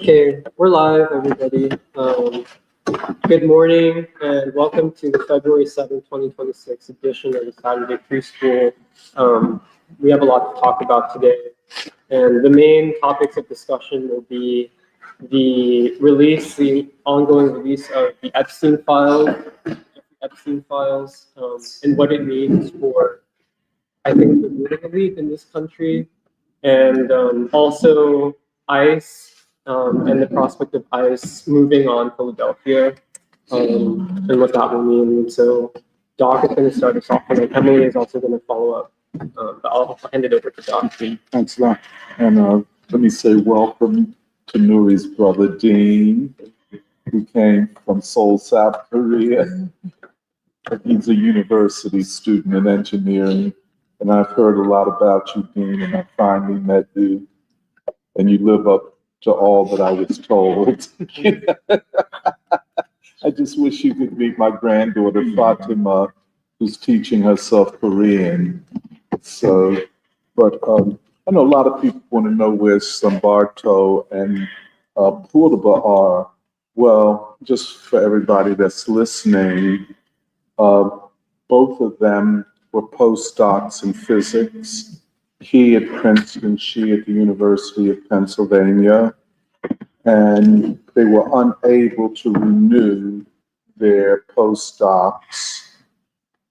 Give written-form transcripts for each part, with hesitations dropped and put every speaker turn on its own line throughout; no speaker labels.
Okay, we're live, everybody. Good morning and welcome to the February 7th, 2026 edition of the Saturday Preschool. We have a lot to talk about today, and the main topics of discussion will be the ongoing release of the Epstein files, and what it means for, I think, the ruling elite in this country, and also ICE. And the prospect of ICE moving on Philadelphia, and what that will mean. And so Doc is going to start us off, and then Emily is also going to follow up. But I'll hand it over to Doc.
Thanks a lot. And let me say welcome to Nuri's brother, Dean, who came from Seoul, South Korea. He's a university student in engineering, and I've heard a lot about you, Dean, and I finally met you, and you live up to all that I was told. I just wish you could meet my granddaughter, Fatima, who's teaching herself Korean. So, but I know a lot of people want to know where Sambarto and Purba are. Well, just for everybody that's listening, both of them were postdocs in physics. He at Princeton, she at the University of Pennsylvania, and they were unable to renew their postdocs,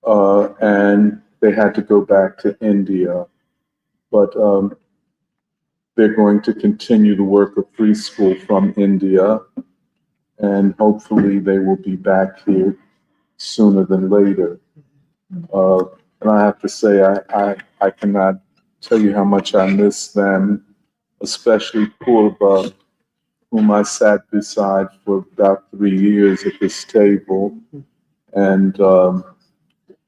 and they had to go back to India. But they're going to continue the work of free school from India, and hopefully they will be back here sooner than later. And I have to say, I cannot tell you how much I miss them, especially Purba, whom I sat beside for about 3 years at this table. And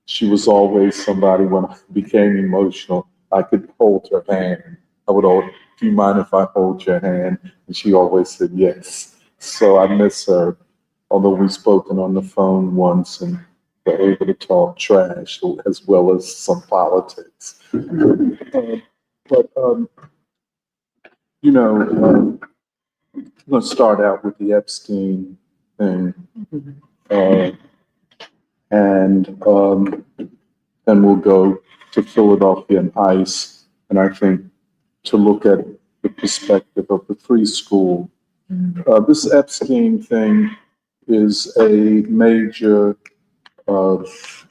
she was always somebody, when I became emotional, I could hold her hand. I would always, do you mind if I hold your hand? And she always said yes. So I miss her, although we've spoken on the phone once and were able to talk trash as well as some politics. But I'm going to start out with the Epstein thing, and then we'll go to Philadelphia and ICE, and I think to look at the perspective of the free school. This Epstein thing is a major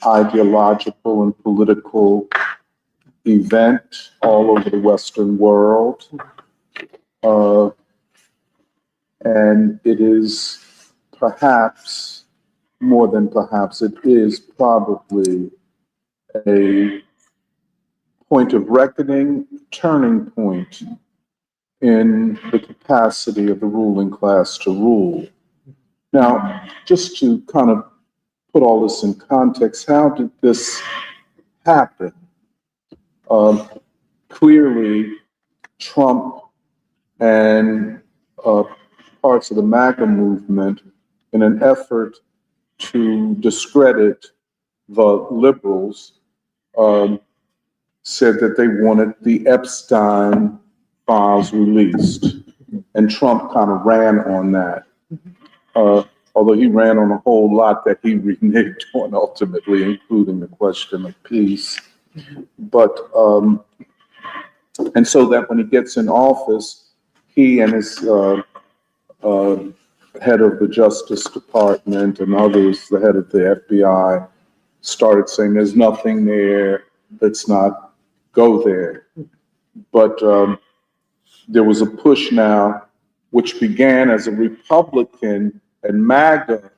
ideological and political event all over the Western world. And it is perhaps, more than perhaps, it is probably a point of reckoning, turning point in the capacity of the ruling class to rule. Now, just to kind of put all this in context, how did this happen? Clearly, Trump and parts of the MAGA movement, in an effort to discredit the liberals, said that they wanted the Epstein files released. And Trump kind of ran on that. Although he ran on a whole lot that he reneged on ultimately, including the question of peace. But, and so that when he gets in office, he and his head of the Justice Department and others, the head of the FBI, started saying there's nothing there, let's not go there. But there was a push now, which began as a Republican and MAGA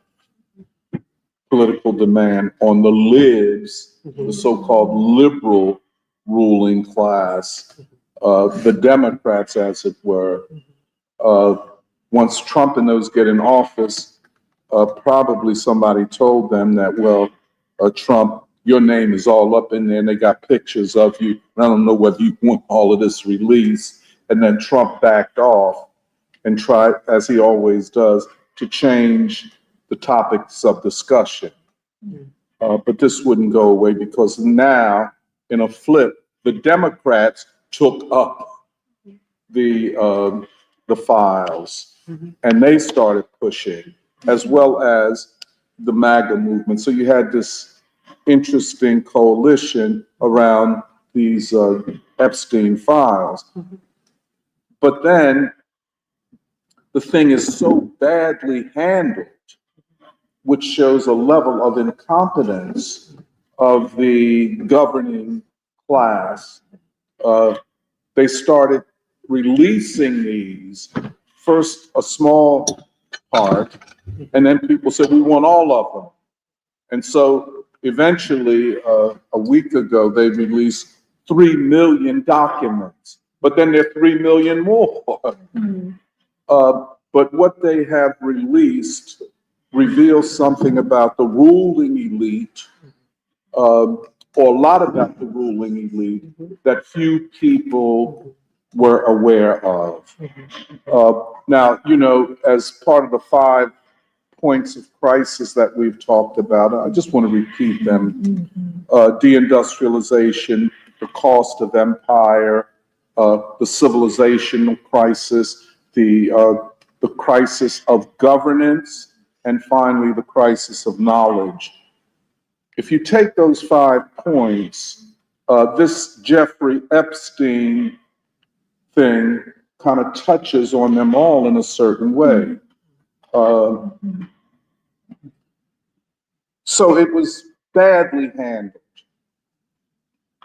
political demand on the libs, the so-called liberal ruling class, the Democrats, as it were. Once Trump and those get in office, probably somebody told them that, well, Trump, your name is all up in there, and they got pictures of you. And I don't know whether you want all of this released. And then Trump backed off and tried, as he always does, to change the topics of discussion. But this wouldn't go away because now, in a flip, the Democrats took up the files. and they started pushing, as well as the MAGA movement. So you had this interesting coalition around these Epstein files. But then the thing is so badly handled, which shows a level of incompetence of the governing class. They started releasing these, first a small part, and then people said, we want all of them. And so eventually, a week ago, they released 3 million documents, but then there are 3 million more. But what they have released reveals something about the ruling elite, or a lot about the ruling elite that few people were aware of. Now, you know, as part of the 5 points of crisis that we've talked about, I just want to repeat them. Deindustrialization, the cost of empire, the civilizational crisis, the crisis of governance, and finally the crisis of knowledge. If you take those 5 points, this Jeffrey Epstein thing kind of touches on them all in a certain way. So it was badly handled.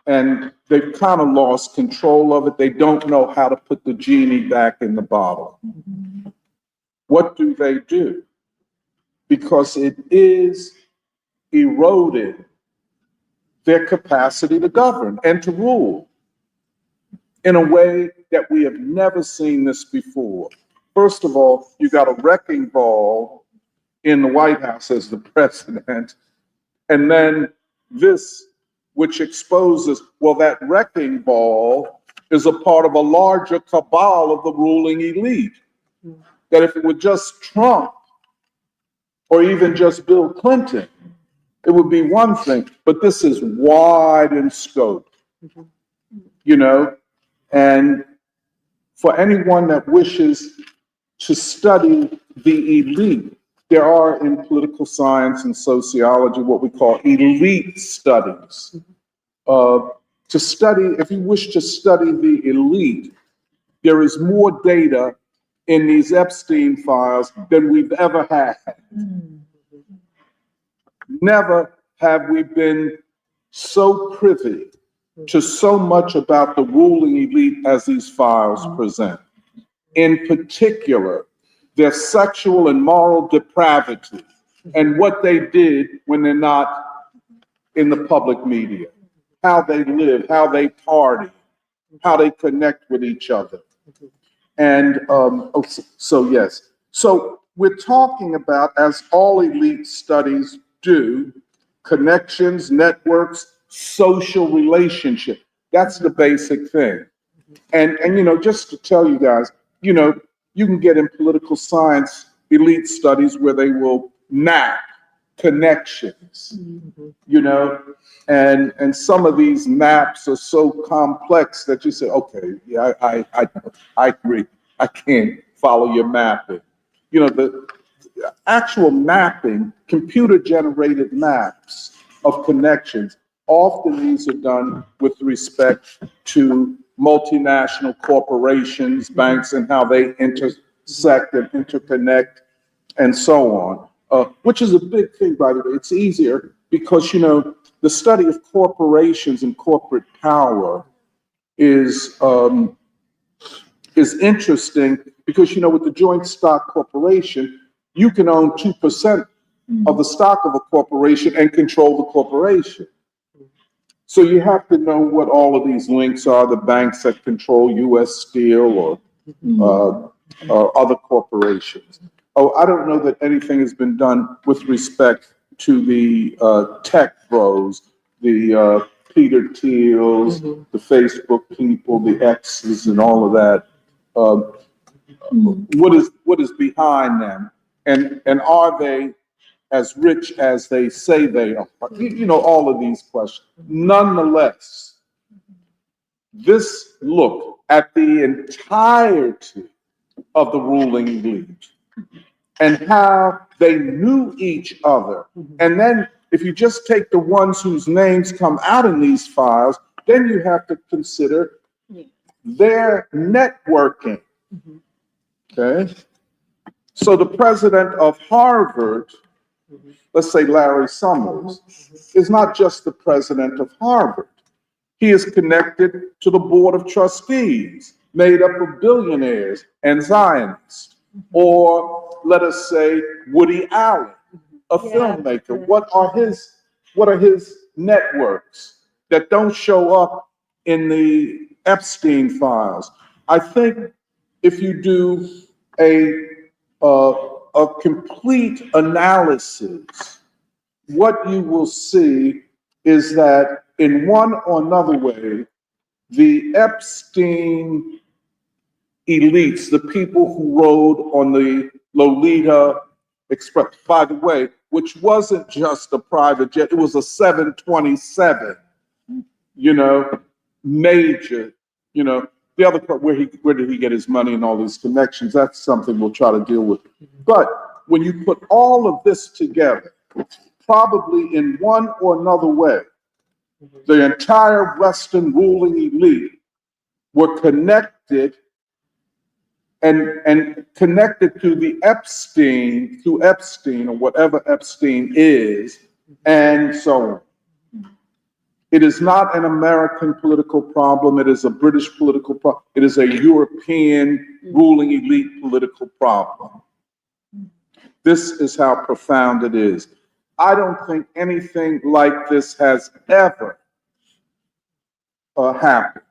And they've kind of lost control of it. They don't know how to put the genie back in the bottle. What do they do? Because it is eroded their capacity to govern and to rule in a way that we have never seen this before. First of all, you got a wrecking ball in the White House as the president, and then this, which exposes, well, that wrecking ball is a part of a larger cabal of the ruling elite. That if it were just Trump or even just Bill Clinton, it would be one thing, but this is wide in scope, you know, and for anyone that wishes to study the elite, there are in political science and sociology what we call elite studies. To study, if you wish to study the elite, there is more data in these Epstein files than we've ever had. Never have we been so privy to so much about the ruling elite as these files present. In particular, their sexual and moral depravity and what they did when they're not in the public media, how they live, how they party, how they connect with each other. And yes. So we're talking about, as all elite studies do, connections, networks, social relationship. That's the basic thing. And you know, just to tell you guys, you know, you can get in political science elite studies where they will map connections, you know, and some of these maps are so complex that you say, okay, yeah, I agree. I can't follow your mapping. You know, the actual mapping, computer generated maps of connections, often these are done with respect to multinational corporations, banks, and how they intersect and interconnect and so on, which is a big thing, by the way. It's easier because, you know, the study of corporations and corporate power is interesting because, you know, with the joint stock corporation, you can own 2% of the stock of a corporation and control the corporation. So you have to know what all of these links are, the banks that control US Steel or other corporations. Oh, I don't know that anything has been done with respect to the tech bros, the Peter Thiels, the Facebook people, the X's and all of that. What is behind them? And are they as rich as they say they are? You know, all of these questions. Nonetheless, this look at the entirety of the ruling elite and how they knew each other. And then if you just take the ones whose names come out in these files, then you have to consider their networking. Okay? So the president of Harvard, let's say Larry Summers, is not just the president of Harvard. He is connected to the board of trustees, made up of billionaires and Zionists. Or let us say Woody Allen, a filmmaker. What are his networks that don't show up in the Epstein files? I think if you do a complete analysis, what you will see is that in one or another way, the Epstein elites, the people who rode on the Lolita Express, by the way, which wasn't just a private jet, it was a 727, major, the other part, where did he get his money and all these connections? That's something we'll try to deal with. But when you put all of this together, probably in one or another way, the entire Western ruling elite were connected and connected to the Epstein, or whatever Epstein is, and so on. It is not an American political problem. It is a British political problem. It is a European ruling elite political problem. This is how profound it is. I don't think anything like this has ever happened.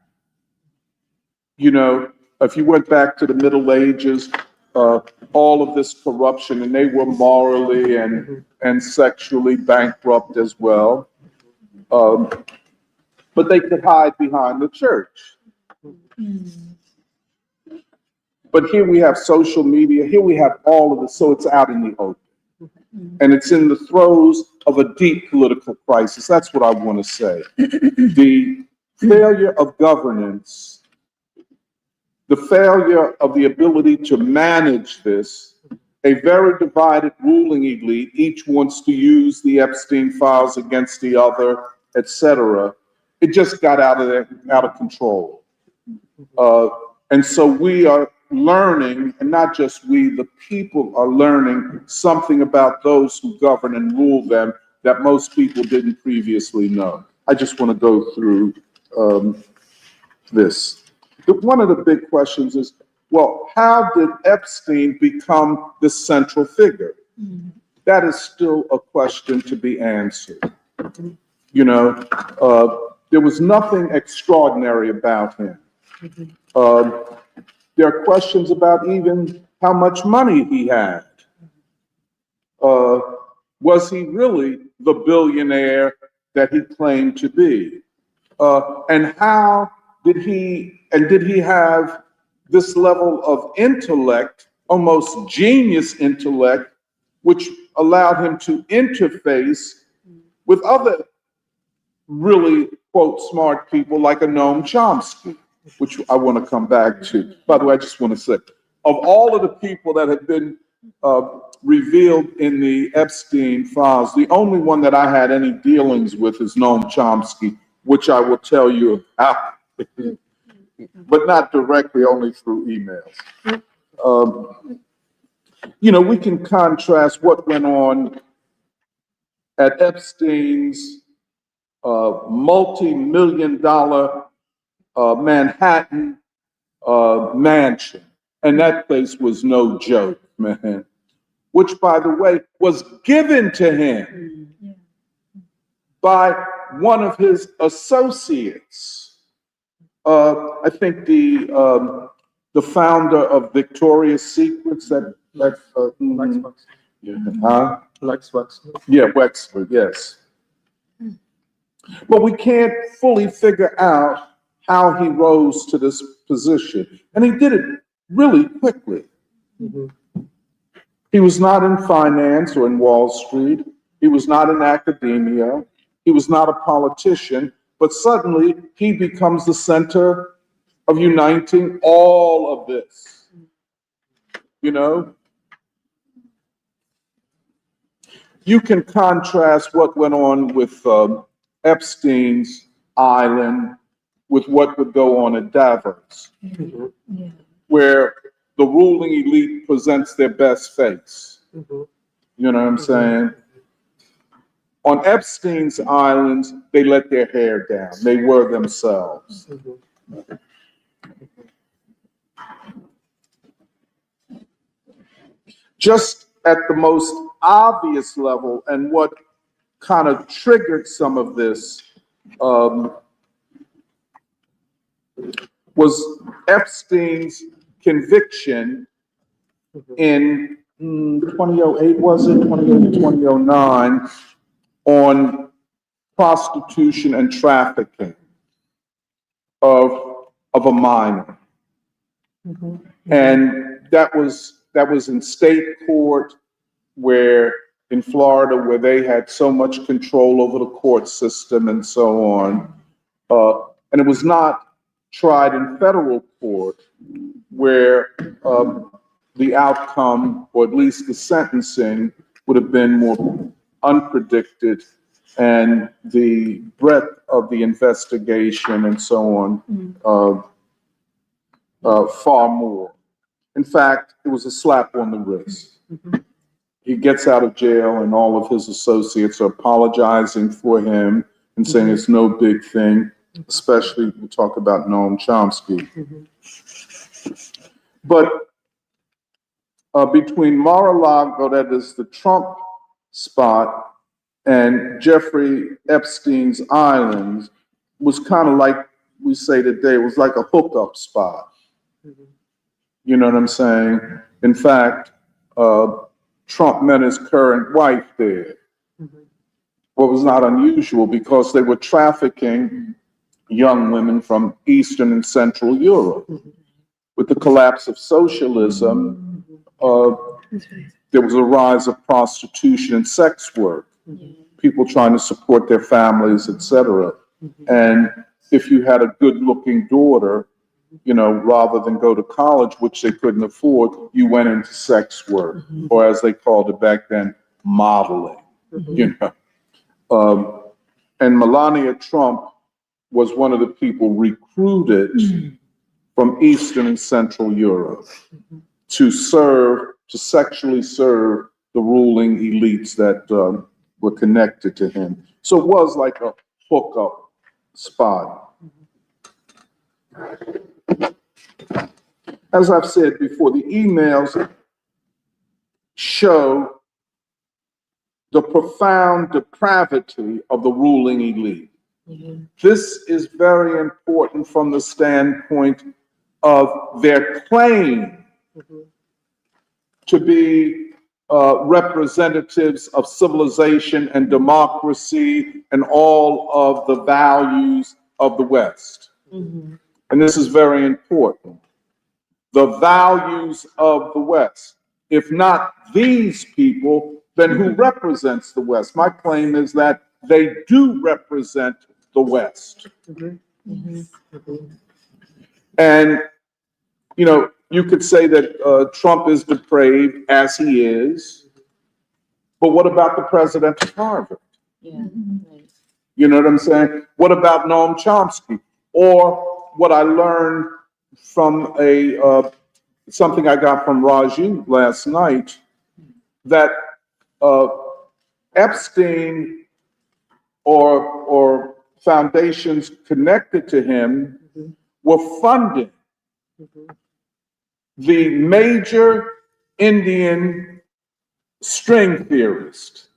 If you went back to the Middle Ages, all of this corruption, and they were morally and sexually bankrupt as well. But they could hide behind the church. But here we have social media, here we have all of this, so it's out in the open. And it's in the throes of a deep political crisis. That's what I want to say. The failure of governance, the failure of the ability to manage this, a very divided ruling elite, each wants to use the Epstein files against the other, etc. It just got out of control. And so we are learning, and not just we, the people are learning something about those who govern and rule them that most people didn't previously know. I just want to go through this. One of the big questions is, well, how did Epstein become the central figure? That is still a question to be answered. There was nothing extraordinary about him. There are questions about even how much money he had. Was he really the billionaire that he claimed to be? And how did he have this level of intellect, almost genius intellect, which allowed him to interface with other really, quote, smart people like a Noam Chomsky, which I want to come back to. By the way, I just want to say, of all of the people that have been revealed in the Epstein files, the only one that I had any dealings with is Noam Chomsky, which I will tell you about, but not directly, only through emails. We can contrast what went on at Epstein's multi-million-dollar Manhattan mansion. And that place was no joke, man. Which, by the way, was given to him by one of his associates. I think the founder of Victoria's Secrets,
Lex Wexford. Lex Wexford.
Yeah, Wexford, yes. But we can't fully figure out how he rose to this position. And he did it really quickly. He was not in finance or in Wall Street. He was not in academia. He was not a politician. But suddenly he becomes the center of uniting all of this. you know? You can contrast what went on with Epstein's island with what would go on at Davos, where the ruling elite presents their best face. You know what I'm saying? On Epstein's islands, they let their hair down. They were themselves. Just at the most obvious level, and what kind of triggered some of this was Epstein's conviction in 2008, was it? 2008, 2009, on prostitution and trafficking of a minor. And that was in state court, where in Florida, where they had so much control over the court system and so on. And it was not tried in federal court, where the outcome, or at least the sentencing, would have been more unpredicted, and the breadth of the investigation and so on far more. In fact, it was a slap on the wrist. He gets out of jail and all of his associates are apologizing for him and saying it's no big thing, especially we talk about Noam Chomsky. But between Mar-a-Lago, that is the Trump spot, and Jeffrey Epstein's islands was kind of like we say today, it was like a hookup spot. You know what I'm saying? In fact, Trump met his current wife there. What was not unusual, because they were trafficking young women from Eastern and Central Europe. With the collapse of socialism, there was a rise of prostitution and sex work. People trying to support their families, etc. And if you had a good-looking daughter, you know, rather than go to college, which they couldn't afford, you went into sex work, or as they called it back then, modeling. You know, and Melania Trump was one of the people recruited from Eastern and Central Europe to sexually serve the ruling elites that were connected to him. So it was like a hookup spot. As I've said before, the emails show the profound depravity of the ruling elite. This is very important from the standpoint of their claim to be representatives of civilization and democracy and all of the values of the West. And this is very important. The values of the West. If not these people, then who represents the West? My claim is that they do represent the West. And, you know, you could say that Trump is depraved, as he is, but what about the president of Harvard? You know what I'm saying? What about Noam Chomsky? Or what I learned from something I got from Raju last night, that Epstein or foundations connected to him were funding the major Indian string theorist.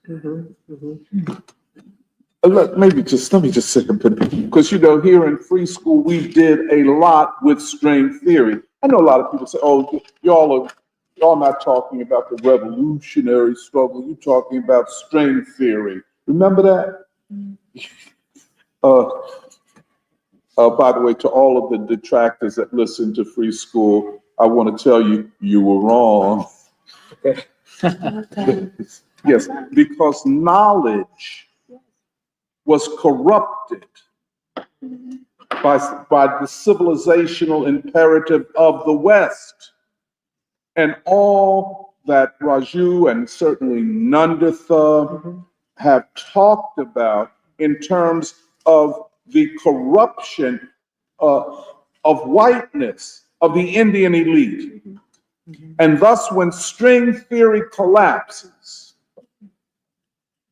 Let me just say a bit, because, you know, here in free school, we did a lot with string theory. I know a lot of people say, oh, y'all not talking about the revolutionary struggle, you're talking about string theory. Remember that? By the way, to all of the detractors that listen to free school, I want to tell you, you were wrong. Yes, because knowledge was corrupted by the civilizational imperative of the West. and all that Raju and certainly Nanditha have talked about in terms of the corruption of whiteness, of the Indian elite. And thus, when string theory collapses,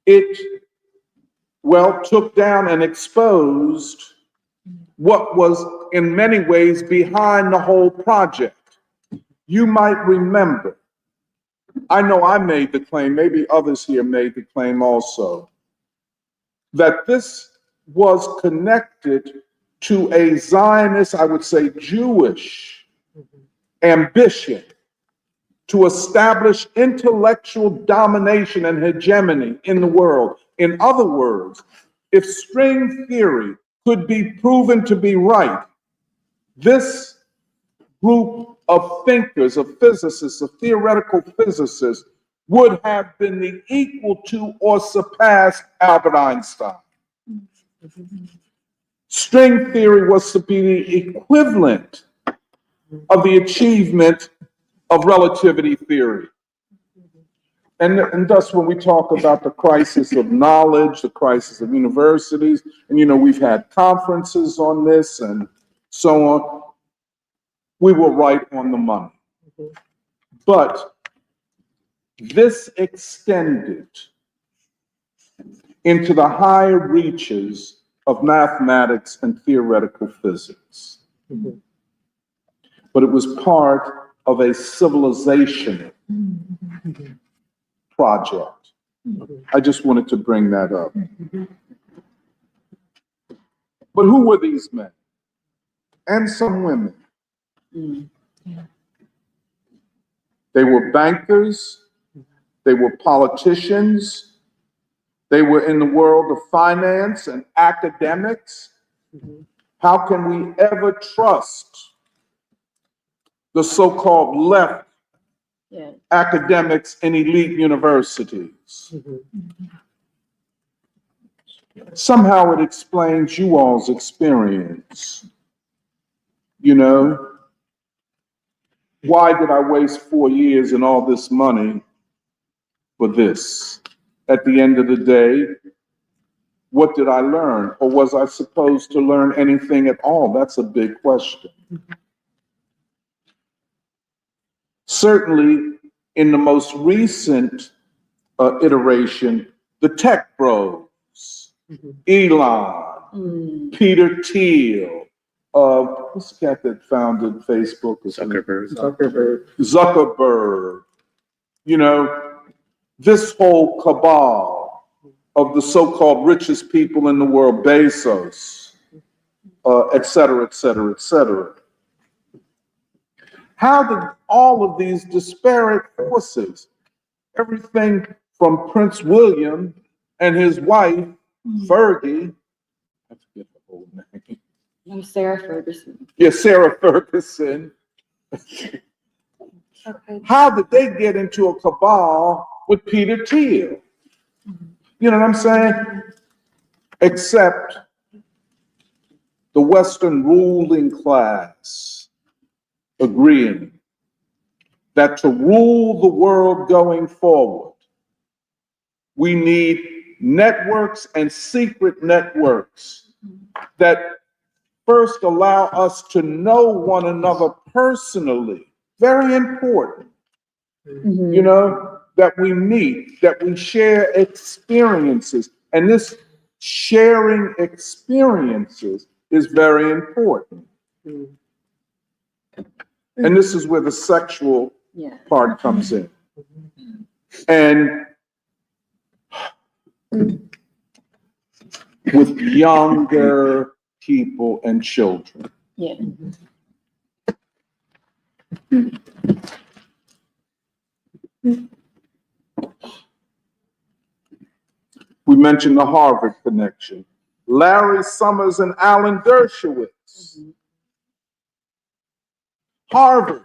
it, well, took down and exposed what was in many ways behind the whole project. You might remember, I know I made the claim, maybe others here made the claim also, that this was connected to a Zionist, I would say Jewish ambition to establish intellectual domination and hegemony in the world. In other words, if string theory could be proven to be right, this group of thinkers, of physicists, of theoretical physicists, would have been the equal to or surpassed Albert Einstein. String theory was to be the equivalent of the achievement of relativity theory. And thus, when we talk about the crisis of knowledge, the crisis of universities, and we've had conferences on this and so on, we were right on the money. But this extended into the higher reaches of mathematics and theoretical physics. But it was part of a civilization project. I just wanted to bring that up. But who were these men? And some women. They were bankers, they were politicians, they were in the world of finance and academics. How can we ever trust the so-called left academics in elite universities? Somehow it explains you all's experience. Why did I waste 4 years and all this money for this? At the end of the day, what did I learn? Or was I supposed to learn anything at all? That's a big question. Certainly, in the most recent iteration, the tech bros, Elon, Peter Thiel, what's the cat that founded Facebook? Zuckerberg. This whole cabal of the so-called richest people in the world, Bezos, et cetera, et cetera, et cetera. How did all of these disparate forces, everything from Prince William and his wife, Fergie, I forget the whole name.
I'm Sarah Ferguson.
Yeah, Sarah Ferguson.
Okay.
How did they get into a cabal with Peter Thiel? You know what I'm saying? Except the Western ruling class agreeing that to rule the world going forward, we need networks and secret networks that first allow us to know one another personally. Very important. That we meet, that we share experiences. And this sharing experiences is very important. And this is where the sexual part comes in. And with younger people and children. We mentioned the Harvard connection. Larry Summers and Alan Dershowitz. Harvard.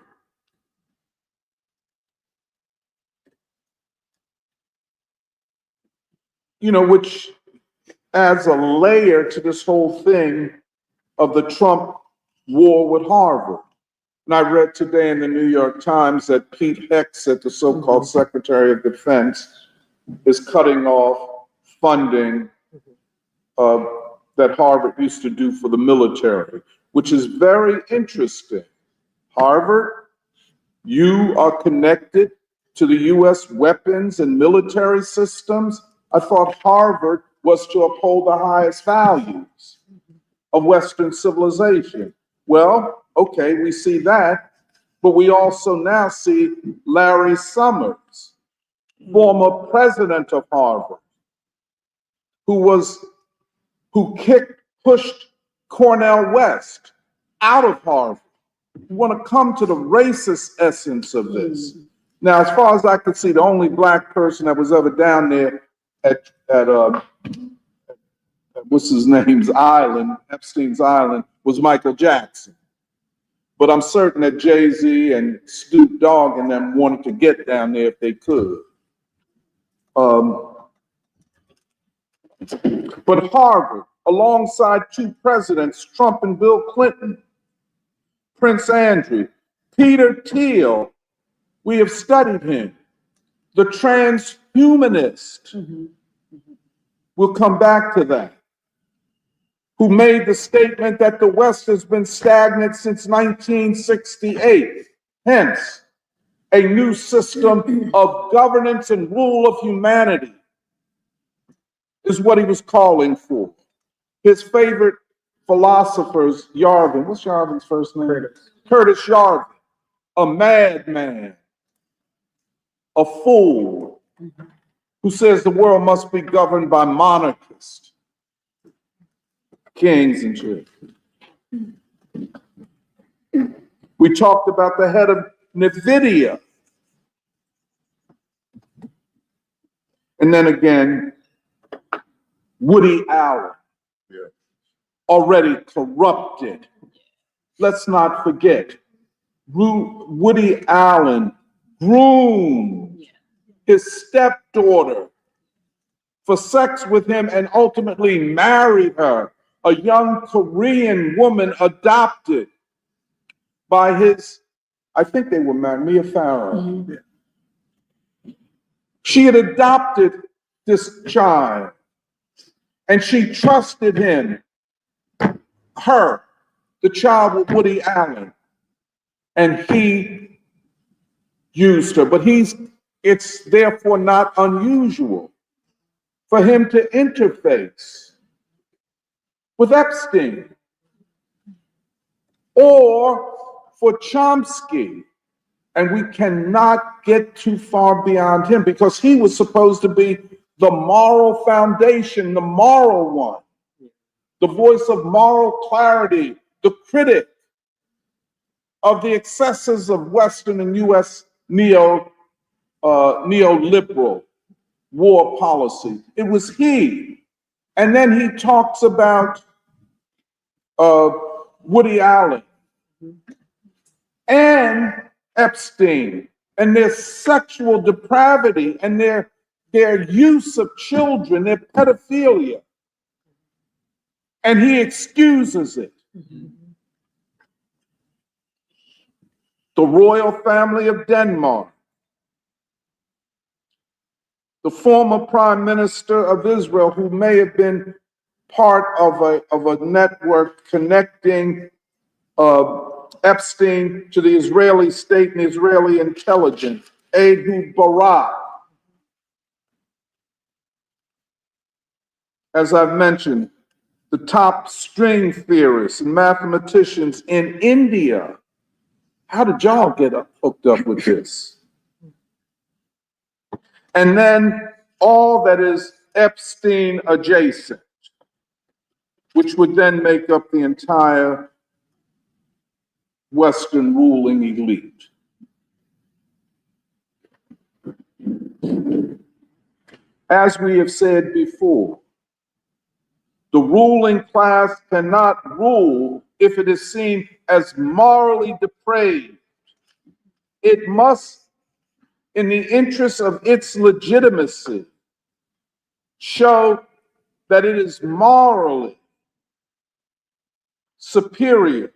Which adds a layer to this whole thing of the Trump war with Harvard. And I read today in the New York Times that Pete Hegseth, the so-called Secretary of Defense, is cutting off funding that Harvard used to do for the military, which is very interesting. Harvard, you are connected to the US weapons and military systems. I thought Harvard was to uphold the highest values of Western civilization. Well, okay, we see that, but we also now see Larry Summers, former president of Harvard, who pushed Cornel West out of Harvard. You want to come to the racist essence of this. Now, as far as I could see, the only black person that was ever down there at what's his name's island, Epstein's island, was Michael Jackson. But I'm certain that Jay-Z and Snoop Dogg and them wanted to get down there if they could. But Harvard, alongside two presidents, Trump and Bill Clinton, Prince Andrew, Peter Thiel, we have studied him. The transhumanist, we'll come back to that, who made the statement that the West has been stagnant since 1968. Hence, a new system of governance and rule of humanity is what he was calling for. His favorite philosophers, Yarvin, what's Yarvin's first name? Curtis Yarvin, a madman, a fool, who says the world must be governed by monarchists, kings and children. We talked about the head of NVIDIA. And then again, Woody Allen, already corrupted. Let's not forget, Woody Allen groomed his stepdaughter for sex with him and ultimately married her, a young Korean woman adopted by his, I think they were married, Mia Farrow. She had adopted this child and she trusted him, her, the child with Woody Allen, and he used her. But it's therefore not unusual for him to interface with Epstein or for Chomsky. And we cannot get too far beyond him because he was supposed to be the moral foundation, the moral one, the voice of moral clarity, the critic of the excesses of Western and US neoliberal war policy. It was he. And then he talks about Woody Allen and Epstein and their sexual depravity and their use of children, their pedophilia. And he excuses it. The royal family of Denmark, the former prime minister of Israel, who may have been part of a network connecting Epstein to the Israeli state and Israeli intelligence, Ehud Barak. As I've mentioned, the top string theorists and mathematicians in India. How did y'all get hooked up with this? And then all that is Epstein adjacent, which would then make up the entire Western ruling elite. As we have said before, the ruling class cannot rule if it is seen as morally depraved. It must, in the interest of its legitimacy, show that it is morally superior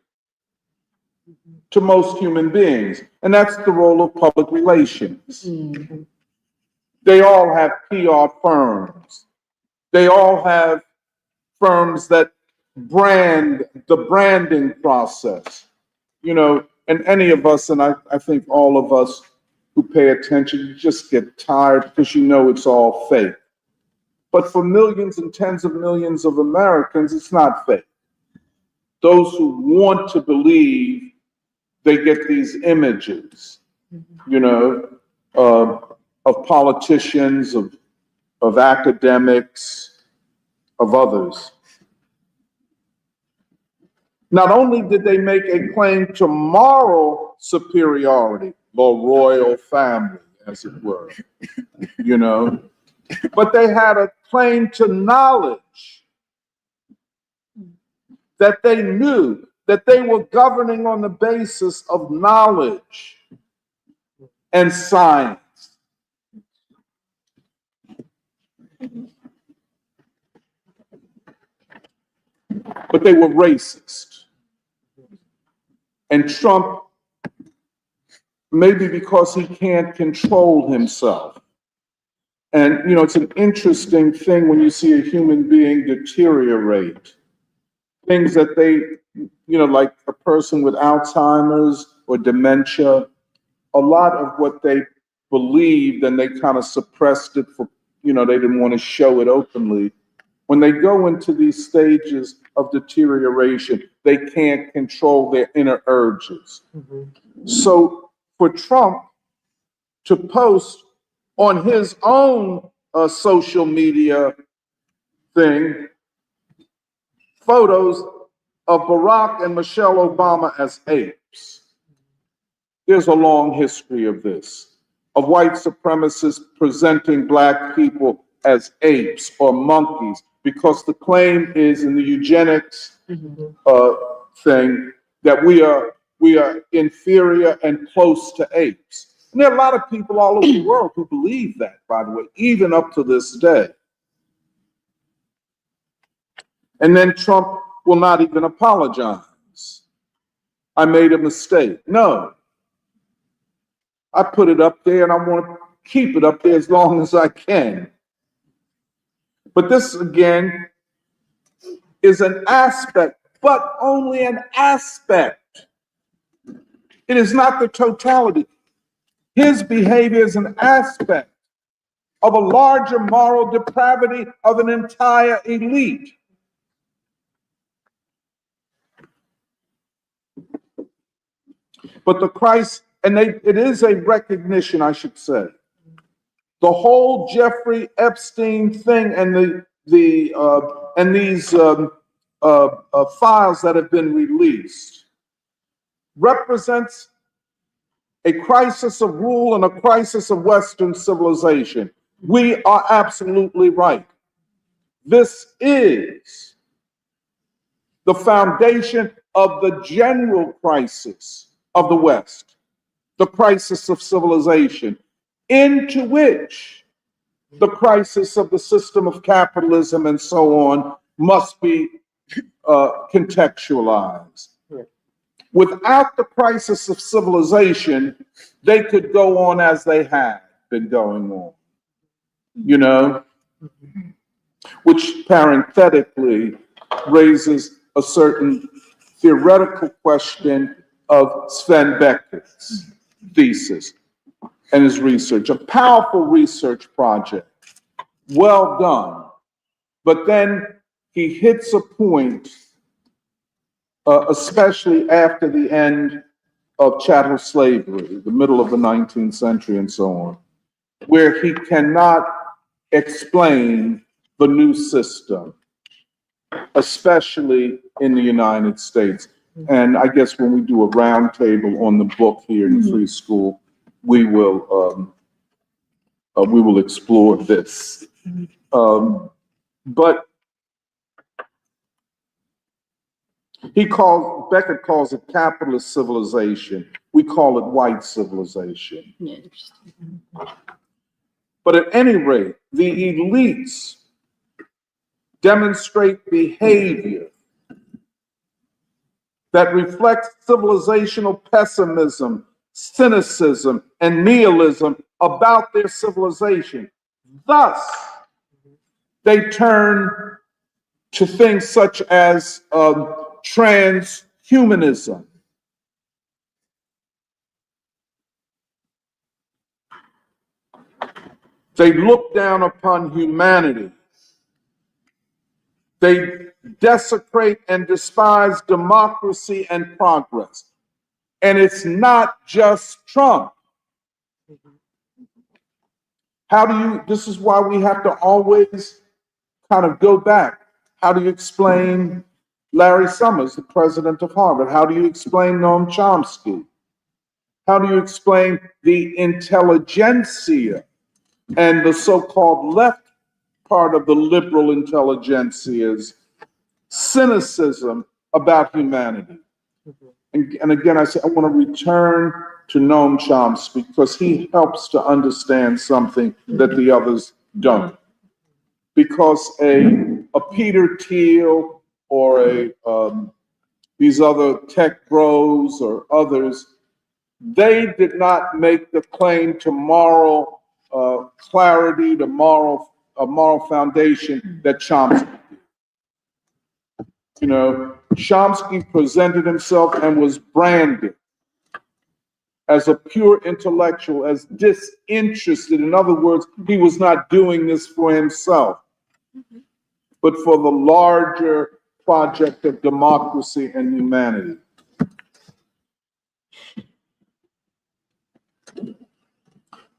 to most human beings, and that's the role of public relations. They all have PR firms. They all have firms that brand the branding process. You know, and any of us, and I think all of us who pay attention, you just get tired because you know it's all fake. But for millions and tens of millions of Americans, it's not fake. Those who want to believe, they get these images, you know, of politicians, of academics, of others. Not only did they make a claim to moral superiority, the royal family, as it were, you know, but they had a claim to knowledge, that they knew, that they were governing on the basis of knowledge and science. But they were racist. And Trump, maybe because he can't control himself. And, you know, it's an interesting thing when you see a human being deteriorate. Things that they, you know, like a person with Alzheimer's or dementia, a lot of what they believed and they kind of suppressed it for, you know, they didn't want to show it openly. When they go into these stages of deterioration, they can't control their inner urges. So for Trump to post on his own social media thing photos of Barack and Michelle Obama as apes. There's a long history of this, of white supremacists presenting black people as apes or monkeys, because the claim is in the eugenics thing that we are inferior and close to apes. And there are a lot of people all over the world who believe that, by the way, even up to this day. And then Trump will not even apologize. I made a mistake. No. I put it up there and I want to keep it up there as long as I can. But this, again, is an aspect, but only an aspect. It is not the totality. His behavior is an aspect of a larger moral depravity of an entire elite. But the Christ, and it is a recognition, I should say. The whole Jeffrey Epstein thing and these files that have been released represents a crisis of rule and a crisis of Western civilization. We are absolutely right. This is the foundation of the general crisis of the West, the crisis of civilization, into which the crisis of the system of capitalism and so on must be contextualized. Without the crisis of civilization, they could go on as they had been going on, you know, which parenthetically raises a certain theoretical question of Sven Becker's thesis and his research, a powerful research project, well done. But then he hits a point, especially after the end of chattel slavery, the middle of the 19th century and so on, where he cannot explain the new system, especially in the United States. And I guess when we do a roundtable on the book here in Free School, we will explore this. But Beckett calls it capitalist civilization. We call it white civilization.
Yeah, interesting.
But at any rate, the elites demonstrate behavior that reflects civilizational pessimism, cynicism, and nihilism about their civilization. Thus, they turn to things such as transhumanism. They look down upon humanity. They desecrate and despise democracy and progress. And it's not just Trump. This is why we have to always kind of go back. How do you explain Larry Summers, the president of Harvard? How do you explain Noam Chomsky? How do you explain the intelligentsia and the so-called left part of the liberal intelligentsia's cynicism about humanity? And again, I say I want to return to Noam Chomsky because he helps to understand something that the others don't. Because a Peter Thiel or these other tech bros or others, they did not make the claim to moral clarity, to moral foundation that Chomsky did. You know, Chomsky presented himself and was branded as a pure intellectual, as disinterested. In other words, he was not doing this for himself, but for the larger project of democracy and humanity.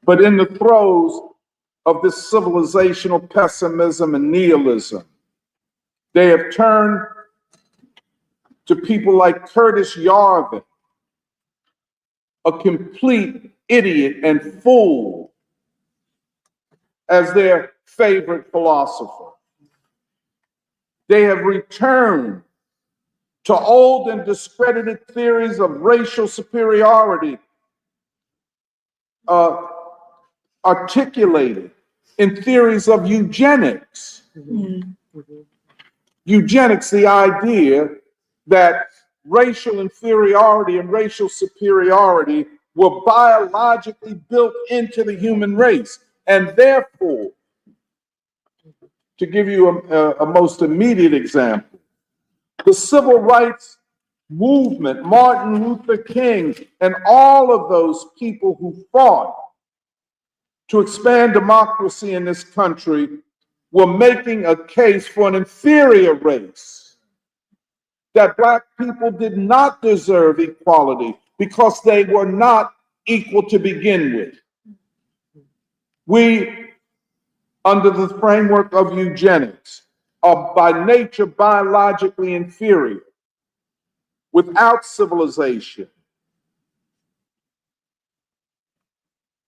But in the throes of this civilizational pessimism and nihilism, they have turned to people like Curtis Yarvin, a complete idiot and fool, as their favorite philosopher. They have returned to old and discredited theories of racial superiority, articulated in theories of eugenics. Eugenics, the idea that racial inferiority and racial superiority were biologically built into the human race. And therefore, to give you a most immediate example, the civil rights movement, Martin Luther King, and all of those people who fought to expand democracy in this country were making a case for an inferior race, that Black people did not deserve equality because they were not equal to begin with. We, under the framework of eugenics, are by nature biologically inferior, without civilization.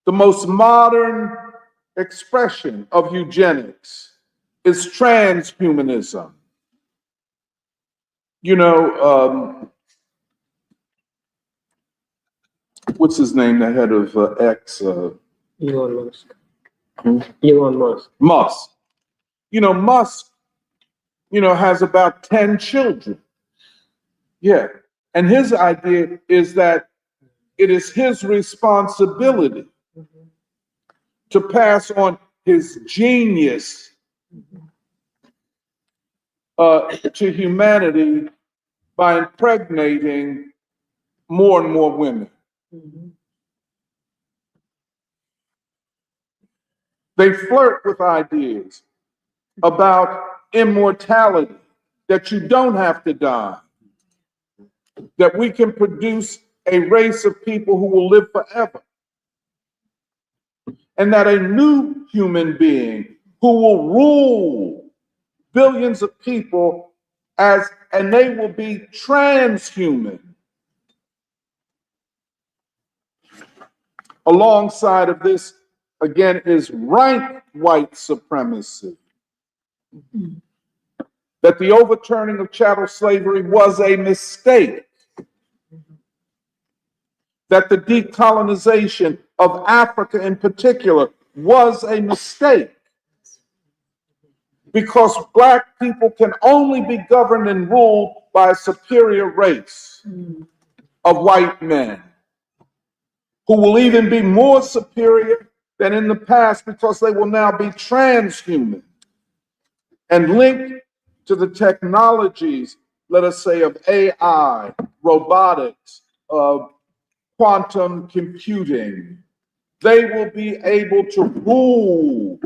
The most modern expression of eugenics is transhumanism. You know, what's his name, the head of X?
Elon Musk. Elon Musk.
Musk. You know, Musk, you know, has about 10 children. Yeah. And his idea is that it is his responsibility to pass on his genius to humanity by impregnating more and more women. They flirt with ideas about immortality, that you don't have to die, that we can produce a race of people who will live forever, and that a new human being who will rule billions of people and they will be transhuman. Alongside of this, again, is rank white supremacy. That the overturning of chattel slavery was a mistake. That the decolonization of Africa in particular was a mistake. because black people can only be governed and ruled by a superior race of white men who will even be more superior than in the past because they will now be transhuman and linked to the technologies, let us say, of AI, robotics, of quantum computing. They will be able to rule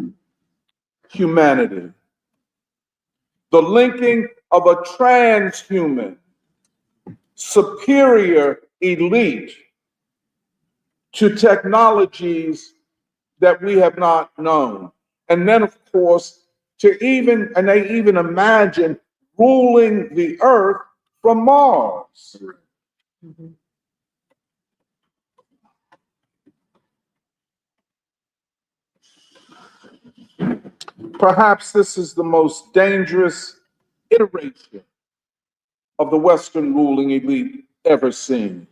humanity. The linking of a transhuman, superior elite to technologies that we have not known. And then, of course, they even imagine ruling the earth from Mars. Perhaps this is the most dangerous iteration of the Western ruling elite ever seen.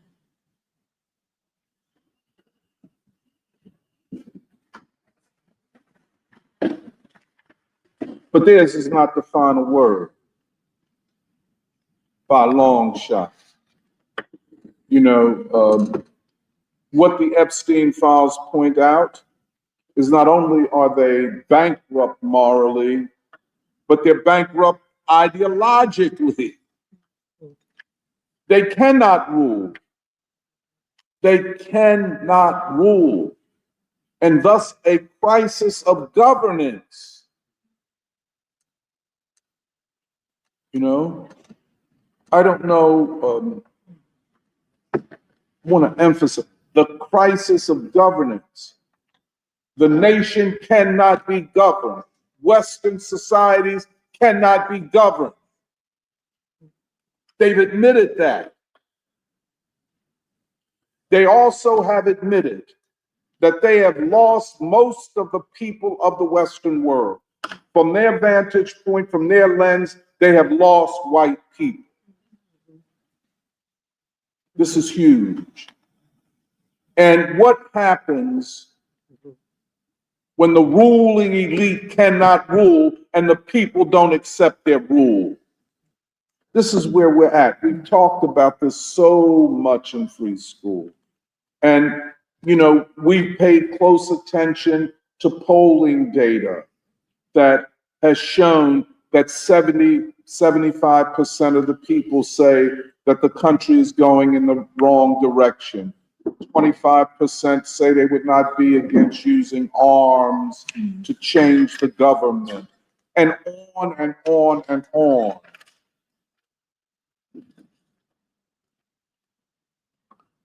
But theirs is not the final word by a long shot. You know, what the Epstein files point out is not only are they bankrupt morally, but they're bankrupt ideologically. They cannot rule. They cannot rule. And thus a crisis of governance. You know, I don't know, I want to emphasize the crisis of governance. The nation cannot be governed. Western societies cannot be governed. They've admitted that. They also have admitted that they have lost most of the people of the Western world. From their vantage point, from their lens, they have lost white people. This is huge. And what happens when the ruling elite cannot rule and the people don't accept their rule? This is where we're at. We've talked about this so much in free school. And, you know, we've paid close attention to polling data that has shown that 75% of the people say that the country is going in the wrong direction. 25% say they would not be against using arms to change the government, and on and on and on.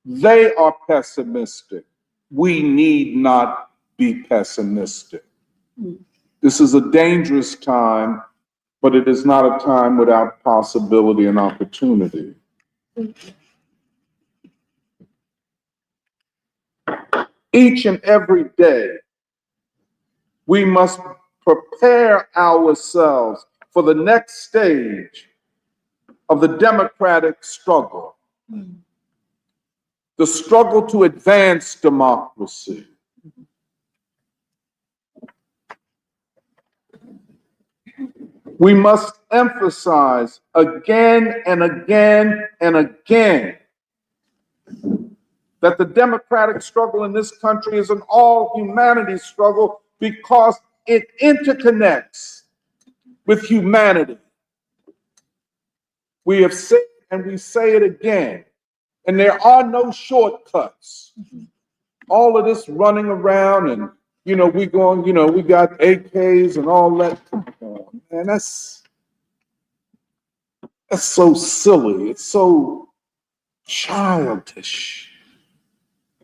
They are pessimistic. We need not be pessimistic. This is a dangerous time, but it is not a time without possibility and opportunity. Each and every day, we must prepare ourselves for the next stage of the democratic struggle, the struggle to advance democracy. We must emphasize again and again and again that the democratic struggle in this country is an all-humanity struggle because it interconnects with humanity. We have said and we say it again, and there are no shortcuts. All of this running around and, you know, we going, you know, we got AKs and all that. Come on, man, that's so silly. It's so childish.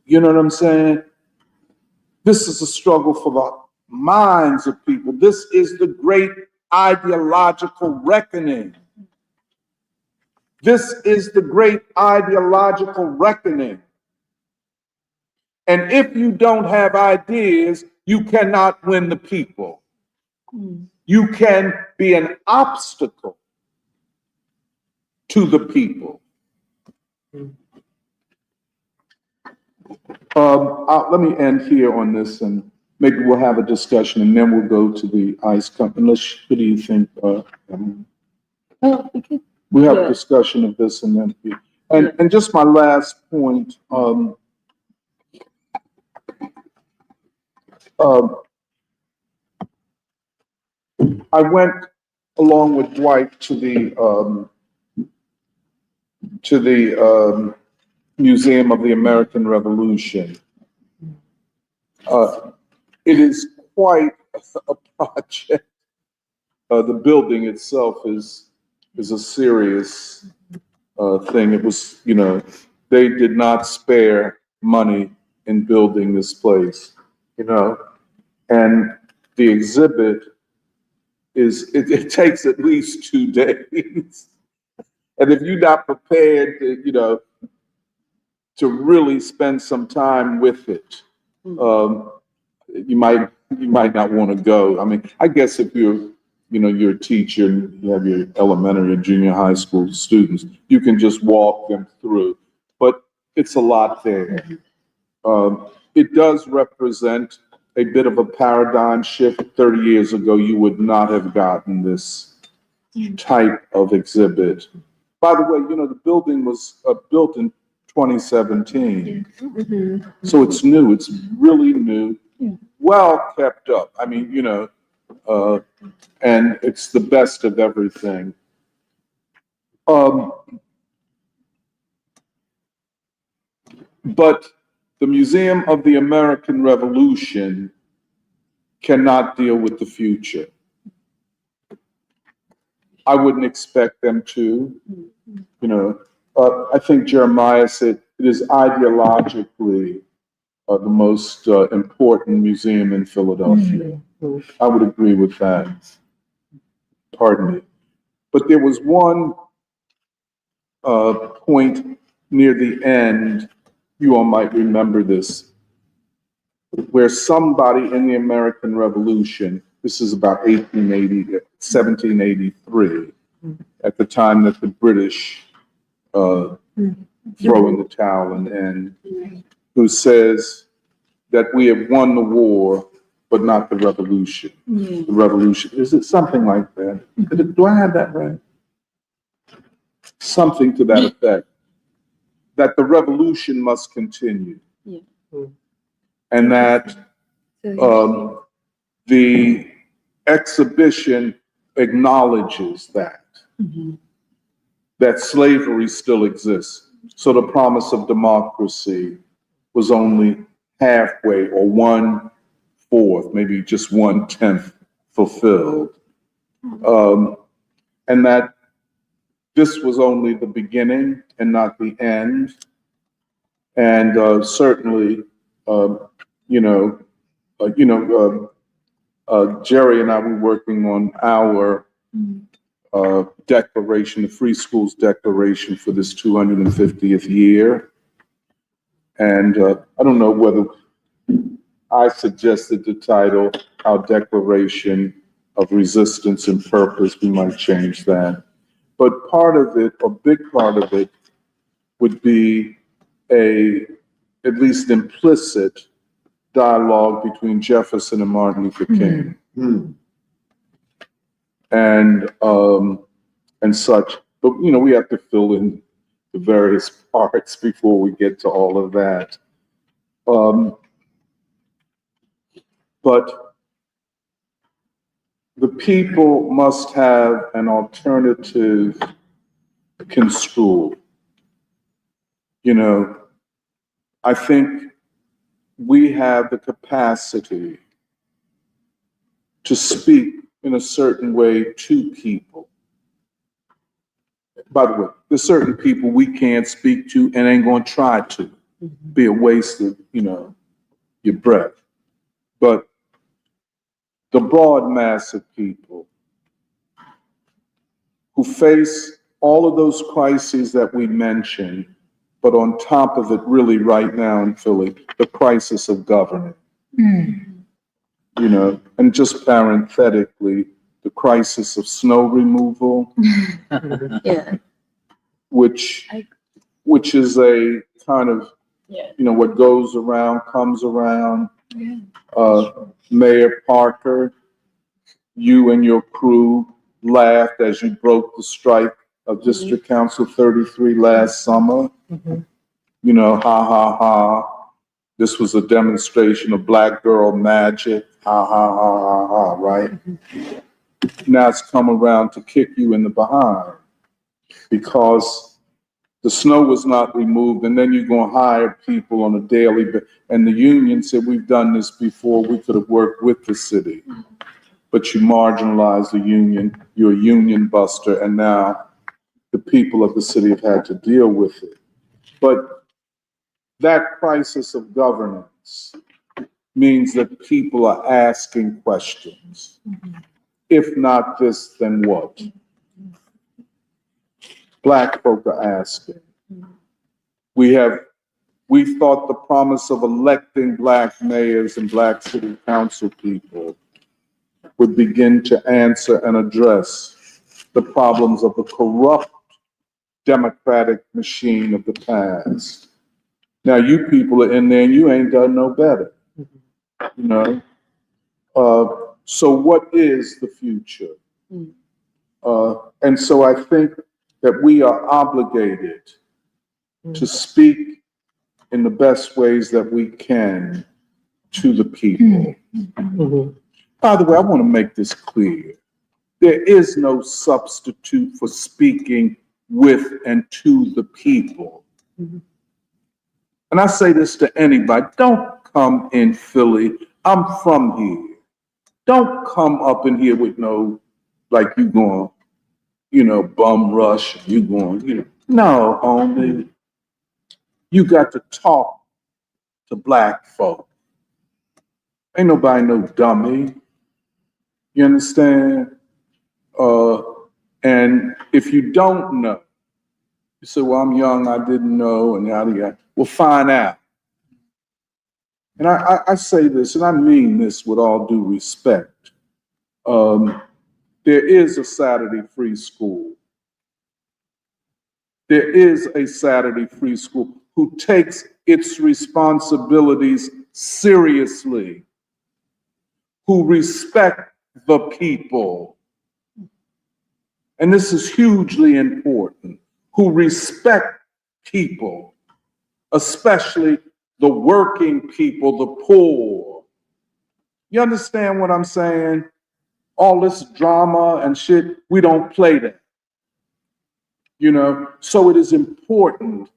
You know what I'm saying? This is a struggle for the minds of people. This is the great ideological reckoning. This is the great ideological reckoning. And if you don't have ideas, you cannot win the people. You can be an obstacle to the people. Let me end here on this, and maybe we'll have a discussion and then we'll go to the ICE company. What do you think?
Oh, we could,
We'll have a
Yeah.
discussion of this and then, and just my last point, I went along with Dwight to the Museum of the American Revolution. It is quite a project. The building itself is a serious thing. It was, they did not spare money in building this place, and the exhibit it takes at least 2 days. And if you're not prepared to really spend some time with it, you might not want to go. I mean, I guess if you're a teacher and you have your elementary or junior high school students, you can just walk them through. But it's a lot there. It does represent a bit of a paradigm shift. 30 years ago, you would not have gotten this type of exhibit. By the way, the building was built in 2017. So it's new. It's really new, well kept up. I mean, and it's the best of everything. But the Museum of the American Revolution cannot deal with the future. I wouldn't expect them to. I think Jeremiah said it is ideologically the most important museum in Philadelphia. I would agree with that. Pardon me. But there was one point near the end, you all might remember this, where somebody in the American Revolution, this is about 1783, at the time that the British throw in the towel and end, who says that we have won the war, but not the revolution. The revolution, is it something like that? Do I have that right? Something to that effect. That the revolution must continue. And that the exhibition acknowledges that slavery still exists. So the promise of democracy was only halfway or 1/4, maybe just 1/10 fulfilled. And that this was only the beginning and not the end. And certainly, Jerry and I were working on our declaration, the Free Schools Declaration for this 250th year. And I don't know whether I suggested the title, Our Declaration of Resistance and Purpose. We might change that. But part of it, a big part of it, would be at least implicit dialogue between Jefferson and Martin Luther King. And such. But, we have to fill in the various parts before we get to all of that. But the people must have an alternative construal. I think we have the capacity to speak in a certain way to people. By the way, there's certain people we can't speak to and ain't gonna try to. Be a waste of, your breath. But the broad mass of people who face all of those crises that we mentioned, but on top of it, really right now in Philly, the crisis of governance. And just parenthetically, the crisis of snow removal, which is a kind of, what goes around comes around. Mayor Parker, you and your crew laughed as you broke the strike of District Council 33 last summer. You know, ha ha ha. This was a demonstration of black girl magic. Ha ha ha ha ha, right? Now it's come around to kick you in the behind because the snow was not removed, and then you're going to hire people on a daily basis. And the union said, we've done this before, we could have worked with the city. But you marginalized the union, you're a union buster, and now the people of the city have had to deal with it. But that crisis of governance means that people are asking questions. If not this, then what? Black folk are asking. We thought the promise of electing black mayors and black city council people would begin to answer and address the problems of the corrupt democratic machine of the past. Now you people are in there and you ain't done no better, you know? So what is the future? And so I think that we are obligated to speak in the best ways that we can to the people. By the way, I want to make this clear. There is no substitute for speaking with and to the people. And I say this to anybody, don't come in Philly. I'm from here. Don't come up in here with no, like you going, you know, bum rush, you going, you know. No, homie. You got to talk to black folk. Ain't nobody no dummy. You understand? And if you don't know, you say, well, I'm young, I didn't know, and yada, yada. Well, find out. And I say this, and I mean this with all due respect. There is a Saturday free school. There is a Saturday free school who takes its responsibilities seriously, who respect the people. And this is hugely important, who respect people, especially the working people, the poor. You understand what I'm saying? All this drama and shit, we don't play that. You know, so it is important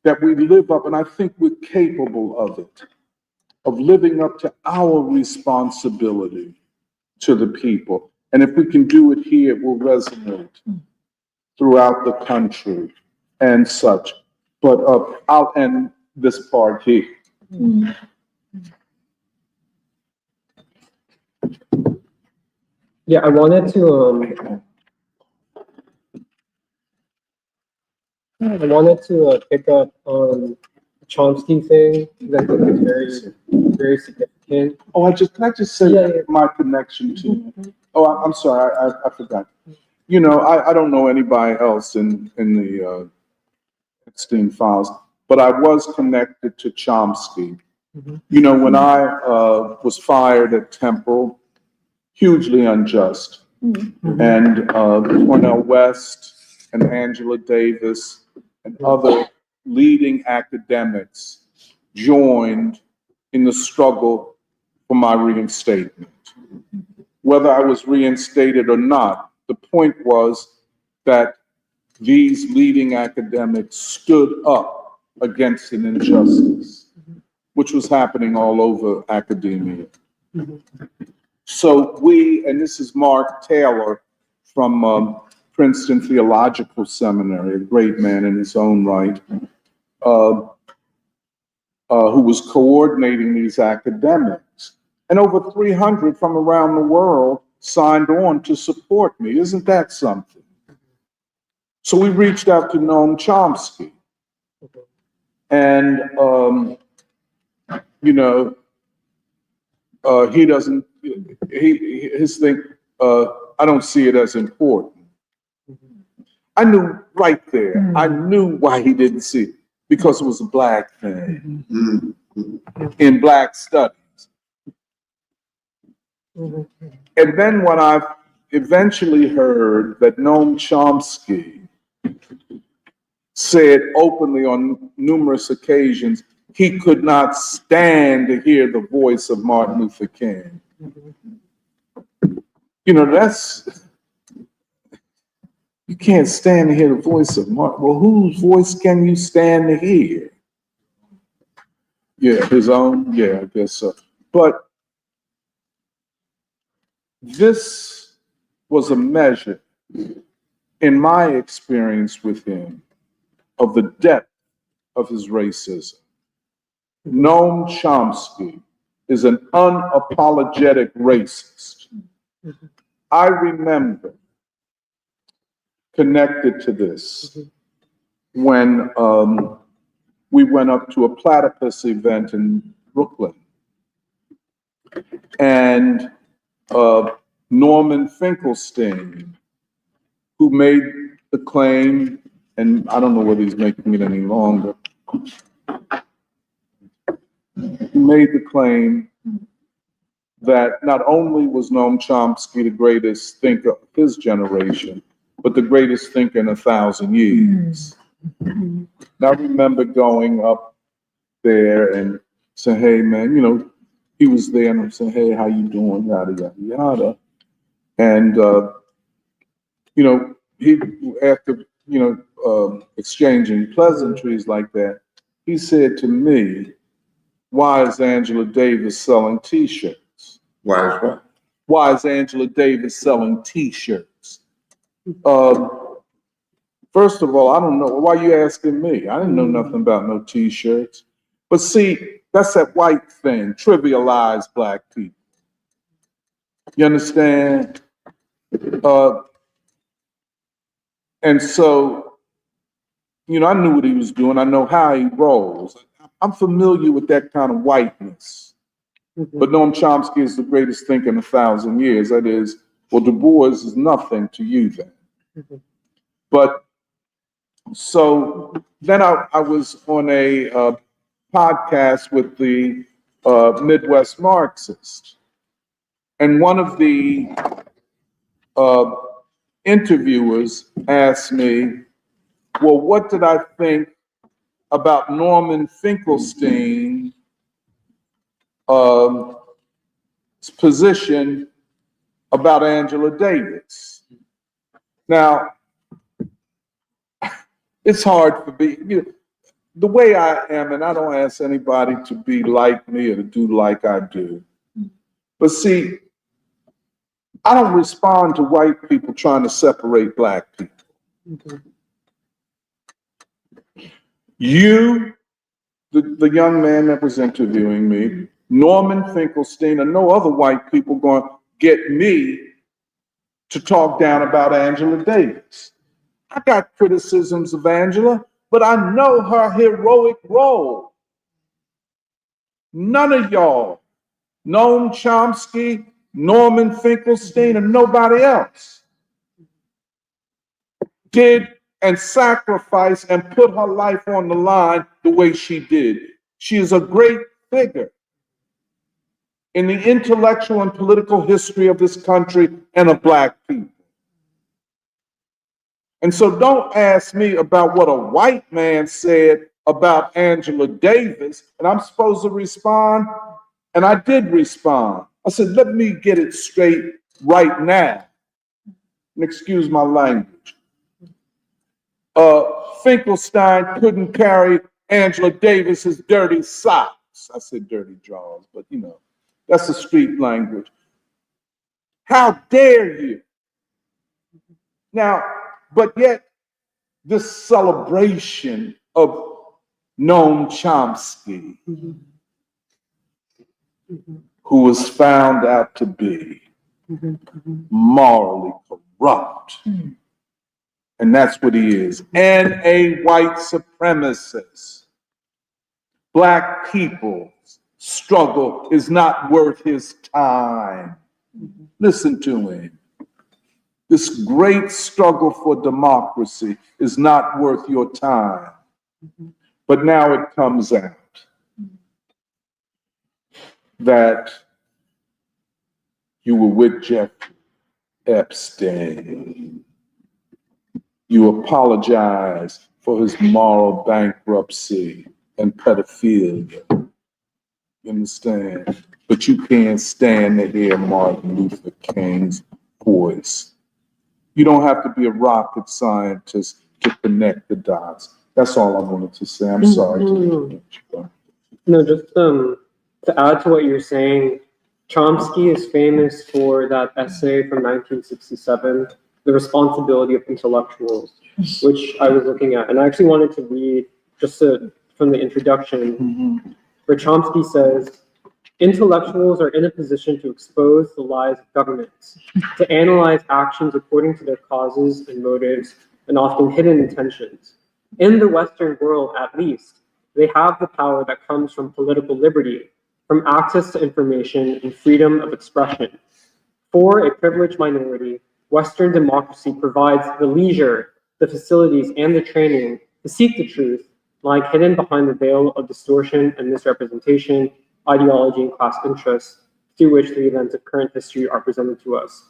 that we live up, and I think we're capable of it, of living up to our responsibility to the people. And if we can do it here, it will resonate throughout the country and such. But I'll end this part here.
Yeah, I wanted to pick up on the Chomsky thing because I think it's very significant.
Oh, can I just say
Yeah.
my connection to? Oh, I'm sorry, I forgot. You know, I don't know anybody else in the Epstein files, but I was connected to Chomsky. You know, when I was fired at Temple, hugely unjust, and Cornel West and Angela Davis and other leading academics joined in the struggle for my reinstatement. Whether I was reinstated or not, the point was that these leading academics stood up against an injustice, which was happening all over academia. So and this is Mark Taylor from Princeton Theological Seminary, a great man in his own right, who was coordinating these academics. And over 300 from around the world signed on to support me. Isn't that something? So we reached out to Noam Chomsky. And, you know, he doesn't, his thing, I don't see it as important. I knew right there, I knew why he didn't see it, because it was a black thing in black studies.
Mhm.
And then when I eventually heard that Noam Chomsky said openly on numerous occasions he could not stand to hear the voice of Martin Luther King. You know, you can't stand to hear the voice of Martin. Well, whose voice can you stand to hear? Yeah, his own? Yeah, I guess so. But this was a measure, in my experience with him, of the depth of his racism. Noam Chomsky is an unapologetic racist. I remember, connected to this, when we went up to a platypus event in Brooklyn, and Norman Finkelstein, who made the claim, and I don't know whether he's making it any longer, he made the claim that not only was Noam Chomsky the greatest thinker of his generation, but the greatest thinker in 1,000 years. And I remember going up there and saying, hey, man, you know, he was there and I'm saying, hey, how you doing, yada, yada, yada. And, you know, he, after, you know, exchanging pleasantries like that, he said to me, why is Angela Davis selling T-shirts?
Why is what?
Why is Angela Davis selling T-shirts? First of all, I don't know. Why are you asking me? I didn't know nothing about no T-shirts. But see, that's that white thing, trivialize black people. You understand? And so, you know, I knew what he was doing. I know how he rolls. I'm familiar with that kind of whiteness. But Noam Chomsky is the greatest thinker in 1,000 years. That is, well, Du Bois is nothing to you then. But so then I was on a podcast with the Midwest Marxist. And one of the interviewers asked me, well, what did I think about Norman Finkelstein's position about Angela Davis? Now, it's hard for me, you know, the way I am, and I don't ask anybody to be like me or to do like I do. But see, I don't respond to white people trying to separate black people. You, the young man that was interviewing me, Norman Finkelstein, and no other white people going to get me to talk down about Angela Davis. I got criticisms of Angela, but I know her heroic role. None of y'all, Noam Chomsky, Norman Finkelstein, and nobody else did and sacrificed and put her life on the line the way she did. She is a great figure in the intellectual and political history of this country and of black people. And so don't ask me about what a white man said about Angela Davis, and I'm supposed to respond, and I did respond. I said, let me get it straight right now. And excuse my language. Finkelstein couldn't carry Angela Davis's dirty socks. I said dirty drawers, but you know, that's the street language. How dare you? Now, but yet this celebration of Noam Chomsky, who was found out to be morally corrupt. And that's what he is. And a white supremacist. Black people's struggle is not worth his time. Listen to him. This great struggle for democracy is not worth your time. But now it comes out that You were with Jeffrey Epstein. You apologize for his moral bankruptcy and pedophilia. You understand? But you can't stand to hear Martin Luther King's voice. You don't have to be a rocket scientist to connect the dots. That's all I wanted to say. I'm sorry to interrupt you.
No, just to add to what you're saying, Chomsky is famous for that essay from 1967, The Responsibility of Intellectuals, which I was looking at. And I actually wanted to read just from the introduction, where Chomsky says, intellectuals are in a position to expose the lies of governments, to analyze actions according to their causes and motives, and often hidden intentions. In the Western world, at least, they have the power that comes from political liberty, from access to information and freedom of expression. For a privileged minority, Western democracy provides the leisure, the facilities, and the training to seek the truth, lying hidden behind the veil of distortion and misrepresentation, ideology, and class interests, through which the events of current history are presented to us.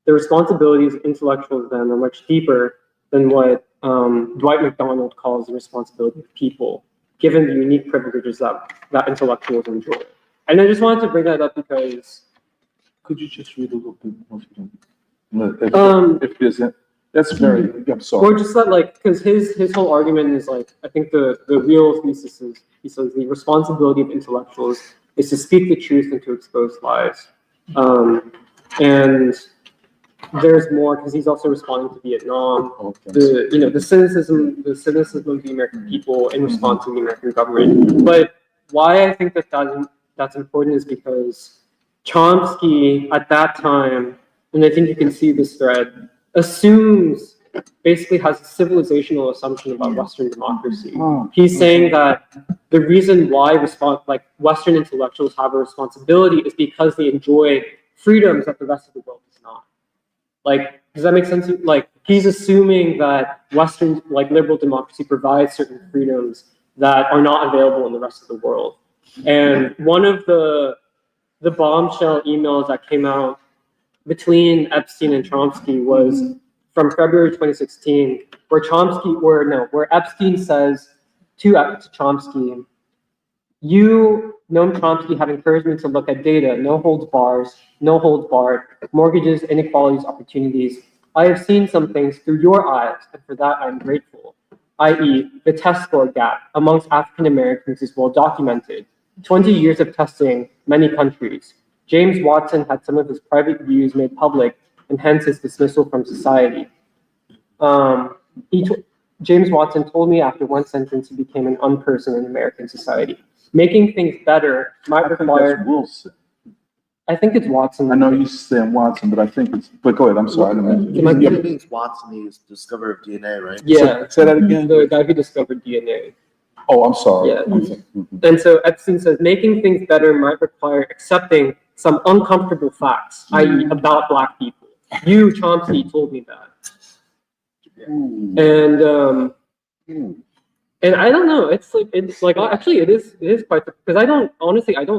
The responsibilities of intellectuals then are much deeper than what Dwight McDonald calls the responsibility of people, given the unique privileges that intellectuals enjoy. And I just wanted to bring that up because...
Could you just read a little bit more? If there's a, that's very, I'm sorry.
Or just that, like, because his whole argument is, like, I think the real thesis is, he says the responsibility of intellectuals is to speak the truth and to expose lies. And there's more, because he's also responding to Vietnam, the cynicism of the American people in response to the American government. But why I think that's important is because Chomsky at that time, and I think you can see this thread, basically has a civilizational assumption about Western democracy. He's saying that the reason why Western intellectuals have a responsibility is because they enjoy freedoms that the rest of the world does not. Like, does that make sense? Like, he's assuming that Western, liberal democracy provides certain freedoms that are not available in the rest of the world. And one of the bombshell emails that came out between Epstein and Chomsky was from February 2016, where Epstein says to Chomsky, you, Noam Chomsky, have encouraged me to look at data, no holds barred, mortgages, inequalities, opportunities. I have seen some things through your eyes, and for that I'm grateful. I.e., the test score gap amongst African Americans is well documented. 20 years of testing, many countries. James Watson had some of his private views made public, and hence his dismissal from society. James Watson told me after one sentence he became an unperson in American society. Making things better might require...
That's Wilson.
I think it's Watson.
I know you're saying Watson, but I think it's... But go ahead, I'm sorry.
It means Watson, he is discoverer of DNA, right?
Yeah.
Say that again?
The guy who discovered DNA.
Oh, I'm sorry.
Yeah. And so Epstein says, making things better might require accepting some uncomfortable facts, i.e. about Black people. You, Chomsky, told me that. And I don't know, actually it is quite, because I don't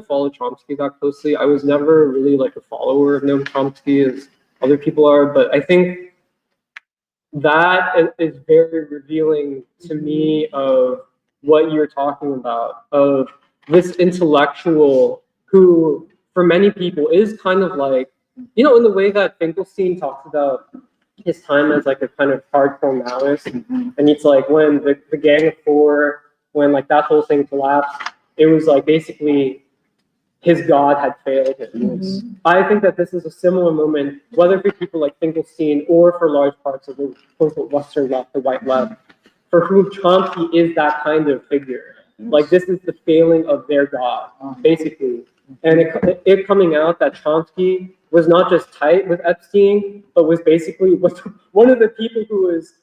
follow Chomsky that closely. I was never really like a follower of Noam Chomsky as other people are, but I think that is very revealing to me of what you're talking about, of this intellectual who, for many people, is kind of like, in the way that Finkelstein talks about his time as like a kind of hardcore Maoist, and it's like when the Gang of Four, when like that whole thing collapsed, it was like basically his God had failed him. I think that this is a similar moment, whether for people like Finkelstein or for large parts of the quote-unquote Western left, the white left, for whom Chomsky is that kind of figure. Like, this is the failing of their God, basically. And it coming out that Chomsky was not just tight with Epstein, but was one of the people who was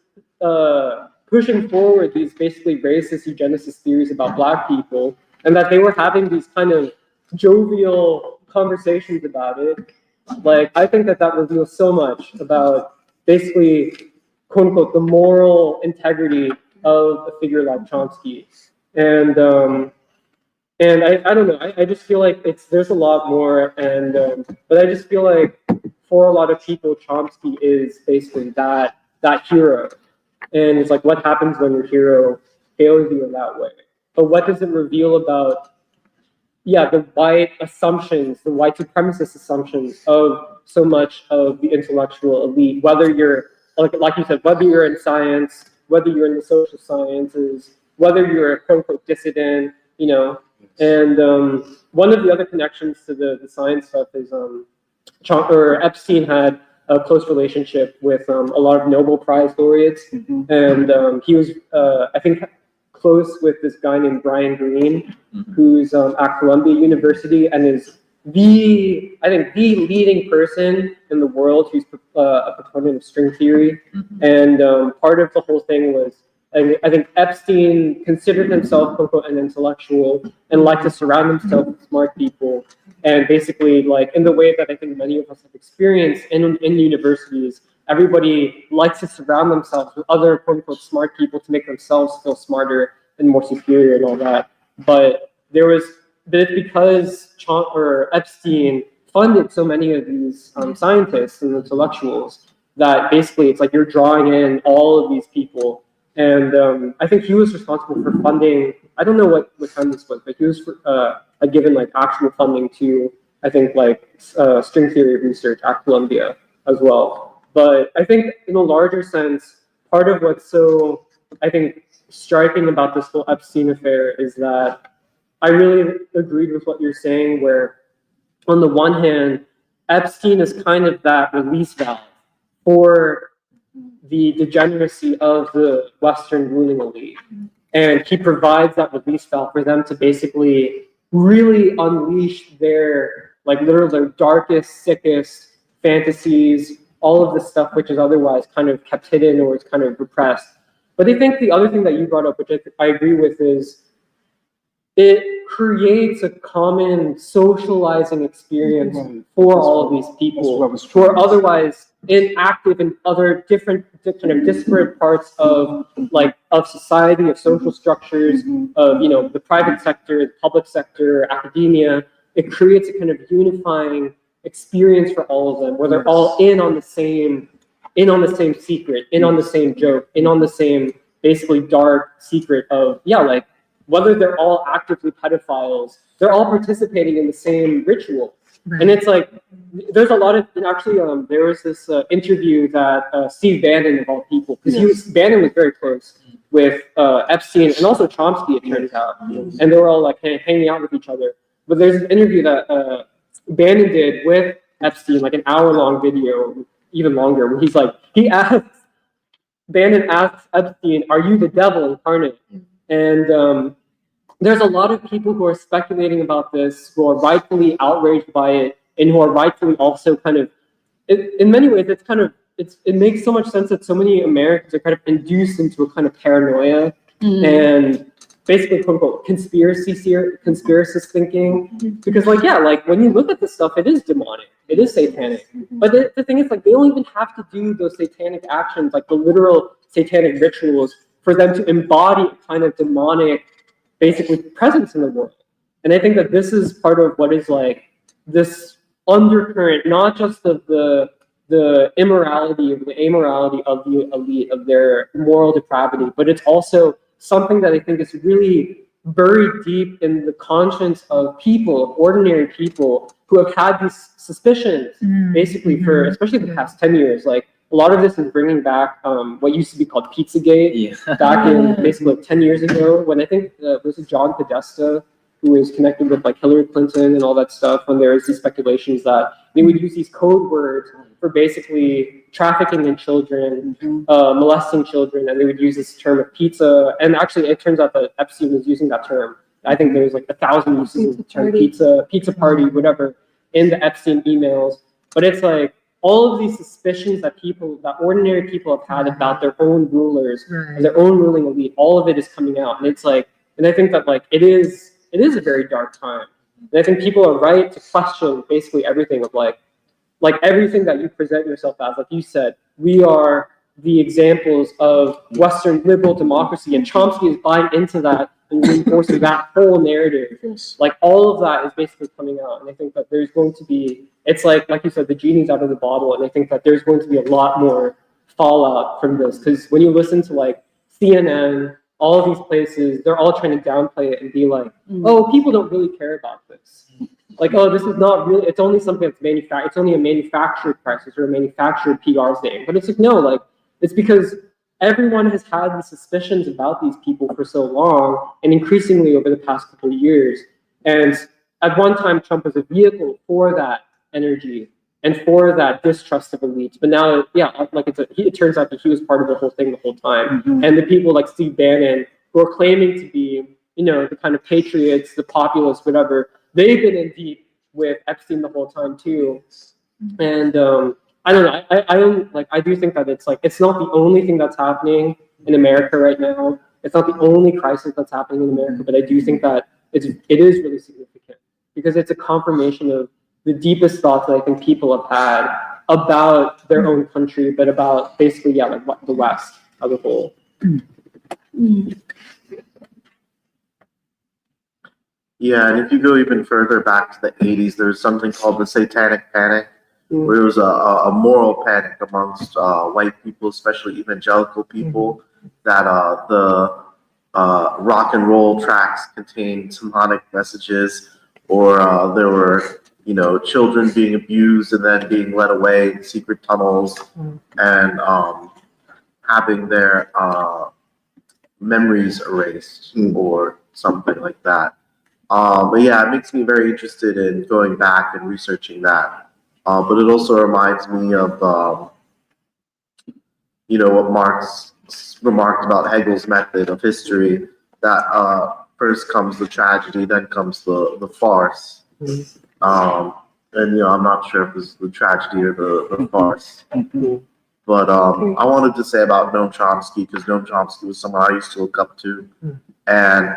pushing forward these basically racist eugenicist theories about Black people, and that they were having these kind of jovial conversations about it. Like, I think that reveals so much about basically, quote unquote, the moral integrity of a figure like Chomsky. And And I don't know, I just feel like there's a lot more, and but I just feel like for a lot of people, Chomsky is basically that hero. And it's like, what happens when your hero fails you in that way? But what does it reveal about, yeah, the white assumptions, the white supremacist assumptions of so much of the intellectual elite, whether you're, like you said, whether you're in science, whether you're in the social sciences, whether you're a quote unquote dissident, you know. And one of the other connections to the science stuff is Epstein had a close relationship with a lot of Nobel Prize laureates, and he was, I think, close with this guy named Brian Greene, who's at Columbia University and is I think the leading person in the world who's a proponent of string theory. And part of the whole thing was, I think Epstein considered himself, quote unquote, an intellectual and liked to surround himself with smart people. And basically, like in the way that I think many of us have experienced in universities, everybody likes to surround themselves with other quote unquote smart people to make themselves feel smarter and more superior and all that. But it's because Epstein funded so many of these scientists and intellectuals that basically it's like you're drawing in all of these people. And I think he was responsible for funding, I don't know what time this was, but he was given like actual funding to, I think, like string theory research at Columbia as well. But I think in a larger sense, part of what's so, I think, striking about this whole Epstein affair is that I really agreed with what you're saying, where on the one hand, Epstein is kind of that release valve for the degeneracy of the Western ruling elite. And he provides that release valve for them to basically really unleash their, like, literally their darkest, sickest fantasies, all of this stuff which is otherwise kind of kept hidden or is kind of repressed. But I think the other thing that you brought up, which I agree with, is it creates a common socializing experience for all of these people who are otherwise inactive in other different kind of disparate parts of society, of social structures, of, you know, the private sector, the public sector, academia. It creates a kind of unifying experience for all of them, where they're all in on the same secret, in on the same joke, in on the same basically dark secret of, yeah, like, whether they're all actively pedophiles, they're all participating in the same ritual. Right. And it's like, there's a lot of, and actually, there was this interview that Steve Bannon, of all people, because Bannon was very close with Epstein and also Chomsky, it turns out, and they were all like hanging out with each other. But there's an interview that Bannon did with Epstein, like an hour-long video, even longer, where he's like, Bannon asks Epstein, "Are you the devil incarnate?" And there's a lot of people who are speculating about this, who are rightfully outraged by it, and who are rightfully also kind of, in many ways, it makes so much sense that so many Americans are kind of induced into a kind of paranoia and basically, quote unquote, conspiracist thinking. Because, like, yeah, like when you look at this stuff, it is demonic, it is satanic. But the thing is, like, they don't even have to do those satanic actions, like the literal satanic rituals, for them to embody a kind of demonic, basically, presence in the world. And I think that this is part of what is like this undercurrent, not just of the immorality or the amorality of the elite, of their moral depravity, but it's also something that I think is really buried deep in the conscience of people, ordinary people, who have had these suspicions, basically, for especially the past 10 years. Like, a lot of this is bringing back what used to be called Pizzagate, back in basically like 10 years ago, when I think was it John Podesta, who was connected with like Hillary Clinton and all that stuff, when there was these speculations that they would use these code words for basically trafficking in children, molesting children, and they would use this term of pizza. And actually, it turns out that Epstein was using that term. I think there's like 1,000 uses of the term pizza party, whatever, in the Epstein emails. But it's like, all of these suspicions that ordinary people have had about their own rulers, their own ruling elite, all of it is coming out. And it's like, and I think that like it is a very dark time. And I think people are right to question basically everything of like everything that you present yourself as. Like you said, we are the examples of Western liberal democracy, and Chomsky is buying into that and reinforcing that whole narrative.
Yes.
Like all of that is basically coming out, and I think that there's going to be, it's like you said, the genie's out of the bottle, and I think that there's going to be a lot more fallout from this, because when you listen to like CNN, all of these places, they're all trying to downplay it and be like, oh, people don't really care about this. Like, oh, this is not really, it's only something that's manufactured, it's only a manufactured crisis or a manufactured PR thing. But it's like, no, like, it's because everyone has had these suspicions about these people for so long, and increasingly over the past couple of years. And at one time, Trump was a vehicle for that energy and for that distrust of elites. But now, yeah, like it turns out that he was part of the whole thing the whole time. And the people like Steve Bannon, who are claiming to be, you know, the kind of patriots, the populists, whatever, they've been in deep with Epstein the whole time too. And I don't know. I don't like. I do think that it's like it's not the only thing that's happening in America right now. It's not the only crisis that's happening in America, but I do think that it is really significant because it's a confirmation of the deepest thoughts that I think people have had about their own country, but about basically, yeah, like what the West as a whole.
Yeah, and if you go even further back to the 80s, there's something called the Satanic Panic, where it was a moral panic amongst white people, especially evangelical people, that the rock and roll tracks contained demonic messages, or there were, you know, children being abused and then being led away in secret tunnels and having their memories erased or something like that. But yeah, it makes me very interested in going back and researching that. But it also reminds me of, you know, what Marx remarked about Hegel's method of history, that first comes the tragedy, then comes the farce. And, you know, I'm not sure if it's the tragedy or the farce. But I wanted to say about Noam Chomsky, because Noam Chomsky was someone I used to look up to. And,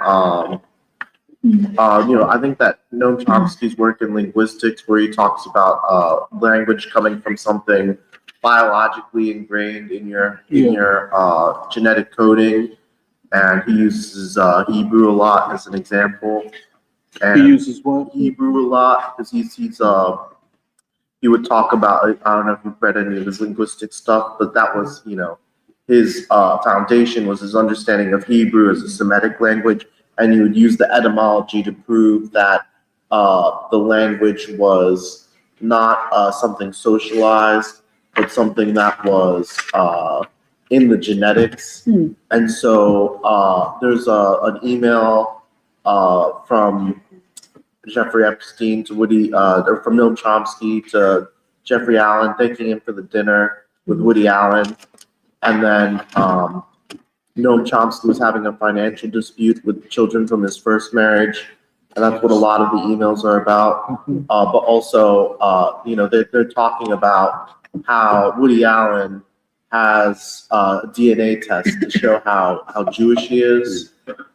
you know, I think that Noam Chomsky's work in linguistics, where he talks about language coming from something biologically ingrained in your genetic coding, and he uses Hebrew a lot as an example. And
He uses what?
Hebrew a lot because he would talk about, I don't know if you've read any of his linguistic stuff, but that was, you know, his foundation was his understanding of Hebrew as a Semitic language. And he would use the etymology to prove that the language was not something socialized, but something that was in the genetics. And so there's an email from Jeffrey Epstein to Woody, or from Noam Chomsky to Jeffrey Allen, thanking him for the dinner with Woody Allen. And then Noam Chomsky was having a financial dispute with children from his first marriage, and that's what a lot of the emails are about. But also, you know, they're talking about how Woody Allen has a DNA test to show how Jewish he is,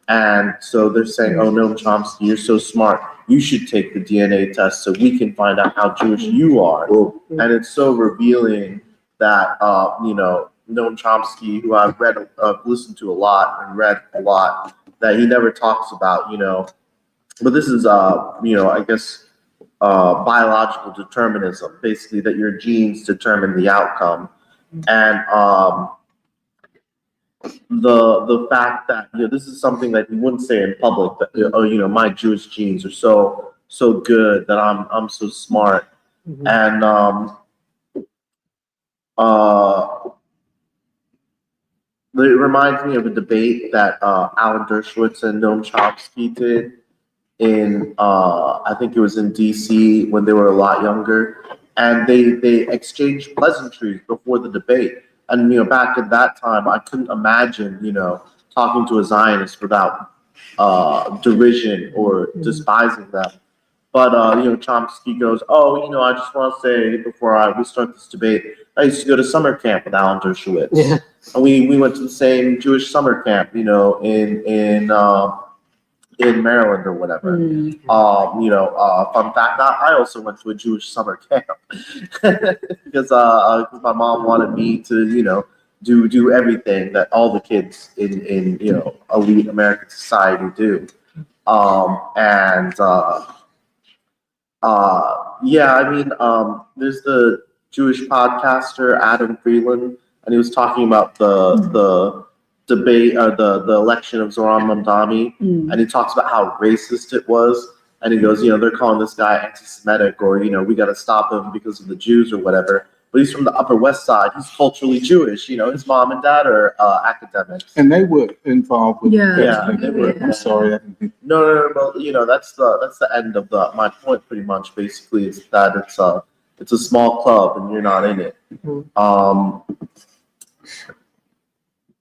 and so they're saying, "Oh, Noam Chomsky, you're so smart. You should take the DNA test so we can find out how Jewish you are." And it's so revealing that you know, Noam Chomsky, who I've listened to a lot and read a lot, that he never talks about, you know, but this is, you know, I guess, biological determinism, basically that your genes determine the outcome. And the fact that, you know, this is something that he wouldn't say in public, that, oh, you know, my Jewish genes are so good that I'm so smart. And it reminds me of a debate that Alan Dershowitz and Noam Chomsky did in, I think it was in DC when they were a lot younger, and they exchanged pleasantries before the debate. And, you know, back at that time, I couldn't imagine, you know, talking to a Zionist without derision or despising them. But, you know, Chomsky goes, oh, you know, I just want to say before we start this debate, I used to go to summer camp with Alan Dershowitz. Yeah. And we went to the same Jewish summer camp, you know, in Maryland or whatever. You know, fun fact, I also went to a Jewish summer camp because my mom wanted me to, you know, do everything that all the kids in elite American society do. And yeah, I mean, there's the Jewish podcaster Adam Freeland, and he was talking about the debate, the election of Zoran Mamdani, and he talks about how racist it was. And he goes, they're calling this guy anti-Semitic, or we got to stop him because of the Jews or whatever. But he's from the Upper West Side. He's culturally Jewish. His mom and dad are academics.
And they were involved with.
Yeah, they were.
I'm sorry. I didn't think-
No. Well, that's the end of my point. Pretty much, basically, is that it's a small club and you're not in it.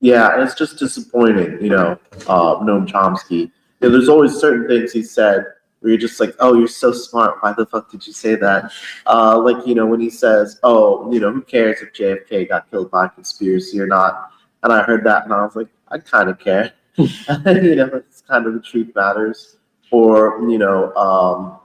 Yeah, and it's just disappointing. Noam Chomsky. There's always certain things he said where you're just like, oh, you're so smart. Why the fuck did you say that? When he says, oh, who cares if JFK got killed by a conspiracy or not? And I heard that and I was like, I kind of care. It's kind of the truth matters. Or, the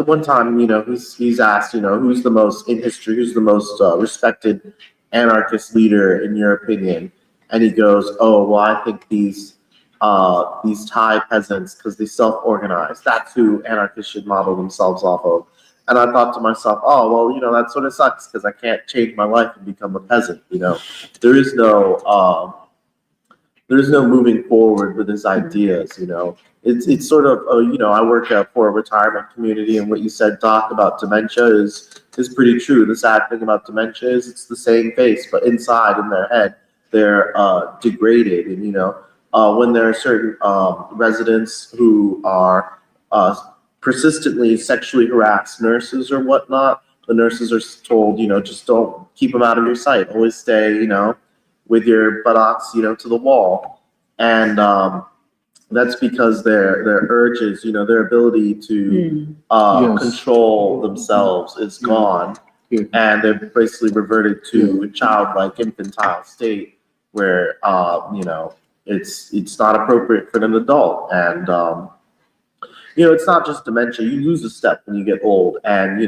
one time, he's asked, who's the most in history, who's the most respected anarchist leader in your opinion? And he goes, oh, well, I think these Thai peasants, because they self-organize. That's who anarchists should model themselves off of. And I thought to myself, oh, well, that sort of sucks because I can't change my life and become a peasant. There is no moving forward with his ideas. It's sort of, I work for a retirement community, and what you said, Doc, about dementia is pretty true. The sad thing about dementia is it's the same face, but inside in their head, they're degraded. And, when there are certain residents who are persistently sexually harass nurses or whatnot, the nurses are told, just don't keep them out of your sight. Always stay, with your buttocks, to the wall. And that's because their urges, their ability to control themselves is gone.
Yeah.
And they're basically reverted to a childlike infantile state where, it's not appropriate for an adult. And, it's not just dementia. You lose a step when you get old. And,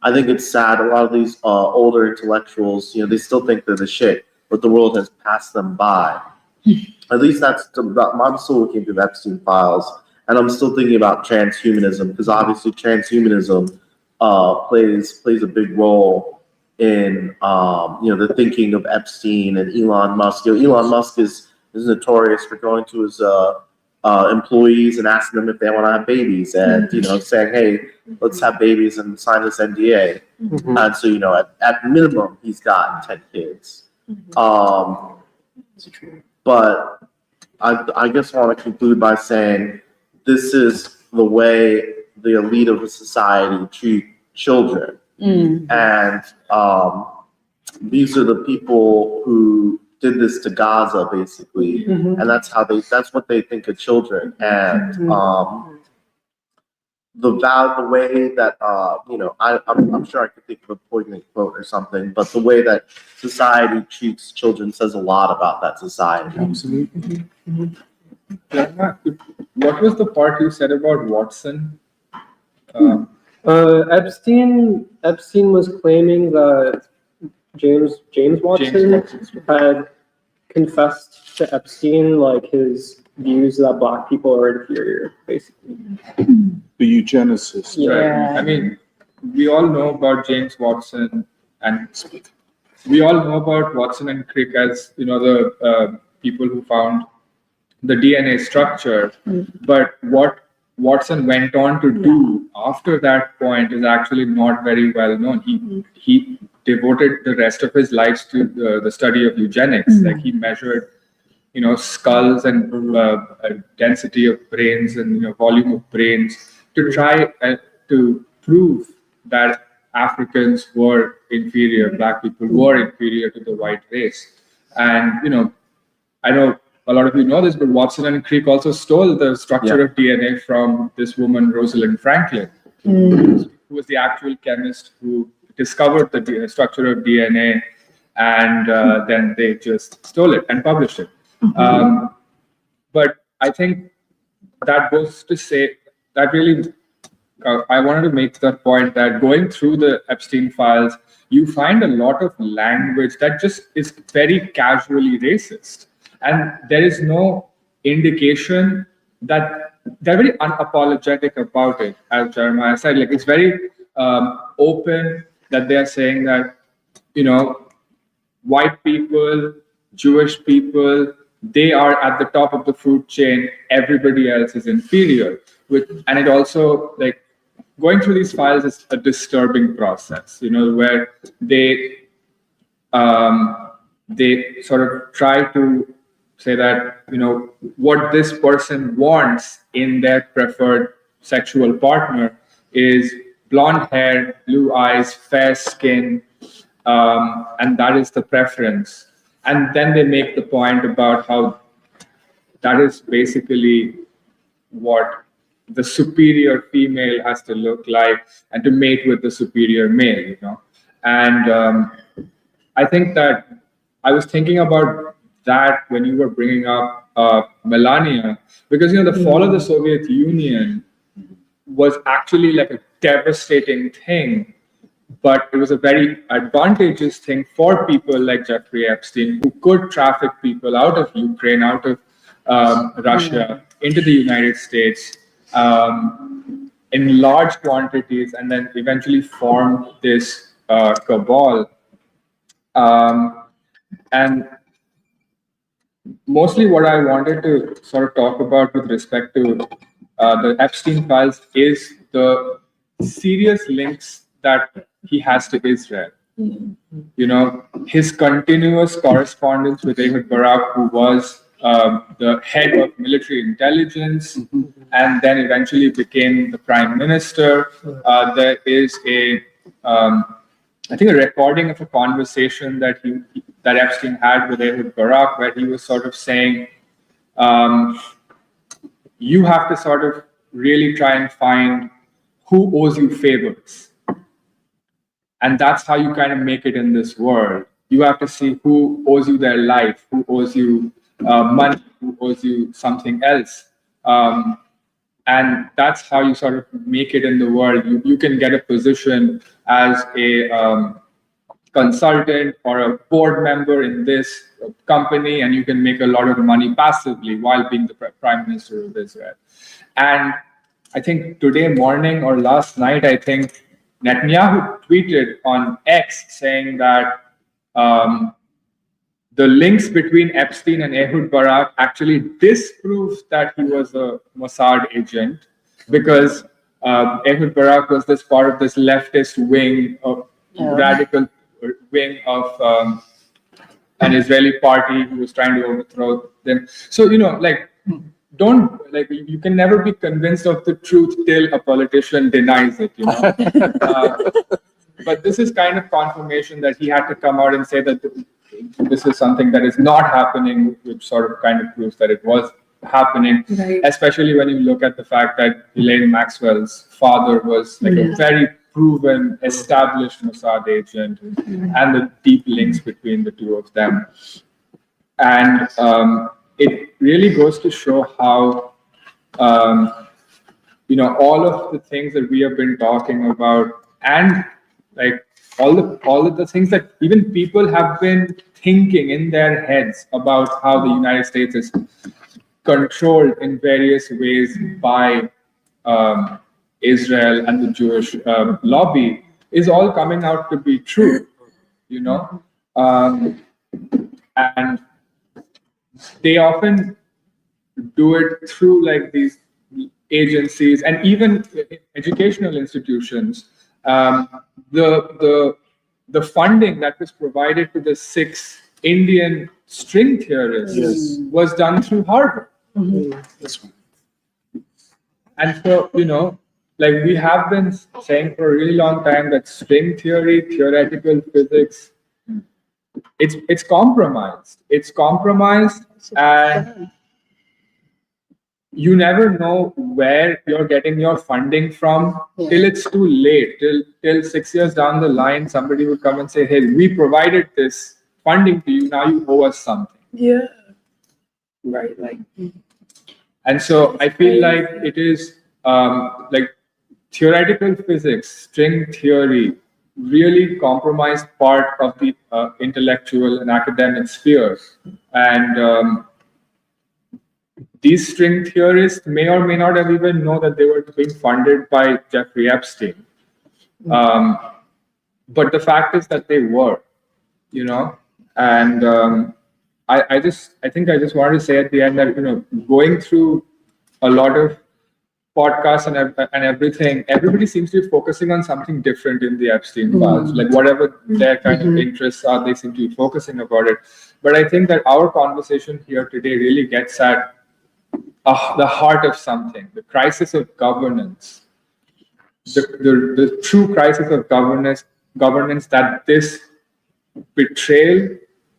I think it's sad. A lot of these older intellectuals, they still think they're the shit, but the world has passed them by. At least I'm still looking through the Epstein files, and I'm still thinking about transhumanism, because obviously transhumanism plays a big role in the thinking of Epstein and Elon Musk. Elon Musk is notorious for going to his employees and asking them if they want to have babies, and saying, hey, let's have babies and sign this NDA. And so at minimum he's got 10 kids. But I guess I want to conclude by saying this is the way the elite of a society treat children. And these are the people who did this to Gaza, basically. And that's what they think of children. And the way that I'm sure I could think of a poignant quote or something, but the way that society treats children says a lot about that society.
Absolutely.
What was the part you said about Watson?
Epstein was claiming that James Watson had confessed to Epstein like his views that black people are inferior, basically.
The eugenicist.
Yeah.
Right. I mean, we all know about James Watson, and we all know about Watson and Crick as the people who found the DNA structure. But what Watson went on to do after that point is actually not very well known. He devoted the rest of his life to the study of eugenics. Like he measured, skulls and density of brains and volume of brains to try to prove that Africans were inferior, black people were inferior to the white race. And I know a lot of you know this, but Watson and Crick also stole the structure of DNA from this woman, Rosalind Franklin, who was the actual chemist who discovered the structure of DNA, and then they just stole it and published it. But I think that goes to say that really I wanted to make that point that going through the Epstein files, you find a lot of language that just is very casually racist. And there is no indication that they're very unapologetic about it, as Jeremiah said. Like, it's very open that they're saying that, you know, white people, Jewish people, they are at the top of the food chain. Everybody else is inferior. And it also, like, going through these files is a disturbing process, you know, where they sort of try to say that, you know, what this person wants in their preferred sexual partner is blonde hair, blue eyes, fair skin, and that is the preference. And then they make the point about how that is basically what the superior female has to look like and to mate with the superior male, you know. And I think that I was thinking about that when you were bringing up Melania, because, you know, the fall of the Soviet Union was actually like a devastating thing, but it was a very advantageous thing for people like Jeffrey Epstein, who could traffic people out of Ukraine, out of Russia, into the United States in large quantities, and then eventually formed this cabal. And mostly what I wanted to sort of talk about with respect to the Epstein files is the serious links that he has to Israel. You know, his continuous correspondence with Ehud Barak, who was the head of military intelligence and then eventually became the prime minister. There is I think a recording of a conversation that Epstein had with Ehud Barak, where he was sort of saying, you have to sort of really try and find who owes you favors. And that's how you kind of make it in this world. You have to see who owes you their life, who owes you money, who owes you something else. And that's how you sort of make it in the world. You can get a position as a consultant or a board member in this company, and you can make a lot of money passively while being the prime minister of Israel. And I think today morning or last night, I think Netanyahu tweeted on X saying that the links between Epstein and Ehud Barak actually disproves that he was a Mossad agent, because Ehud Barak was this part of this leftist wing of radical wing of an Israeli party who was trying to overthrow them. So, you know, like, you can never be convinced of the truth till a politician denies it, you know. But this is kind of confirmation that he had to come out and say that this is something that is not happening, which sort of kind of proves that it was happening, right. Especially when you look at the fact that Elaine Maxwell's father was like a very proven, established Mossad agent, and the deep links between the two of them. And it really goes to show how, you know, all of the things that we have been talking about, and like all of the things that even people have been thinking in their heads about how the United States is controlled in various ways by Israel and the Jewish lobby, is all coming out to be true, you know. And they often do it through like these agencies and even educational institutions. The funding that was provided to the 6 Indian string theorists was done through Harvard.
That's right.
And so, you know, like we have been saying for a really long time that string theory, theoretical physics, it's compromised. It's compromised, and you never know where you're getting your funding from till it's too late. Till 6 years down the line, somebody would come and say, "Hey, we provided this funding to you. Now you owe us something."
Yeah. Right. Like.
And so I feel like it is like theoretical physics, string theory, really compromised part of the intellectual and academic sphere. And these string theorists may or may not have even known that they were being funded by Jeffrey Epstein. But the fact is that they were, and I think I just wanted to say at the end that, going through a lot of podcasts and everything, everybody seems to be focusing on something different in the Epstein files. Like whatever their kind of interests are, they seem to be focusing about it. But I think that our conversation here today really gets at the heart of something, the crisis of governance, the true crisis of governance that this betrayal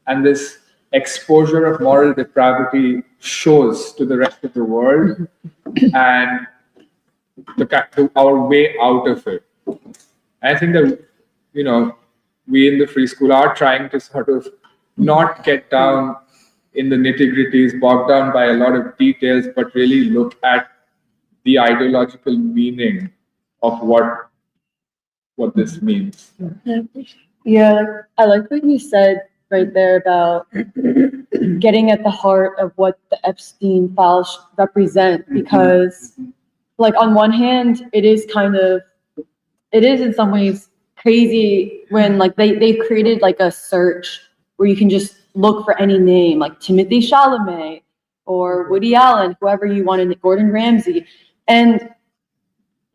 and this exposure of moral depravity shows to the rest of the world, and our way out of it. I think that, we in the Free School are trying to sort of not get down in the nitty-gritties, bogged down by a lot of details, but really look at the ideological meaning of what this means.
Yeah, I like what you said right there about getting at the heart of what the Epstein files represent, because like on one hand, it is in some ways crazy when like they've created like a search where you can just look for any name, like Timothy Chalamet or Woody Allen, whoever you wanted, Gordon Ramsay. And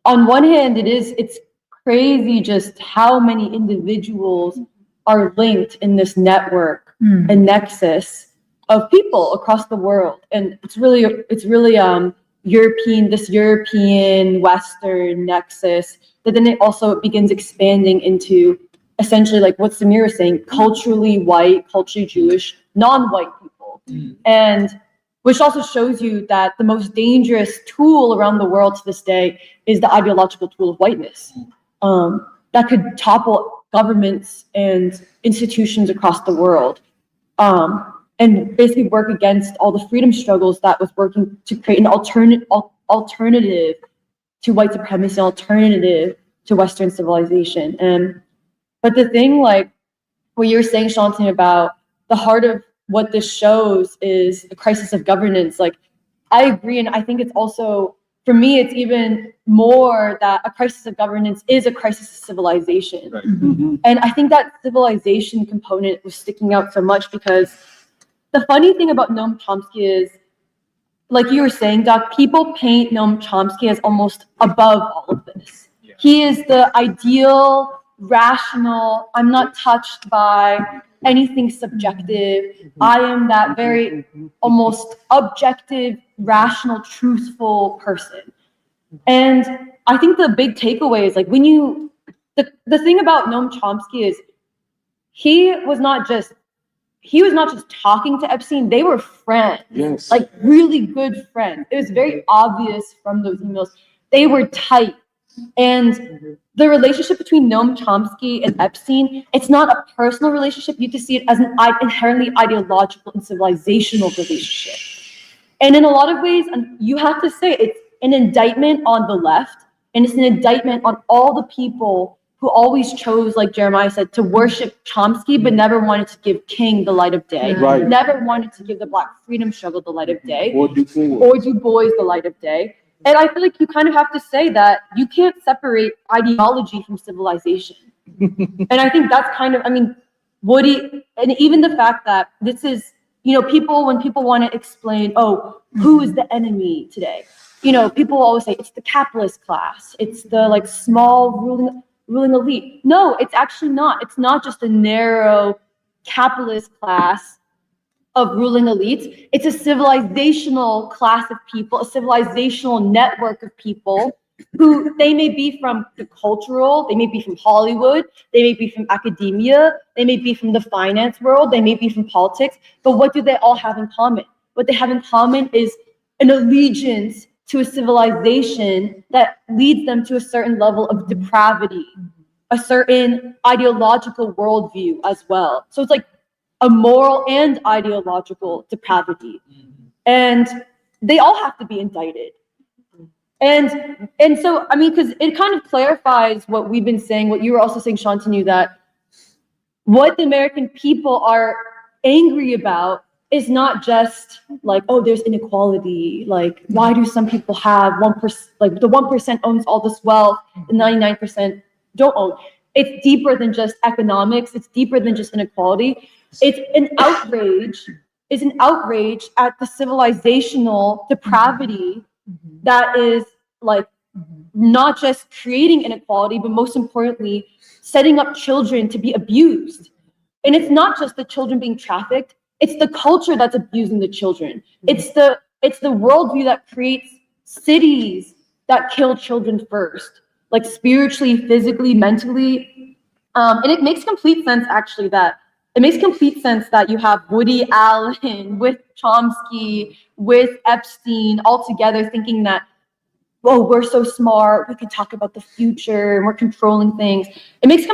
on one hand, it's crazy just how many individuals are linked in this network and nexus of people across the world. And it's really European Western nexus, but then it also begins expanding into essentially like what Samir was saying, culturally white, culturally Jewish, non-white people. And which also shows you that the most dangerous tool around the world to this day is the ideological tool of whiteness. That could topple governments and institutions across the world, and basically work against all the freedom struggles that was working to create an alternative to white supremacy, alternative to Western civilization. But the thing, like what you were saying, Shanti, about the heart of what this shows is a crisis of governance. Like, I agree, and I think it's also, for me, it's even more that a crisis of governance is a crisis of civilization.
Right.
And I think that civilization component was sticking out so much because the funny thing about Noam Chomsky is, like you were saying, Doc, people paint Noam Chomsky as almost above all of this.
Yeah.
He is the ideal, rational, I'm not touched by anything subjective. I am that very almost objective, rational, truthful person. And I think the big takeaway is like the thing about Noam Chomsky is he was not just talking to Epstein, they were friends.
Yes.
Like really good friends. It was very obvious from those emails. They were tight. And the relationship between Noam Chomsky and Epstein, it's not a personal relationship. You have to see it as an inherently ideological and civilizational relationship. And in a lot of ways, you have to say it's an indictment on the left, and it's an indictment on all the people who always chose, like Jeremiah said, to worship Chomsky, but never wanted to give King the light of day.
Right.
Never wanted to give the Black freedom struggle the light of day.
Or Du Bois.
Or Du Bois the light of day. And I feel like you kind of have to say that you can't separate ideology from civilization. And I think that's kind of, Woody, and even the fact that this is, when people want to explain, who is the enemy today? People always say it's the capitalist class. It's the like small ruling elite. No, it's actually not. It's not just a narrow capitalist class of ruling elites. It's a civilizational class of people, a civilizational network of people who they may be from the cultural, they may be from Hollywood, they may be from academia, they may be from the finance world, they may be from politics, but what do they all have in common? What they have in common is an allegiance to a civilization that leads them to a certain level of depravity, a certain ideological worldview as well. So it's like a moral and ideological depravity. And they all have to be indicted. And so, I mean, because it kind of clarifies what we've been saying, what you were also saying, Shantanu, that what the American people are angry about is not just like, oh, there's inequality. Like, why do some people have 1%, like the 1% owns all this wealth, the 99% don't own. It's deeper than just economics. It's deeper than just inequality. It's an outrage. It's an outrage at the civilizational depravity that is like not just creating inequality, but most importantly, setting up children to be abused. And it's not just the children being trafficked, it's the culture that's abusing the children. It's the worldview that creates cities that kill children first, like spiritually, physically, mentally. And it makes complete sense actually that you have Woody Allen with Chomsky, with Epstein all together thinking that, oh, we're so smart, we can talk about the future, and we're controlling things. It makes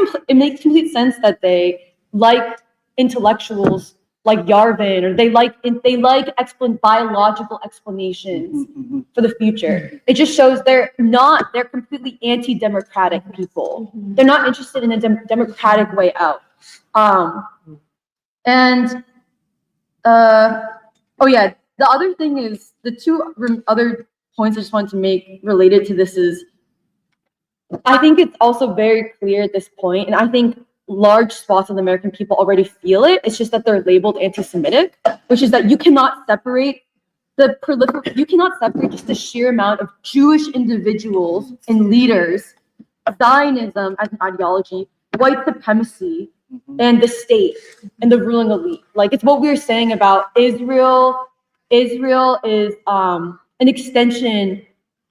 complete sense that they like intellectuals like Yarvin, or they like biological explanations for the future. It just shows they're completely anti-democratic people. They're not interested in a democratic way out. Oh yeah, the other thing is, the two other points I just wanted to make related to this is, I think it's also very clear at this point, and I think large swaths of the American people already feel it. It's just that they're labeled anti-Semitic, which is that you cannot separate just the sheer amount of Jewish individuals and leaders, Zionism as an ideology, white supremacy, and the state and the ruling elite. Like, it's what we were saying about Israel. Israel is an extension,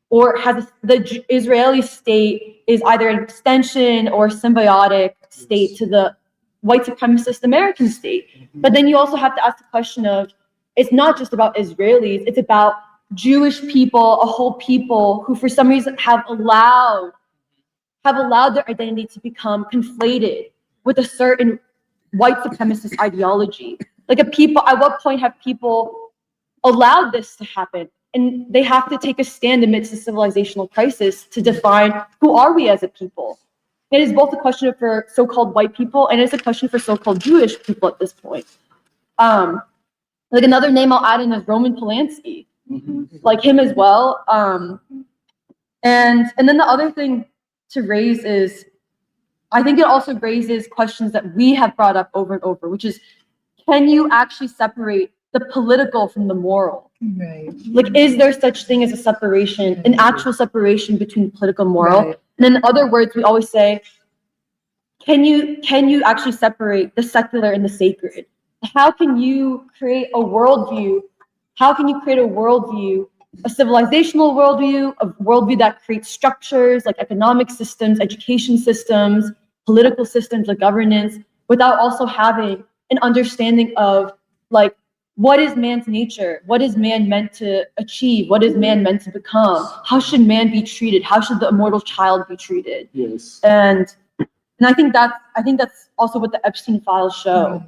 or the Israeli state is either an extension or symbiotic state to the white supremacist American state. But then you also have to ask the question of, it's not just about Israelis, it's about Jewish people, a whole people who for some reason have allowed their identity to become conflated with a certain white supremacist ideology. Like, at what point have people allowed this to happen? And they have to take a stand amidst the civilizational crisis to define, who are we as a people? It is both a question for so-called white people, and it's a question for so-called Jewish people at this point. Like, another name I'll add in is Roman Polanski, like him as well. And then the other thing to raise is, I think it also raises questions that we have brought up over and over, which is, can you actually separate the political from the moral?
Right.
Like, is there such thing as a separation, an actual separation between political and moral? Right. And in other words, we always say, can you actually separate the secular and the sacred? How can you create a worldview? How can you create a worldview, a civilizational worldview, a worldview that creates structures like economic systems, education systems, political systems like governance, without also having an understanding of, like, what is man's nature? What is man meant to achieve? What is man meant to become? How should man be treated? How should the immortal child be treated?
Yes.
And I think that's also what the Epstein files show.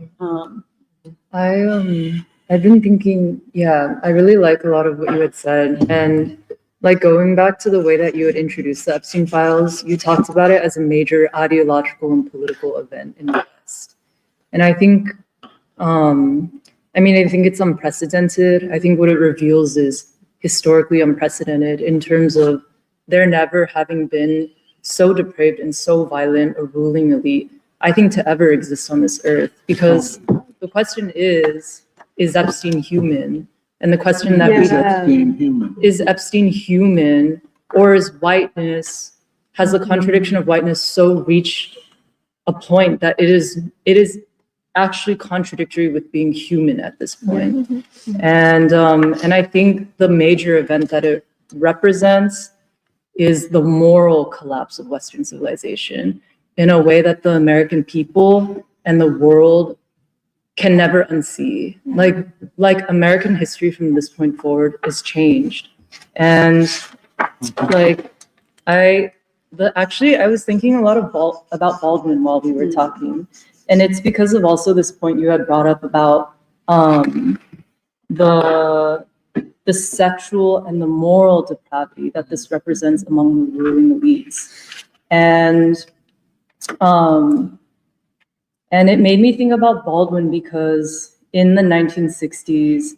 I've been thinking, yeah, I really like a lot of what you had said. And like, going back to the way that you had introduced the Epstein files, you talked about it as a major ideological and political event in the West. And I think, I think it's unprecedented. I think what it reveals is historically unprecedented in terms of there never having been so depraved and so violent a ruling elite, I think, to ever exist on this earth. Because the question is Epstein human? And the question that is Epstein human, or is whiteness, has the contradiction of whiteness so reached a point that it is actually contradictory with being human at this point? And I think the major event that it represents is the moral collapse of Western civilization in a way that the American people and the world can never unsee. Like American history from this point forward is changed. And like, I was thinking a lot about Baldwin while we were talking. And it's because of also this point you had brought up about the the sexual and the moral depravity that this represents among the ruling elites. And it made me think about Baldwin because in the 1960s,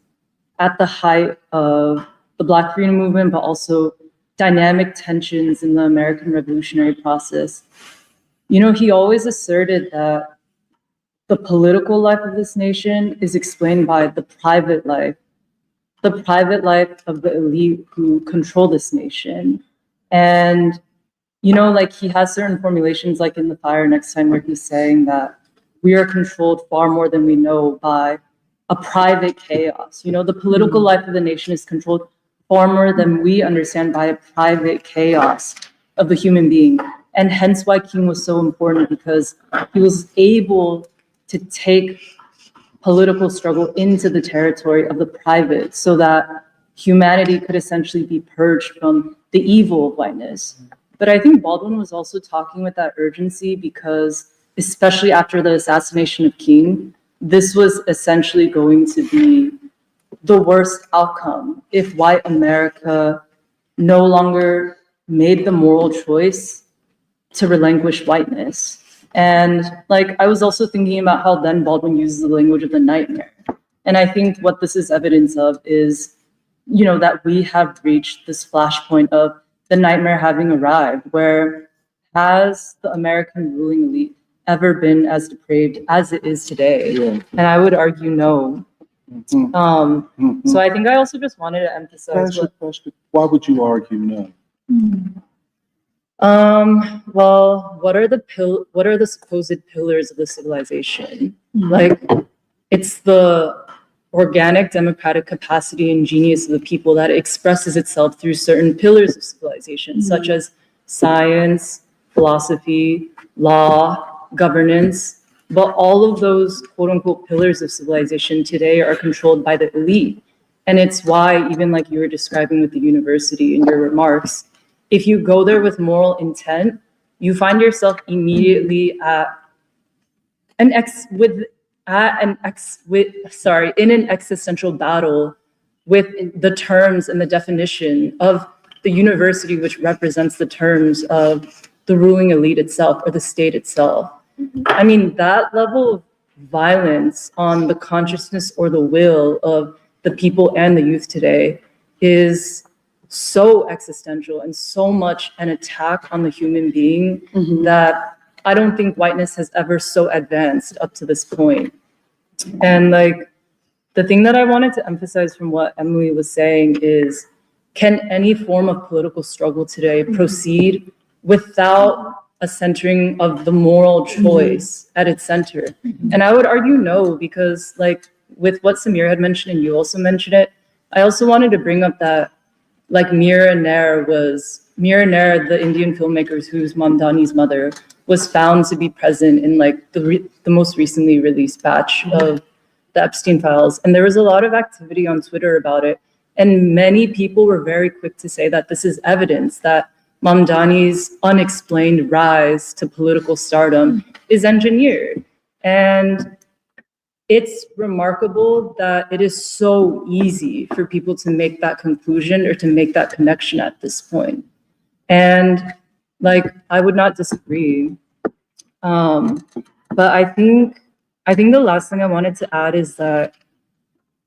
at the height of the Black freedom movement, but also dynamic tensions in the American revolutionary process, he always asserted that the political life of this nation is explained by the private life of the elite who control this nation. And, like he has certain formulations, like in The Fire Next Time, where he's saying that we are controlled far more than we know by a private chaos. The political life of the nation is controlled far more than we understand by a private chaos of the human being. And hence why King was so important, because he was able to take political struggle into the territory of the private so that humanity could essentially be purged from the evil of whiteness. But I think Baldwin was also talking with that urgency because, especially after the assassination of King, this was essentially going to be the worst outcome if white America no longer made the moral choice to relinquish whiteness. And like, I was also thinking about how then Baldwin uses the language of the nightmare. And I think what this is evidence of is, that we have reached this flashpoint of the nightmare having arrived, where has the American ruling elite ever been as depraved as it is today?
Yeah.
And I would argue no.
Mhm.
So I think I also just wanted to
Can I
emphasize
ask you a question? Why would you argue no?
well, what are the supposed pillars of the civilization? Like, it's the organic democratic capacity and genius of the people that expresses itself through certain pillars of civilization, such as science, philosophy, law, governance. But all of those quote unquote pillars of civilization today are controlled by the elite. And it's why, even like you were describing with the university in your remarks, if you go there with moral intent, you find yourself immediately in an existential battle with the terms and the definition of the university, which represents the terms of the ruling elite itself or the state itself. I mean, that level of violence on the consciousness or the will of the people and the youth today is so existential and so much an attack on the human being that I don't think whiteness has ever so advanced up to this point. And like, the thing that I wanted to emphasize from what Emily was saying is, can any form of political struggle today proceed without a centering of the moral choice at its center? And I would argue no, because like with what Samir had mentioned, and you also mentioned it, I also wanted to bring up that like Mira Nair, the Indian filmmaker who's Mamdani's mother, was found to be present in like the most recently released batch of the Epstein files. And there was a lot of activity on Twitter about it. And many people were very quick to say that this is evidence that Mamdani's unexplained rise to political stardom is engineered. And it's remarkable that it is so easy for people to make that conclusion or to make that connection at this point. And like, I would not disagree. But I think the last thing I wanted to add is that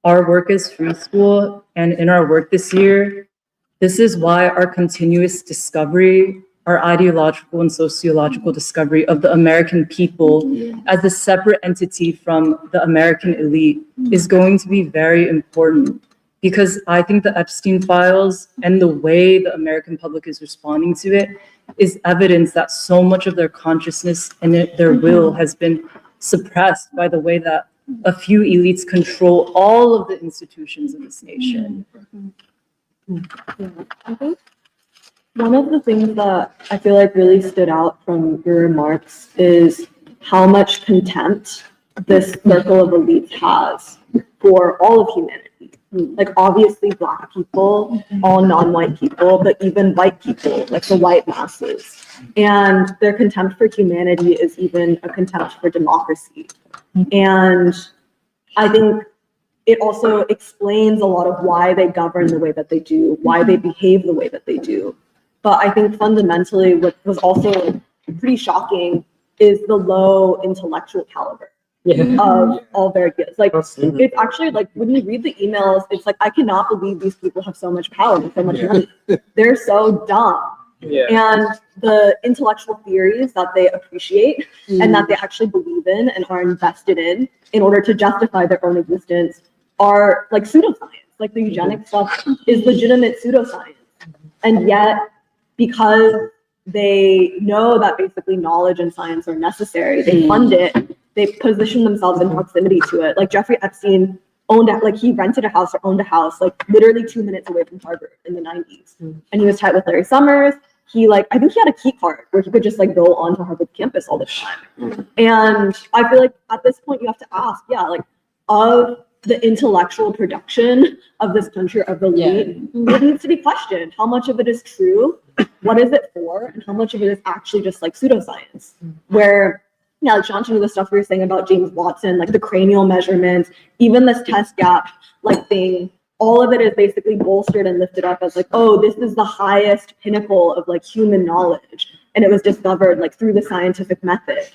our work as Free School, and in our work this year, this is why our continuous discovery, our ideological and sociological discovery of the American people as a separate entity from the American elite is going to be very important. Because I think the Epstein files and the way the American public is responding to it is evidence that so much of their consciousness and their will has been suppressed by the way that a few elites control all of the institutions of this nation.
I think one of the things that I feel like really stood out from your remarks is how much contempt this circle of elites has for all of humanity. Like obviously Black people, all non-white people, but even white people, like the white masses. And their contempt for humanity is even a contempt for democracy. And I think it also explains a lot of why they govern the way that they do, why they behave the way that they do. But I think fundamentally what was also pretty shocking is the low intellectual caliber of all their ideas. Like, it's actually like, when you read the emails, it's like, I cannot believe these people have so much power and so much money. They're so dumb. And the intellectual theories that they appreciate and that they actually believe in and are invested in order to justify their own existence are like pseudoscience. Like the eugenics stuff is legitimate pseudoscience. And yet, because they know that basically knowledge and science are necessary, they fund it, they position themselves in proximity to it. Like Jeffrey Epstein he rented a house or owned a house like literally 2 minutes away from Harvard in the 90s. And he was tight with Larry Summers. I think he had a key card where he could just like go onto Harvard campus all the time. And I feel like at this point you have to ask, of the intellectual production of this country, of the elite, it needs to be questioned. How much of it is true? What is it for? And how much of it is actually just like pseudoscience? Where, like Shantanu, the stuff we were saying about James Watson, like the cranial measurements, even this test gap like thing, all of it is basically bolstered and lifted up as like, oh, this is the highest pinnacle of like human knowledge. And it was discovered like through the scientific method.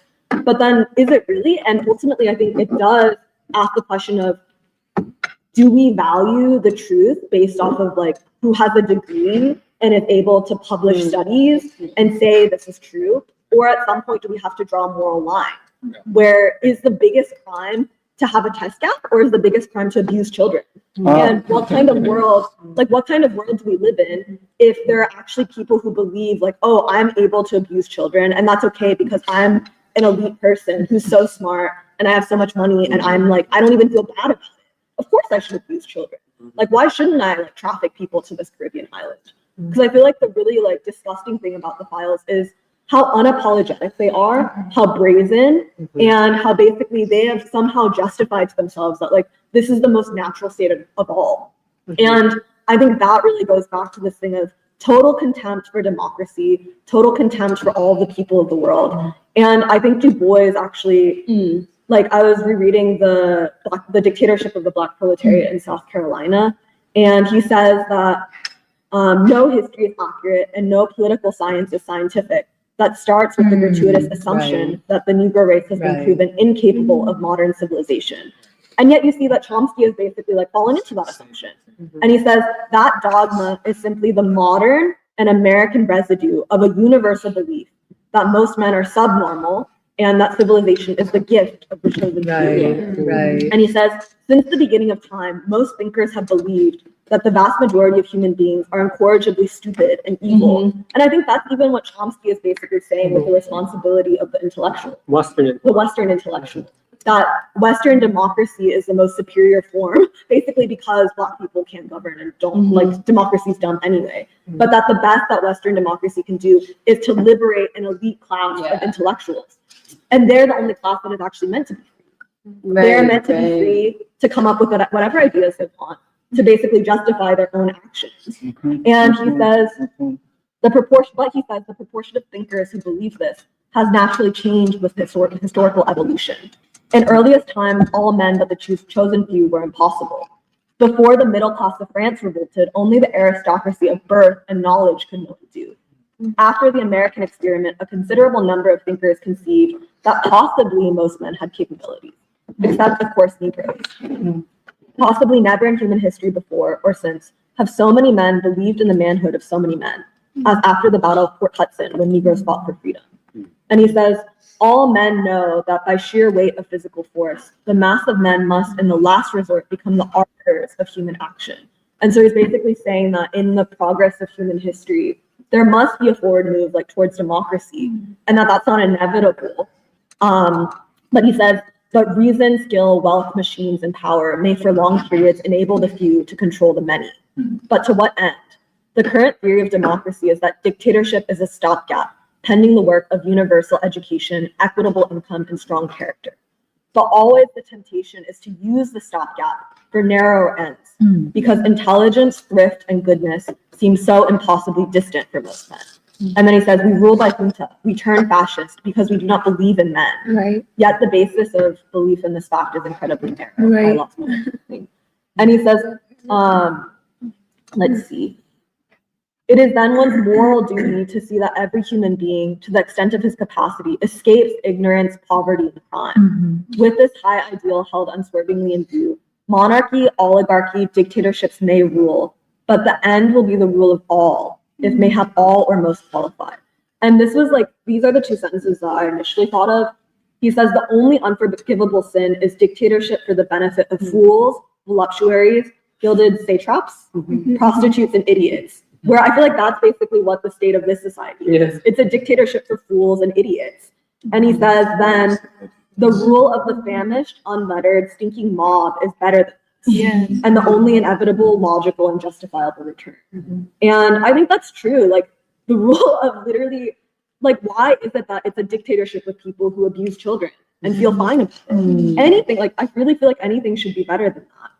But then is it really? And ultimately, I think it does ask the question of, do we value the truth based off of like who has a degree and is able to publish studies and say this is true? Or at some point, do we have to draw a moral line? Where is the biggest crime to have a test gap, or is the biggest crime to abuse children? And what kind of world do we live in if there are actually people who believe like, oh, I'm able to abuse children and that's okay because I'm an elite person who's so smart and I have so much money and I'm like, I don't even feel bad about it. Of course I should abuse children. Like, why shouldn't I like traffic people to this Caribbean island? Because I feel like the really like disgusting thing about the files is how unapologetic they are, how brazen, and how basically they have somehow justified to themselves that like, this is the most natural state of all. And I think that really goes back to this thing of total contempt for democracy, total contempt for all the people of the world. And I think Du Bois actually, like I was rereading the Dictatorship of the Black Proletariat in South Carolina, and he says that no history is accurate and no political science is scientific. That starts with the gratuitous assumption that the Negro race has been proven incapable of modern civilization. And yet you see that Chomsky has basically like fallen into that assumption. And he says that dogma is simply the modern and American residue of a universal belief that most men are subnormal and that civilization is the gift of the chosen few. And he says, since the beginning of time, most thinkers have believed that the vast majority of human beings are incorrigibly stupid and evil. And I think that's even what Chomsky is basically saying with the responsibility of the intellectual, the Western intellectual. That Western democracy is the most superior form, basically because Black people can't govern and don't like democracy's dumb anyway. But that the best that Western democracy can do is to liberate an elite class of intellectuals. And they're the only class that is actually meant to be free. They're meant to be free to come up with whatever ideas they want, to basically justify their own actions. And he says the proportion of thinkers who believe this has naturally changed with historical evolution. In earliest times, all men but the chosen few were impossible. Before the middle class of France revolted, only the aristocracy of birth and knowledge could know and do. After the American experiment, a considerable number of thinkers conceived that possibly most men had capabilities, except of course Negroes. Possibly never in human history before or since have so many men believed in the manhood of so many men, as after the Battle of Port Hudson when Negroes fought for freedom. And he says, all men know that by sheer weight of physical force, the mass of men must in the last resort become the arbiters of human action. And so he's basically saying that in the progress of human history, there must be a forward move like towards democracy, and that's not inevitable. But he says, but reason, skill, wealth, machines, and power may for long periods enable the few to control the many. But to what end? The current theory of democracy is that dictatorship is a stopgap, pending the work of universal education, equitable income, and strong character. But always the temptation is to use the stopgap for narrower ends, because intelligence, thrift, and goodness seem so impossibly distant for most men. And then he says, we rule by junta, we turn fascist because we do not believe in men. Yet the basis of belief in this fact is incredibly narrow. I lost my thing. And he says, let's see. It is then one's moral duty to see that every human being, to the extent of his capacity, escapes ignorance, poverty, and crime. With this high ideal held unswervingly in view, monarchy, oligarchy, dictatorships may rule, but the end will be the rule of all, if mayhap all or most qualified. And this was like, these are the two sentences that I initially thought of. He says the only unforgivable sin is dictatorship for the benefit of fools, voluptuaries, gilded satraps, prostitutes, and idiots. Where I feel like that's basically what the state of this society is. It's a dictatorship for fools and idiots. And he says then the rule of the famished, unlettered, stinking mob is better than this. And the only inevitable, logical, and justifiable return. And I think that's true. Like the rule of literally, like, why is it that it's a dictatorship with people who abuse children and feel fine about it? Anything, like, I really feel like anything should be better than that.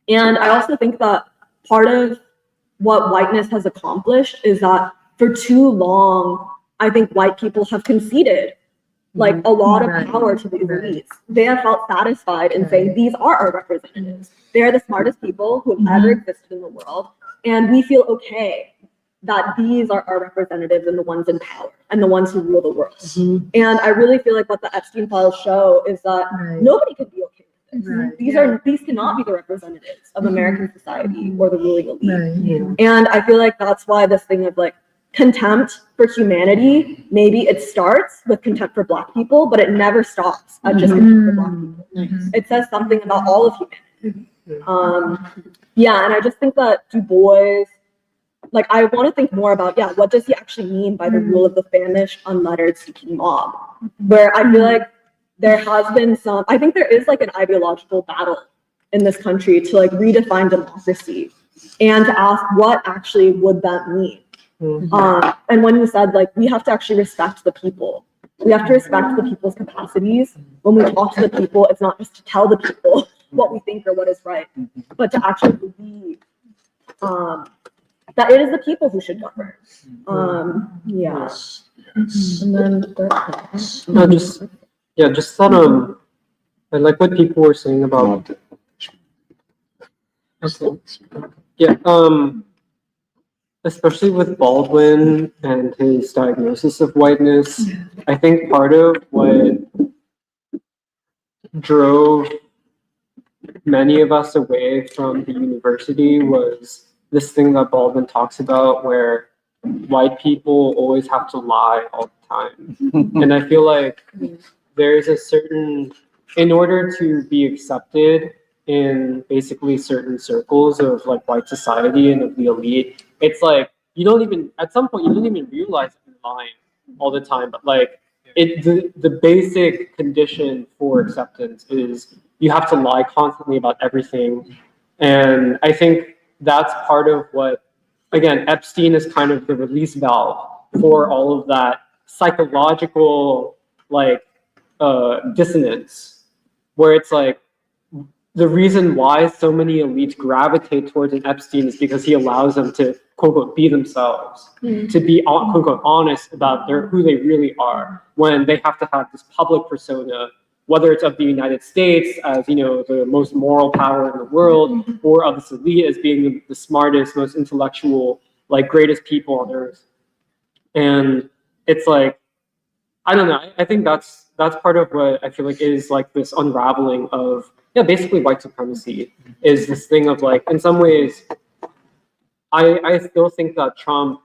And I also think that part of what whiteness has accomplished is that for too long, I think white people have conceded like a lot of power to the elites. They have felt satisfied in saying these are our representatives. They are the smartest people who have ever existed in the world. And we feel okay that these are our representatives and the ones in power and the ones who rule the world. And I really feel like what the Epstein files show is that nobody can be okay with this. These cannot be the representatives of American society or the ruling elite. And I feel like that's why this thing of like contempt for humanity, maybe it starts with contempt for Black people, but it never stops at just contempt for Black people. It says something about all of humanity. And I just think that Du Bois, like, I want to think more about, what does he actually mean by the rule of the famished, unlettered, seeking mob? Where I feel like there has been some, I think there is like an ideological battle in this country to like redefine democracy and to ask what actually would that mean? And when you said like, we have to actually respect the people. We have to respect the people's capacities. When we talk to the people, it's not just to tell the people what we think or what is right, but to actually believe that it is the people who should govern. And then
No, just that I like what people were saying about especially with Baldwin and his diagnosis of whiteness. I think part of what drove many of us away from the university was this thing that Baldwin talks about where white people always have to lie all the time. And I feel like there's a certain, in order to be accepted in basically certain circles of like white society and of the elite, it's like you don't even, at some point you don't even realize you're lying all the time, but like the basic condition for acceptance is you have to lie constantly about everything. And I think that's part of what, again, Epstein is kind of the release valve for all of that psychological like dissonance, where it's like the reason why so many elites gravitate towards an Epstein is because he allows them to quote unquote be themselves, to be quote unquote honest about who they really are, when they have to have this public persona, whether it's of the United States as, you know, the most moral power in the world, or of this elite as being the smartest, most intellectual, like greatest people on earth. And it's like, I don't know, I think that's part of what I feel like is like this unraveling of, basically white supremacy, is this thing of like, in some ways, I still think that Trump,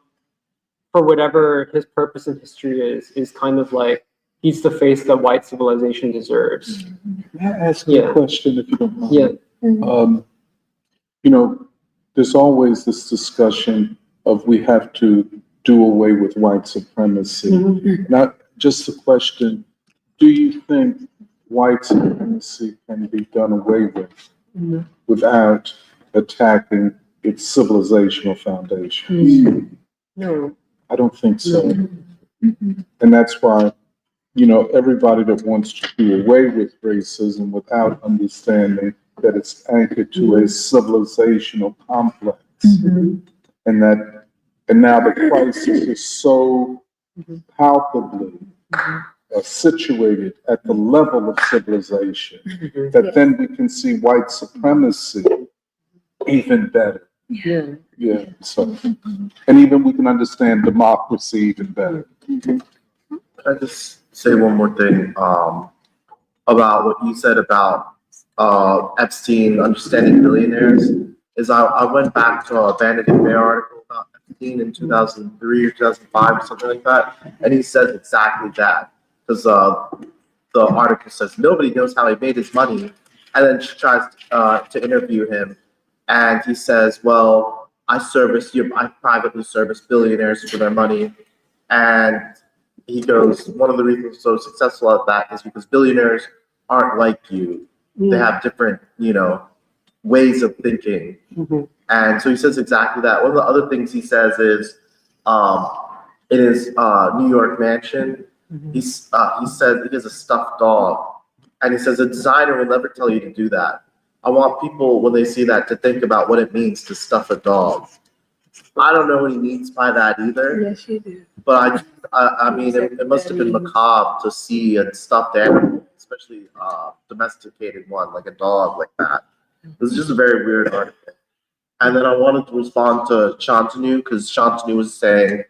for whatever his purpose in history is kind of like, he's the face that white civilization deserves.
May I ask you a question, if you don't mind?
Yeah.
You know, there's always this discussion of we have to do away with white supremacy. Not just a question, do you think white supremacy can be done away with without attacking its civilizational foundations?
No.
I don't think so. And that's why, you know, everybody that wants to do away with racism without understanding that it's anchored to a civilizational complex, and now the crisis is so palpably situated at the level of civilization that then we can see white supremacy even better.
Yeah.
Yeah, so, and even we can understand democracy even better.
I just say one more thing about what you said about Epstein understanding billionaires. Is I went back to a Vanity Fair article about Epstein in 2003 or 2005 or something like that, and he says exactly that. Because the article says nobody knows how he made his money, and then she tries to interview him, and he says, "Well, I privately service billionaires for their money," and he goes, "One of the reasons I'm so successful at that is because billionaires aren't like you. They have different, ways of thinking." And so he says exactly that. One of the other things he says is, in his New York mansion, he said he has a stuffed dog, and he says a designer will never tell you to do that. I want people when they see that to think about what it means to stuff a dog. I don't know what he means by that either.
Yes, you do.
But I mean, it must have been macabre to see a stuffed animal, especially a domesticated one like a dog like that. It was just a very weird article. And then I wanted to respond to Shantanu because Shantanu was saying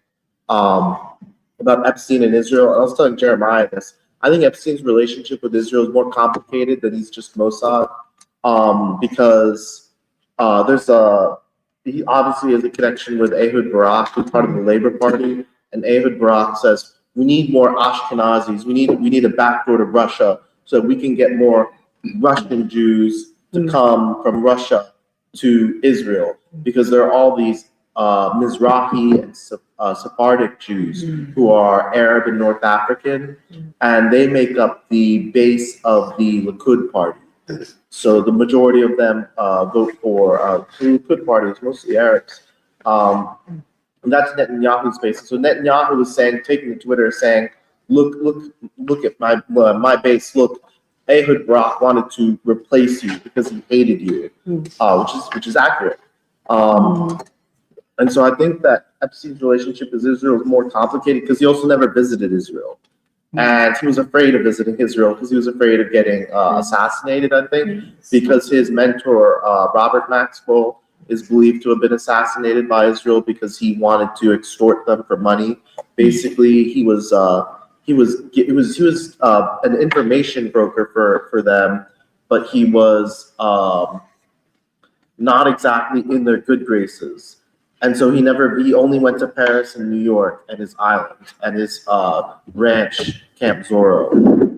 about Epstein and Israel. I was telling Jeremiah this. I think Epstein's relationship with Israel is more complicated than he's just Mossad, because he obviously has a connection with Ehud Barak, who's part of the Labor Party, and Ehud Barak says we need more Ashkenazis. We need a backdoor to Russia so that we can get more Russian Jews to come from Russia to Israel, because there are all these Mizrahi and Sephardic Jews who are Arab and North African, and they make up the base of the Likud party. So the majority of them vote for the Likud party. It's mostly Arabs. And that's Netanyahu's base. So Netanyahu is saying, taking to Twitter, saying, look at my base. Look, Ehud Barak wanted to replace you because he hated you, which is accurate. And so I think that Epstein's relationship with Israel is more complicated because he also never visited Israel. And he was afraid of visiting Israel because he was afraid of getting assassinated, I think, because his mentor, Robert Maxwell, is believed to have been assassinated by Israel because he wanted to extort them for money. Basically, he was an information broker for them, but he was not exactly in their good graces. And so he only went to Paris and New York and his island and his ranch, Camp Zorro,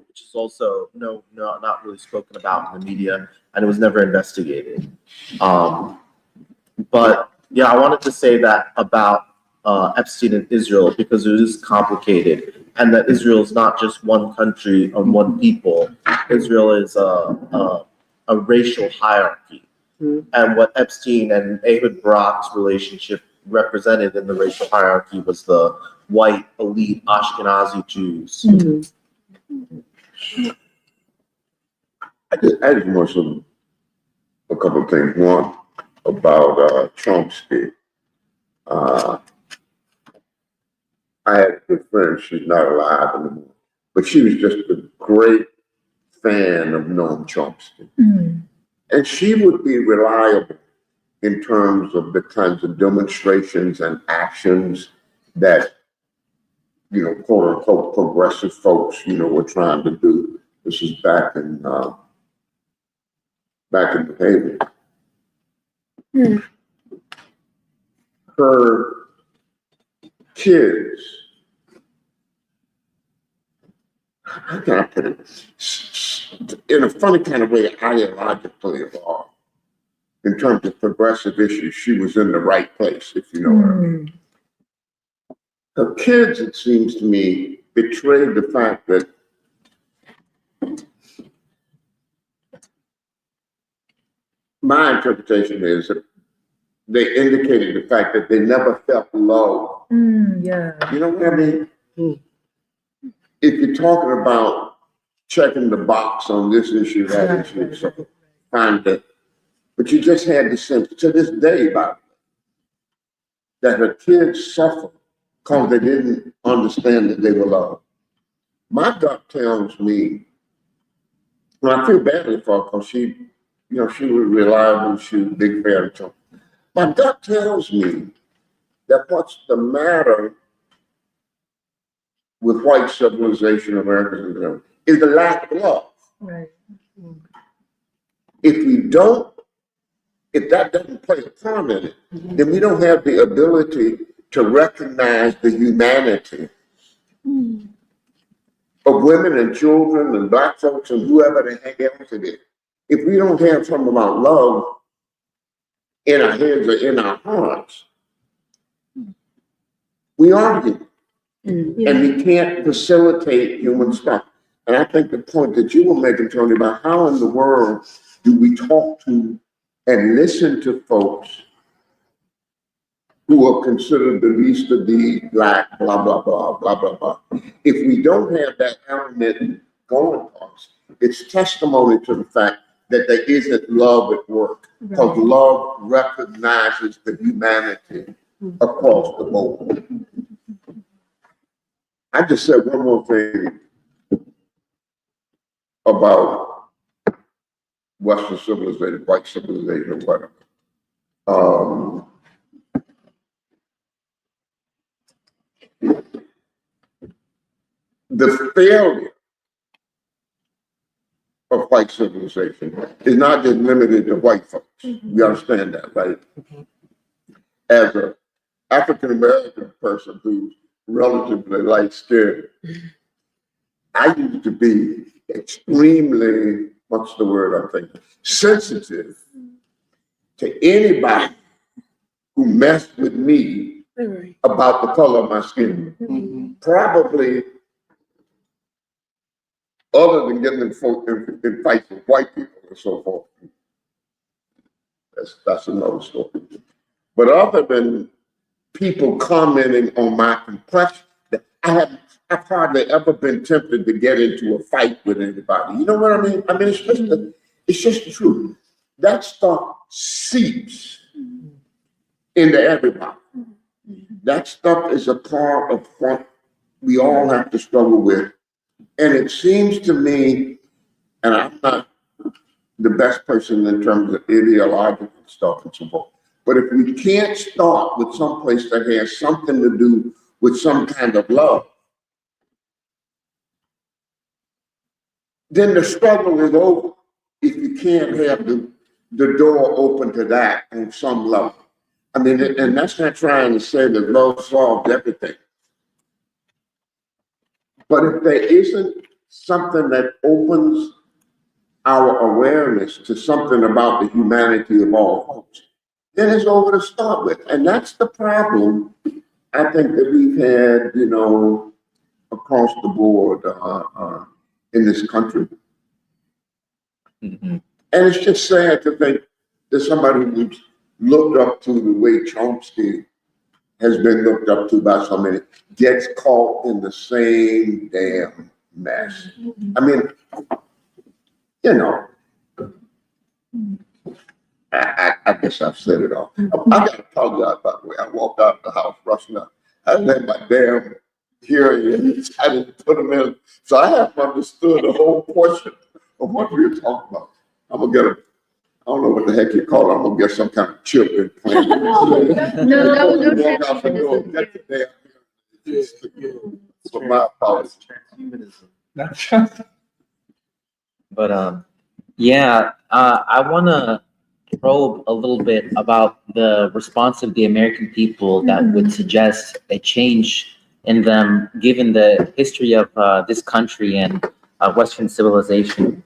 which is also not really spoken about in the media, and it was never investigated. But yeah, I wanted to say that about Epstein and Israel because it is complicated, and that Israel is not just one country or one people. Israel is a racial hierarchy. And what Epstein and Ehud Barak's relationship represented in the racial hierarchy was the white elite Ashkenazi Jews.
I just mention a couple of things. One about Chomsky. I had a good friend. She's not alive anymore, but she was just a great fan of Noam Chomsky. And she would be reliable in terms of the kinds of demonstrations and actions that, quote unquote, progressive folks, were trying to do. This is back in behavior. Her kids, how can I put it? In a funny kind of way, ideologically evolved. In terms of progressive issues, she was in the right place, if you know what I mean. Her kids, it seems to me, betrayed the fact that my interpretation is that they indicated the fact that they never felt low.
Yeah.
You know what I mean? If you're talking about checking the box on this issue, that issue, so find that. But you just had the sense to this day about it, that her kids suffer because they didn't understand that they were loved. My gut tells me, and I feel badly for her because she, she was reliable, she was a big fan of Trump. My gut tells me that what's the matter with white civilization, Americans, is the lack of love.
Right.
If that doesn't play a part in it, then we don't have the ability to recognize the humanity of women and children and black folks and whoever the heck else it is. If we don't have something about love in our heads or in our hearts, we argue. And we can't facilitate human stuff. And I think the point that you were making, Tony, about how in the world do we talk to and listen to folks who are considered the least of the black, blah, blah, blah, blah, blah, blah. If we don't have that element going for us, it's testimony to the fact that there isn't love at work. Because love recognizes the humanity across the board. I just said one more thing about Western civilization, white civilization, or whatever. The failure of white civilization is not just limited to white folks. You understand that, right? As an African American person who's relatively light skinned, I used to be extremely, what's the word I'm thinking, sensitive to anybody who messed with me about the color of my skin. Probably, other than getting in fights with white people and so forth. That's another story. But other than people commenting on my complexion, I've hardly ever been tempted to get into a fight with anybody. You know what I mean? I mean, it's just the truth. That stuff seeps into everybody. That stuff is a part of what we all have to struggle with. And it seems to me, and I'm not the best person in terms of ideological stuff and so forth, but if we can't start with someplace that has something to do with some kind of love, then the struggle is over if you can't have the door open to that on some level. I mean, and that's not trying to say that love solves everything. But if there isn't something that opens our awareness to something about the humanity of all folks, then it's over to start with. And that's the problem I think that we've had, across the board in this country. And it's just sad to think that somebody who's looked up to the way Chomsky has been looked up to by so many gets caught in the same damn mess. I mean, I guess I've said it all. I got to apologize, by the way. I walked out of the house rushing up. I let my damn hearing aids. I didn't put them in. So I haven't understood the whole portion of what we were talking about. I'm going to get I don't know what the heck you call it. I'm going to get some kind of chip implant.
No.
Walk out the door, get the damn for my apologies.
But I want to probe a little bit about the response of the American people that would suggest a change in them, given the history of this country and Western civilization.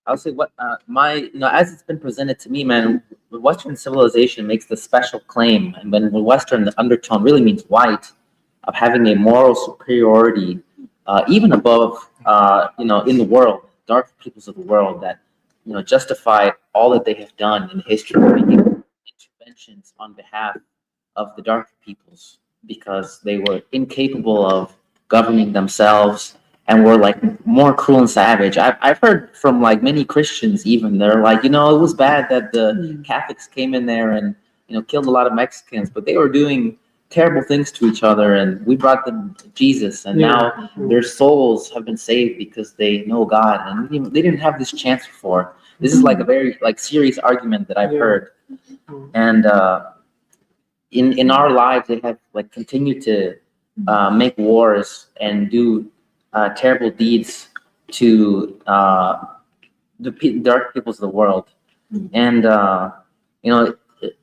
I'll say what as it's been presented to me, man, Western civilization makes the special claim, and when Western, the undertone really means white, of having a moral superiority, even above, in the world, dark peoples of the world that, justify all that they have done in history, making interventions on behalf of the dark peoples because they were incapable of governing themselves and were like more cruel and savage. I've heard from like many Christians even, they're like, it was bad that the Catholics came in there and, killed a lot of Mexicans, but they were doing terrible things to each other, and we brought them Jesus, and now their souls have been saved because they know God, and they didn't have this chance before. This is like a very like serious argument that I've heard, and in our lives they have like continued to make wars and do terrible deeds to the dark peoples of the world, and you know.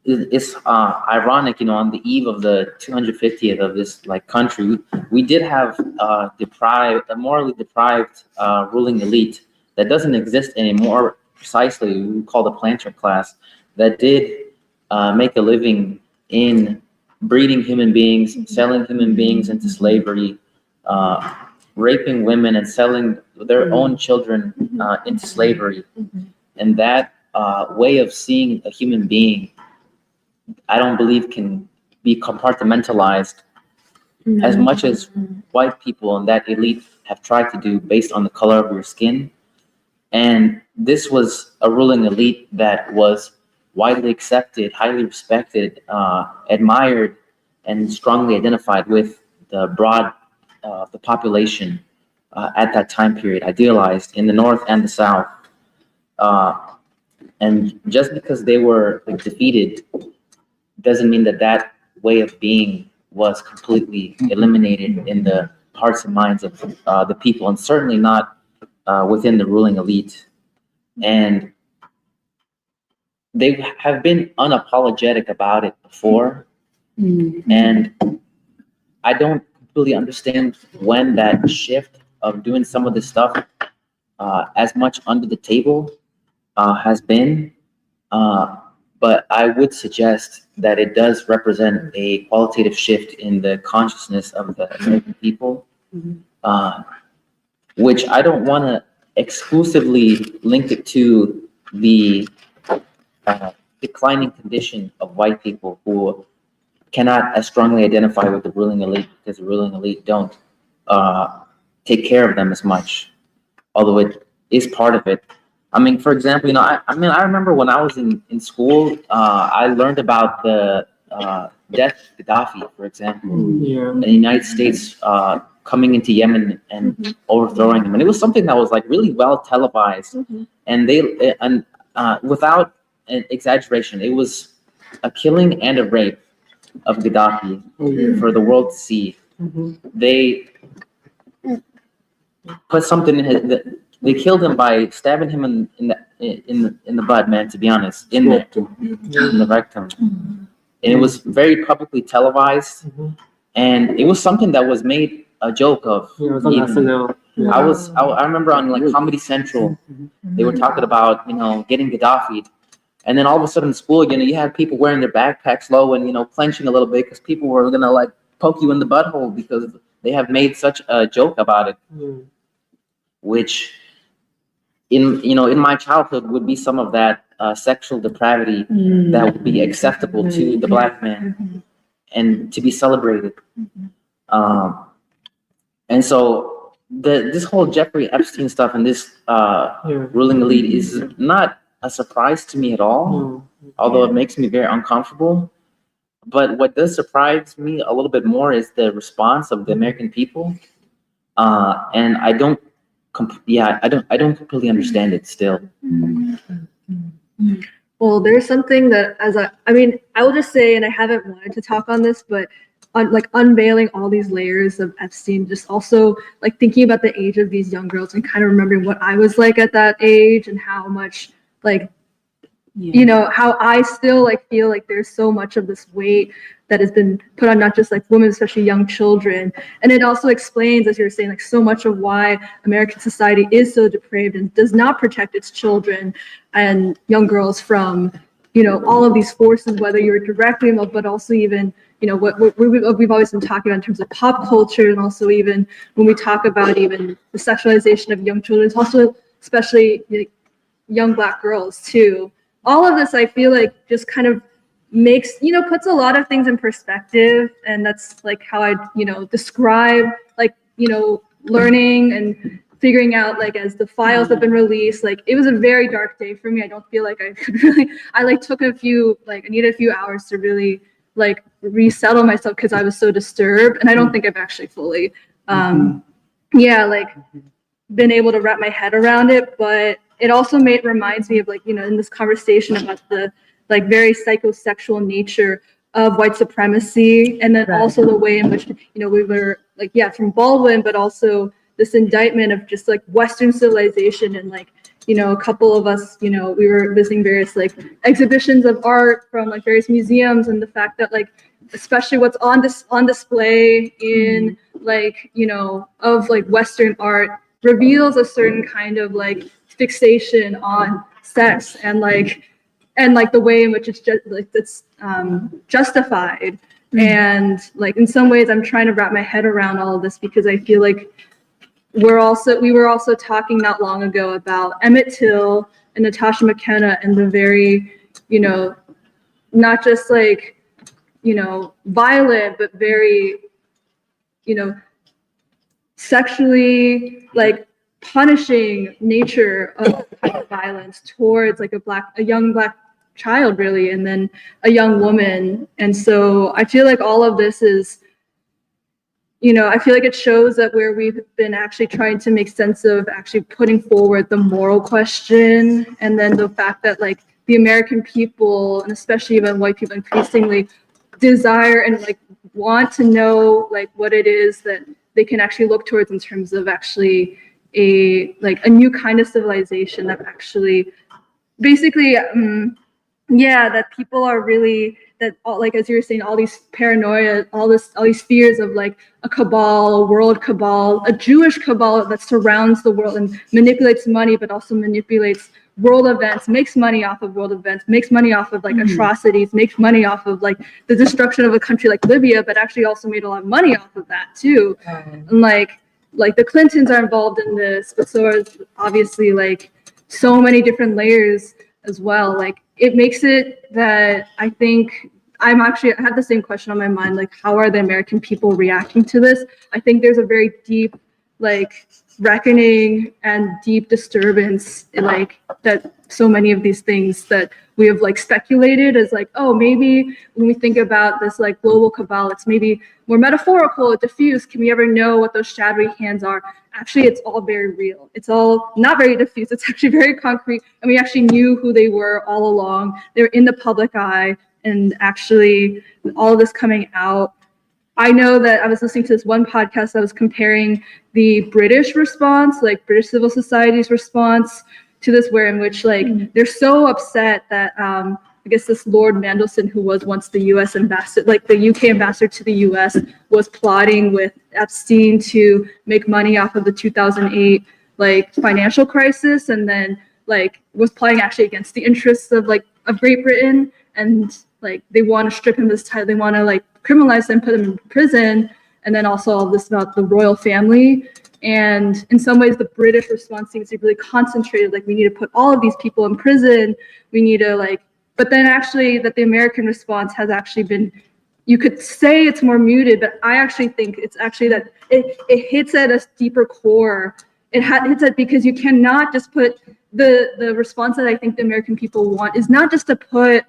It's ironic, you know, on the eve of the 250th of this like country, we did have a morally deprived ruling elite that doesn't exist anymore. Precisely, we call the planter class that did make a living in breeding human beings, selling human beings into slavery, raping women, and selling their own children into slavery, and that way of seeing a human being, I don't believe can be compartmentalized as much as white people and that elite have tried to do based on the color of your skin. And this was a ruling elite that was widely accepted, highly respected, admired, and strongly identified with the broad the population at that time period, idealized in the North and the South. And just because they were like, defeated doesn't mean that that way of being was completely eliminated in the hearts and minds of the people, and certainly not within the ruling elite. And they have been unapologetic about it before. And I don't completely understand when that shift of doing some of this stuff as much under the table has been. But I would suggest that it does represent a qualitative shift in the consciousness of the American people, which I don't want to exclusively link it to the declining condition of white people who cannot as strongly identify with the ruling elite because the ruling elite don't take care of them as much, although it is part of it. I mean, for example, you know, I remember when I was in school, I learned about the death of Gaddafi, for example, and the United States coming into Yemen and overthrowing him, and it was something that was like really well televised, and without an exaggeration, it was a killing and a rape of Gaddafi for the world to see. They put something in his. They killed him by stabbing him in the butt, man. To be honest, in the rectum, and it was very publicly televised, and it was something that was made a joke of.
Yeah, it was on SNL.
I remember on like Comedy Central, they were talking about, you know, getting Gaddafi, and then all of a sudden in school, you know, you had people wearing their backpacks low and, you know, clenching a little bit because people were gonna like poke you in the butthole because they have made such a joke about it, which in my childhood would be some of that sexual depravity that would be acceptable to the black man and to be celebrated. And so this whole Jeffrey Epstein stuff and this ruling elite is not a surprise to me at all, although it makes me very uncomfortable. But what does surprise me a little bit more is the response of the American people, and I don't completely understand it still.
Well, there's something that I mean, I will just say, and I haven't wanted to talk on this, but like unveiling all these layers of Epstein, just also like thinking about the age of these young girls and kind of remembering what I was like at that age and how much like, you know, how I still like feel like there's so much of this weight that has been put on not just like women, especially young children. And it also explains, as you were saying, like so much of why American society is so depraved and does not protect its children and young girls from, you know, all of these forces, whether you're directly involved, but also even, you know, what we've always been talking about in terms of pop culture, and also even when we talk about even the sexualization of young children, it's also especially young Black girls too. All of this, I feel like, just kind of makes, you know, puts a lot of things in perspective. And that's like how I, you know, describe like, you know, learning and figuring out like as the files have been released, like it was a very dark day for me. I don't feel like I could really, I like took a few, like I needed a few hours to really
like resettle myself because I was so disturbed. And I don't think I've actually fully, like been able to wrap my head around it. But it also reminds me of like, in this conversation about the like very psychosexual nature of white supremacy. And then also the way in which, we were like, from Baldwin, but also this indictment of just like Western civilization and like, a couple of us, we were visiting various like exhibitions of art from like various museums, and the fact that like, especially what's on display in like, of like Western art reveals a certain kind of like fixation on sex and like the way in which it's just like it's justified. And like in some ways I'm trying to wrap my head around all of this because I feel like we were also talking not long ago about Emmett Till and Natasha McKenna and the very, not just like, violent, but very, sexually like punishing nature of violence towards like a young Black child really, and then a young woman. And so I feel like all of this is, I feel like it shows that where we've been actually trying to make sense of actually putting forward the moral question, and then the fact that like the American people, and especially even white people increasingly desire and like want to know like what it is that they can actually look towards in terms of actually a new kind of civilization that actually basically that people are really, that all, like as you were saying, all these paranoia, all these fears of like a cabal, a world cabal, a Jewish cabal that surrounds the world and manipulates money, but also manipulates world events, makes money off of world events, makes money off of like atrocities, makes money off of like the destruction of a country like Libya, but actually also made a lot of money off of that too. And like the Clintons are involved in this, but so is obviously like so many different layers as well. Like it makes it that I think I have the same question on my mind, like how are the American people reacting to this? I think there's a very deep like reckoning and deep disturbance in like that so many of these things that we have like speculated as like, oh, maybe when we think about this like global cabal, it's maybe more metaphorical, diffuse. Can we ever know what those shadowy hands are? Actually, it's all very real. It's all not very diffuse. It's actually very concrete. And we actually knew who they were all along. They're in the public eye, and actually all of this coming out. I know that I was listening to this one podcast that was comparing the British response, like British civil society's response to this, where in which like they're so upset that I guess this Lord Mandelson, who was once the U.S. ambassador, like the UK ambassador to the U.S., was plotting with Epstein to make money off of the 2008 like financial crisis, and then like was plotting actually against the interests of Great Britain, and like they want to strip him this title, they want to like criminalize him, put him in prison, and then also all this about the royal family. And in some ways, the British response seems to be really concentrated, like we need to put all of these people in prison, we need to like, but then actually that the American response has actually been, you could say it's more muted, but I actually think it's actually that it hits at a deeper core. It hits at, because you cannot just put the response that I think the American people want is not just to put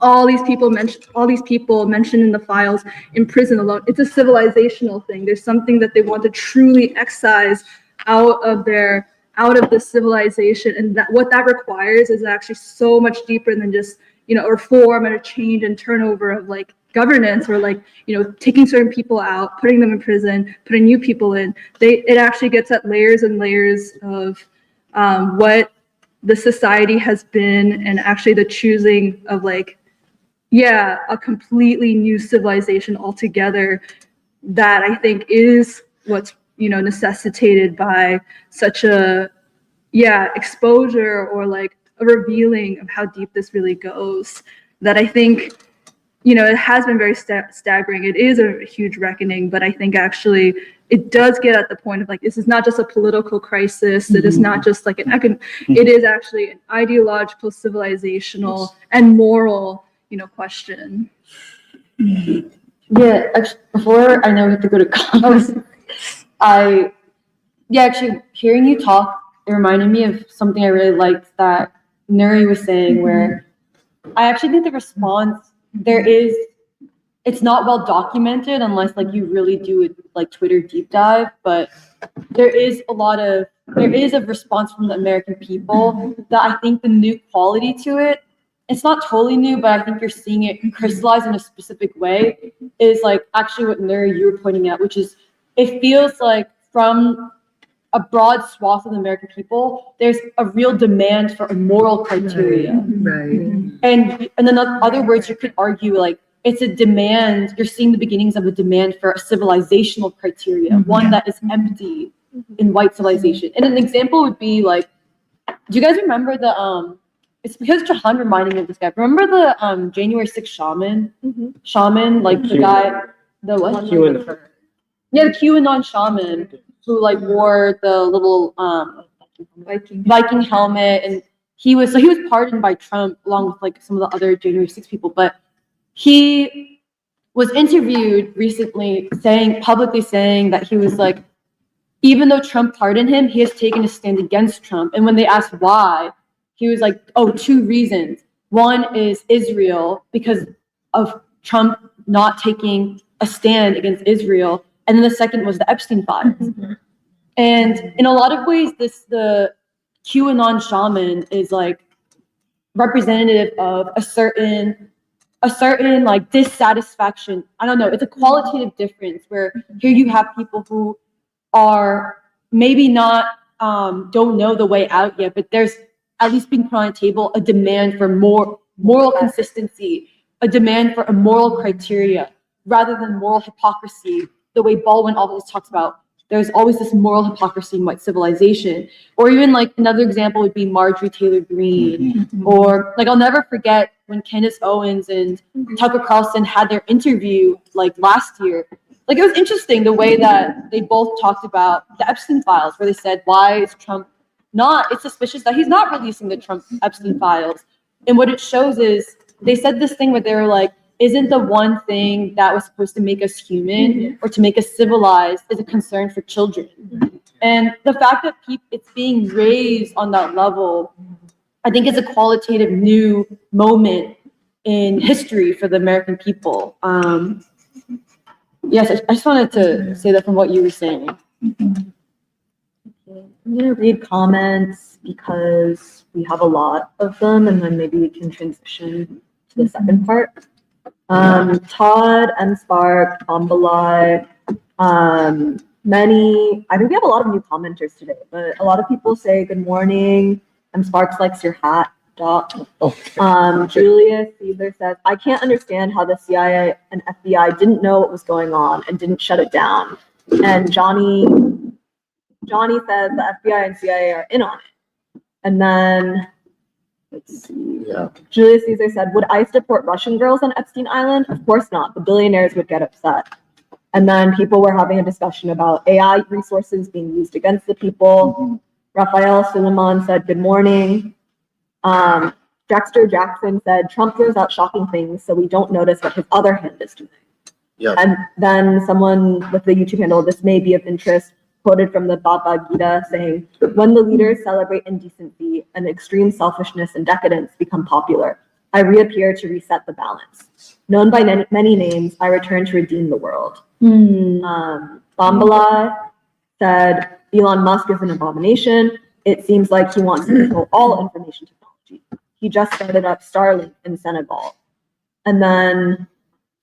all these people mentioned in the files in prison alone. It's a civilizational thing. There's something that they want to truly excise out of the civilization, and that what that requires is actually so much deeper than just a reform and a change and turnover of like governance, or like taking certain people out, putting them in prison, putting new people in. It actually gets at layers and layers of what the society has been, and actually the choosing of like a completely new civilization altogether, that I think is what's necessitated by such a exposure, or like a revealing of how deep this really goes, that I think it has been very staggering. It is a huge reckoning, but I think actually it does get at the point of like, this is not just a political crisis. It is not just like it is actually an ideological, civilizational, and moral question.
Yeah, actually, before I know we have to go to comments, actually hearing you talk, it reminded me of something I really liked that Nuri was saying, where I actually think the response, there is it's not well documented unless like you really do it like Twitter deep dive, but there is a response from the American people that I think the new quality to it, it's not totally new, but I think you're seeing it crystallize in a specific way, is like actually what Nuri, you were pointing out, which is it feels like from a broad swath of the American people, there's a real demand for a moral criteria.
Right.
And in other words, you could argue like it's a demand, you're seeing the beginnings of a demand for a civilizational criteria, one that is empty in white civilization. And an example would be like, do you guys remember it's because Jahan reminded me of this guy. Remember the January 6th shaman? Shaman, like the guy, the what?
QAnon.
Yeah, the QAnon shaman who like wore the little Viking helmet, and he was pardoned by Trump along with like some of the other January 6th people, but he was interviewed recently publicly saying that he was like, even though Trump pardoned him, he has taken a stand against Trump. And when they asked why, he was like, oh, 2 reasons. One is Israel, because of Trump not taking a stand against Israel. And then the second was the Epstein files. And in a lot of ways, the QAnon shaman is like representative of a certain like dissatisfaction. I don't know. It's a qualitative difference where here you have people who are maybe not don't know the way out yet, but there's at least being put on the table a demand for more moral consistency, a demand for a moral criteria rather than moral hypocrisy, the way Baldwin always talks about. There's always this moral hypocrisy in white civilization. Or even like another example would be Marjorie Taylor Greene. Or like I'll never forget when Candace Owens and Tucker Carlson had their interview like last year. Like it was interesting the way that they both talked about the Epstein files, where they said, why is Trump it's suspicious that he's not releasing the Trump Epstein files. And what it shows is they said this thing where they were like, isn't the one thing that was supposed to make us human or to make us civilized is a concern for children. And the fact that it's being raised on that level, I think is a qualitative new moment in history for the American people. Yes, I just wanted to say that from what you were saying.
I'm gonna read comments because we have a lot of them, and then maybe we can transition to the second part. Todd, M Spark, Bombalai, many. I think we have a lot of new commenters today, but a lot of people say good morning. M Sparks likes your hat. Doc. Julius Caesar says, I can't understand how the CIA and FBI didn't know what was going on and didn't shut it down. And Johnny says the FBI and CIA are in on it. And then, let's see.
Yeah.
Julius Caesar said, would ICE deport Russian girls on Epstein Island? Of course not. The billionaires would get upset. And then people were having a discussion about AI resources being used against the people. Raphael Suleiman said, good morning. Dexter Jackson said, Trump throws out shocking things so we don't notice what his other hand is doing.
Yeah.
And then someone with the YouTube handle, this may be of interest, quoted from the Bhagavad Gita saying, when the leaders celebrate indecency and extreme selfishness and decadence become popular, I reappear to reset the balance. Known by many names, I return to redeem the world. Bambala said, Elon Musk is an abomination. It seems like he wants to control all information technology. He just started up Starlink in Senegal. And then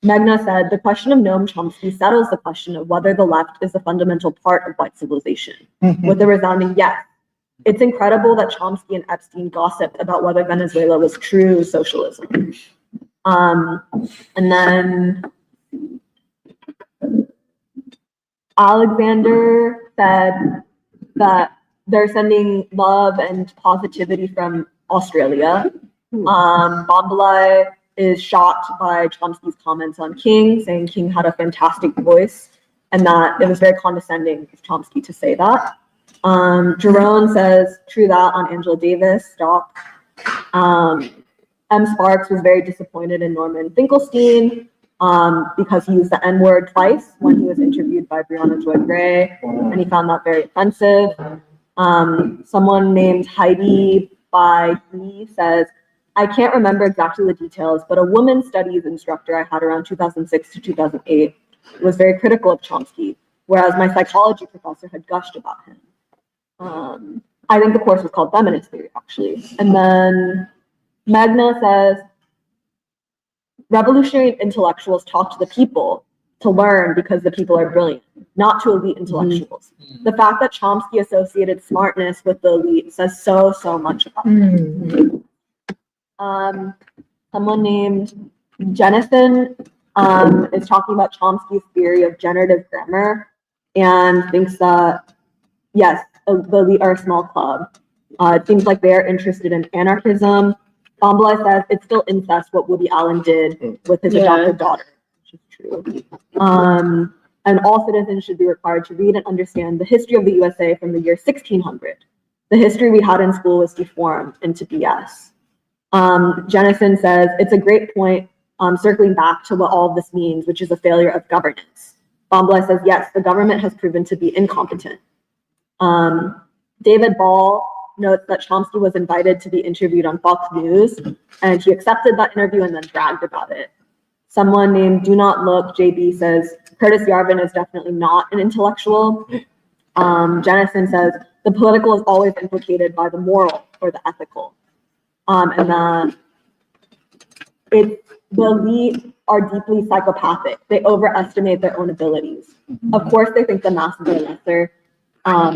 Megna said, the question of Noam Chomsky settles the question of whether the left is a fundamental part of white civilization, with a resounding yes. It's incredible that Chomsky and Epstein gossiped about whether Venezuela was true socialism. And then Alexander said that they're sending love and positivity from Australia. Bombalai is shocked by Chomsky's comments on King, saying King had a fantastic voice and that it was very condescending of Chomsky to say that. Jerome says, true that on Angela Davis, stop. M. Sparks was very disappointed in Norman Finkelstein because he used the N-word twice when he was interviewed by Breonna Joy Gray, and he found that very offensive. Someone named Heidi by he says, I can't remember exactly the details, but a woman studies instructor I had around 2006 to 2008 was very critical of Chomsky, whereas my psychology professor had gushed about him. I think the course was called Feminist Theory, actually. And then Magna says, revolutionary intellectuals talk to the people to learn because the people are brilliant, not to elite intellectuals. The fact that Chomsky associated smartness with the elite says so much about him. Someone named Jennison is talking about Chomsky's theory of generative grammar and thinks that, yes, the elite are a small club. It seems like they're interested in anarchism. Bombelay says it's still incest what Woody Allen did with his adopted daughter, which is true. And all citizens should be required to read and understand the history of the USA from the year 1600. The history we had in school was deformed into BS. Jennison says, it's a great point, circling back to what all of this means, which is a failure of governance. Bombelay says, yes, the government has proven to be incompetent. David Ball notes that Chomsky was invited to be interviewed on Fox News, and he accepted that interview and then bragged about it. Someone named Do Not Look, JB, says, Curtis Yarvin is definitely not an intellectual. Jennison says, the political is always implicated by the moral or the ethical. And the elite are deeply psychopathic. They overestimate their own abilities. Of course, they think the masses are lesser.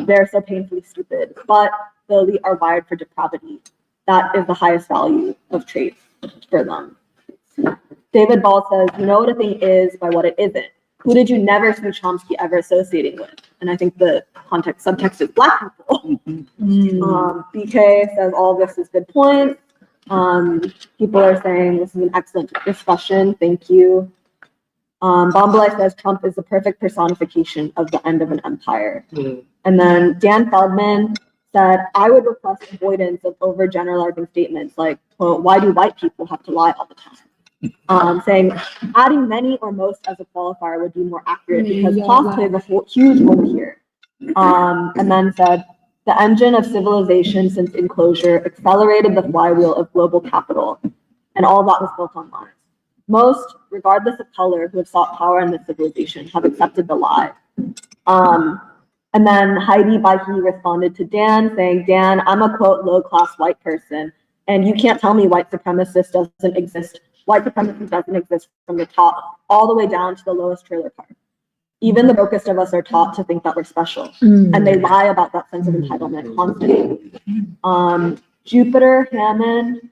They're so painfully stupid, but the elite are wired for depravity. That is the highest value of traits for them. David Ball says, you know what a thing is by what it isn't. Who did you never see Chomsky ever associating with? And I think the subtext is Black people. BK says all of this is good points. People are saying this is an excellent discussion. Thank you. Bombelay says Trump is the perfect personification of the end of an empire. And then Dan Feldman said, I would request avoidance of overgeneralizing statements like, quote, why do white people have to lie all the time? Saying adding many or most as a qualifier would be more accurate because class plays a huge role here. And then said, the engine of civilization since enclosure accelerated the flywheel of global capital, and all that was built on lies. Most, regardless of color, who have sought power in this civilization have accepted the lie. And then Heidi Baihi responded to Dan saying, Dan, I'm a quote low-class white person, and you can't tell me white supremacy doesn't exist. White supremacy doesn't exist from the top all the way down to the lowest trailer park. Even the brokest of us are taught to think that we're special, and they lie about that sense of entitlement constantly. Jupiter Hammond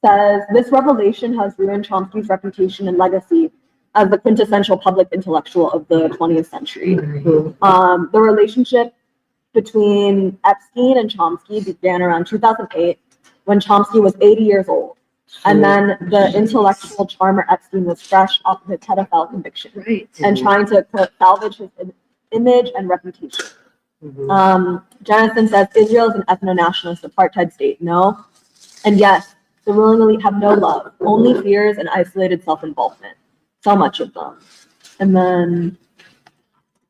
says, this revelation has ruined Chomsky's reputation and legacy as the quintessential public intellectual of the 20th century. The relationship between Epstein and Chomsky began around 2008 when Chomsky was 80 years old. And then the intellectual charmer Epstein was fresh off of his pedophile conviction and trying to salvage his image and reputation. Jonathan says, Israel is an ethno-nationalist apartheid state. No. And yes, the ruling elite have no love, only fears and isolated self-involvement. So much of them. And then,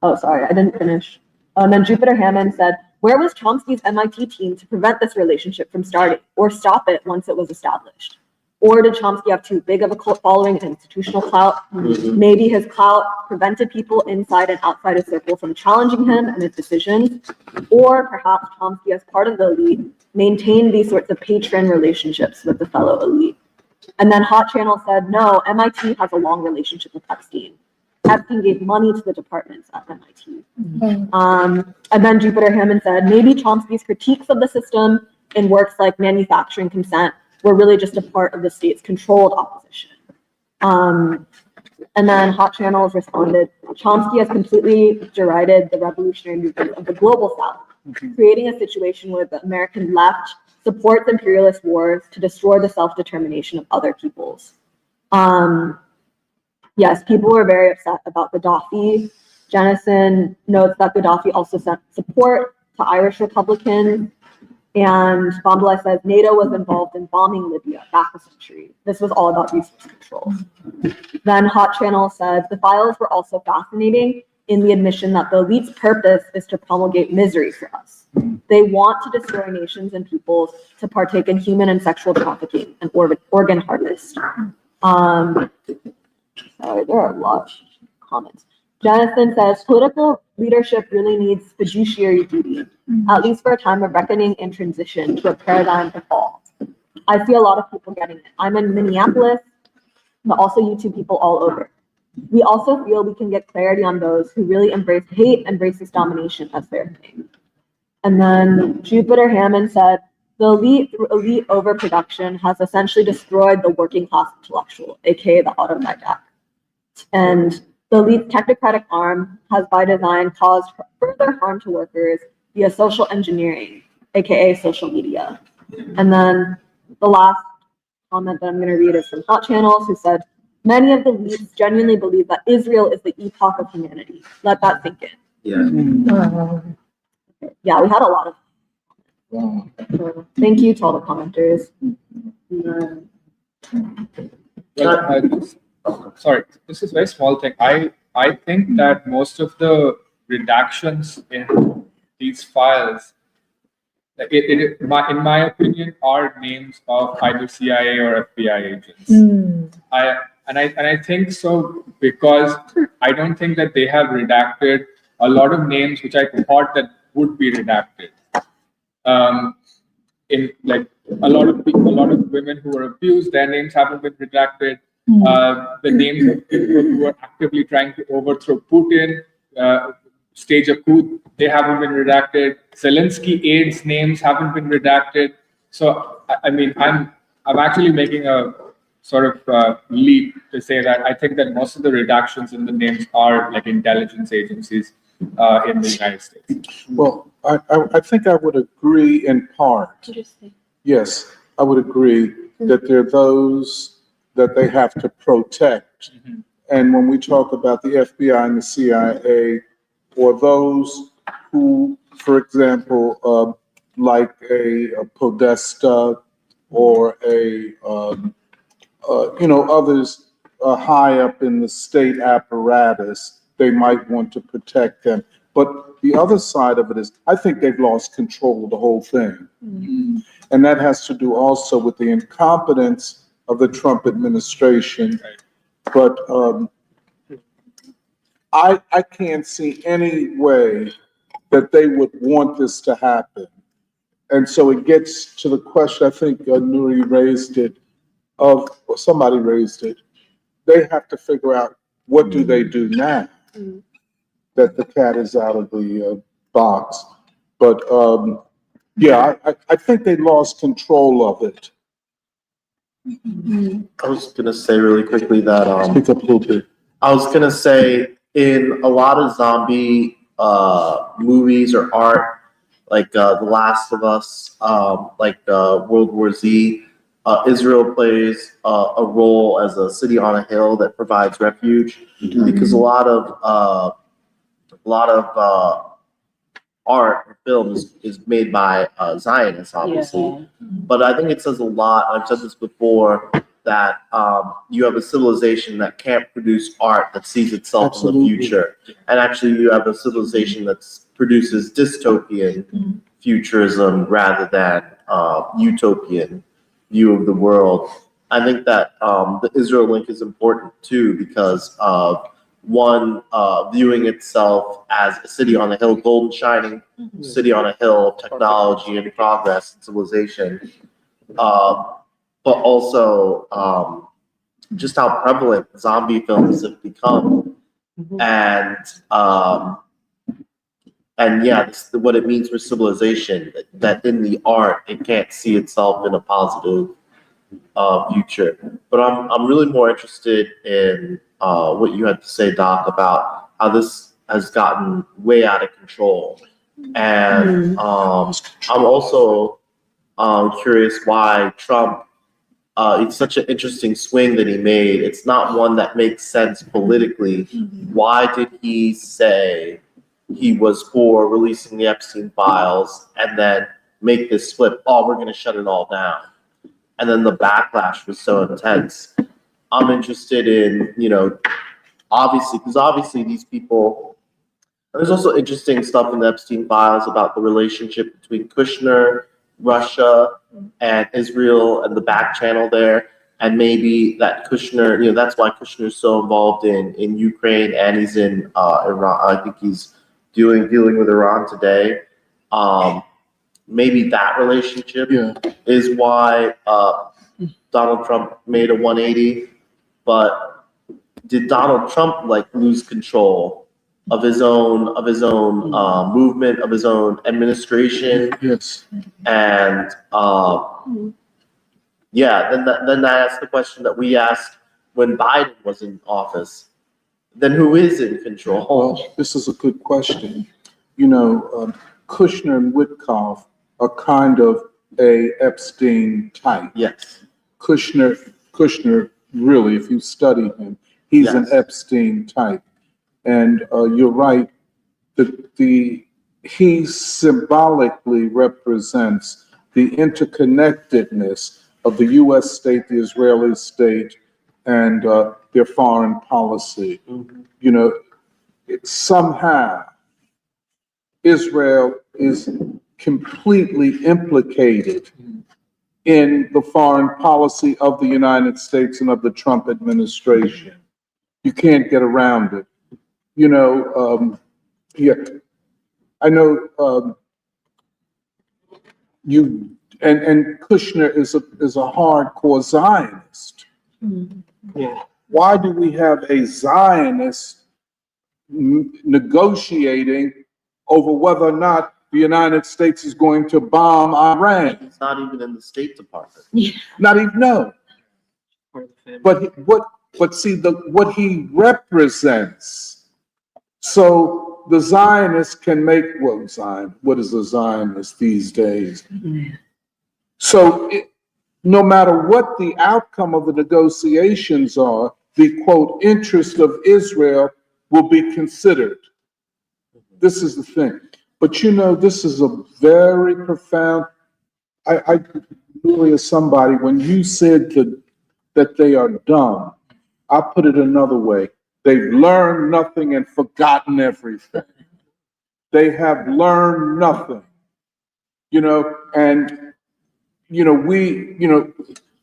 oh, sorry, I didn't finish. And then Jupiter Hammond said, where was Chomsky's MIT team to prevent this relationship from starting or stop it once it was established? Or did Chomsky have too big of a cult following and institutional clout? Maybe his clout prevented people inside and outside his circle from challenging him and his decisions. Or perhaps Chomsky, as part of the elite, maintained these sorts of patron relationships with the fellow elite. And then Hot Channel said, no, MIT has a long relationship with Epstein. Epstein gave money to the departments at MIT. And then Jupiter Hammond said, maybe Chomsky's critiques of the system in works like Manufacturing Consent were really just a part of the state's controlled opposition. And then Hot Channels responded, Chomsky has completely derided the revolutionary movement of the global South, creating a situation where the American left supports imperialist wars to destroy the self-determination of other peoples. Yes, people were very upset about Gaddafi. Jennison notes that Gaddafi also sent support to Irish Republicans. And Bombelay says NATO was involved in bombing Libya back a century. This was all about resource control. Then Hot Channel said the files were also fascinating in the admission that the elite's purpose is to promulgate misery for us. They want to destroy nations and peoples to partake in human and sexual trafficking and organ harvest. Sorry, there are a lot of comments. Jonathan says, political leadership really needs fiduciary duty, at least for a time of reckoning and transition to a paradigm to fall. I see a lot of people getting it. I'm in Minneapolis, but also YouTube people all over. We also feel we can get clarity on those who really embrace hate and racist domination as their thing. And then Jupiter Hammond said, the elite through elite overproduction has essentially destroyed the working class intellectual, aka the autodidact. And the elite technocratic arm has by design caused further harm to workers via social engineering, aka social media. And then the last comment that I'm going to read is from Hot Channels, who said, many of the elites genuinely believe that Israel is the epoch of humanity. Let that sink in.
Yeah.
Yeah, we had a lot of. So, thank you to all the commenters.
Sorry, this is a very small thing. I think that most of the redactions in these files, like in my opinion, are names of either CIA or FBI agents. I think so because I don't think that they have redacted a lot of names which I thought that would be redacted. In like a lot of women who were abused, their names haven't been redacted. The names of people who were actively trying to overthrow Putin, stage a coup, they haven't been redacted. Zelensky aides' names haven't been redacted. So I mean, I'm actually making a sort of leap to say that I think that most of the redactions in the names are like intelligence agencies in the United States.
Well, I think I would agree in part. Yes, I would agree that there are those that they have to protect. And when we talk about the FBI and the CIA, or those who, for example, like a Podesta or others high up in the state apparatus, they might want to protect them. But the other side of it is, I think they've lost control of the whole thing. And that has to do also with the incompetence of the Trump administration. But I can't see any way that they would want this to happen. And so it gets to the question, I think Nuri raised it, or somebody raised it. They have to figure out, what do they do now that the cat is out of the box? But yeah, I think they lost control of it.
I was gonna say really quickly that
Speak up a little bit.
I was gonna say in a lot of zombie movies or art, like The Last of Us, like World War Z, Israel plays a role as a city on a hill that provides refuge, because a lot of art or films is made by Zionists, obviously. But I think it says a lot, I've said this before, that you have a civilization that can't produce art that sees itself in the future. And actually you have a civilization that produces dystopian futurism rather than utopian view of the world. I think that the Israel link is important too, because of one, viewing itself as a city on a hill, golden shining city on a hill of technology and progress and civilization, but also just how prevalent zombie films have become, and yeah, what it means for civilization, that in the art it can't see itself in a positive future. But I'm really more interested in what you had to say, Doc, about how this has gotten way out of control. And I'm also curious why Trump, it's such an interesting swing that he made. It's not one that makes sense politically. Why did he say he was for releasing the Epstein files and then make this flip? Oh, we're going to shut it all down. And then the backlash was so intense. I'm interested in, obviously, because obviously these people, There's also interesting stuff in the Epstein files about the relationship between Kushner, Russia, and Israel, and the back channel there. And maybe that Kushner, that's why Kushner is so involved in Ukraine, and he's in Iran. I think he's dealing with Iran today. Maybe that relationship is why Donald Trump made a 180. But did Donald Trump lose control of his own movement, of his own administration?
Yes.
And then I asked the question that we asked when Biden was in office. Then who is in control?
Well, this is a good question. Kushner and Witkoff are kind of a Epstein type.
Yes.
Kushner, really, if you study him, he's an Epstein type. And you're right, he symbolically represents the interconnectedness of the U.S. state, the Israeli state, and their foreign policy. Somehow Israel is completely implicated in the foreign policy of the United States and of the Trump administration. You can't get around it. I know and Kushner is a hardcore Zionist.
Yeah.
Why do we have a Zionist negotiating over whether or not the United States is going to bomb Iran?
It's not even in the State Department.
Not even, no.
Part of the family.
But see, what he represents. So the Zionists can make, what is a Zionist these days? So no matter what the outcome of the negotiations are, the quote, interest of Israel will be considered. This is the thing. But this is a very profound, I really, as somebody, when you said that they are dumb, I put it another way. They've learned nothing and forgotten everything. They have learned nothing, and,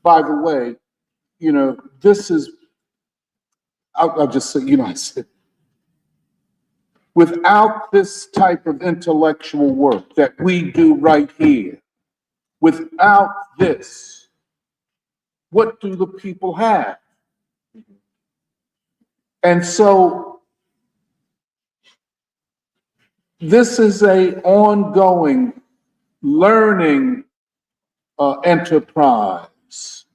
by the way, this is, I'll just say, I said, without this type of intellectual work that we do right here, without this, what do the people have? And so this is an ongoing learning enterprise.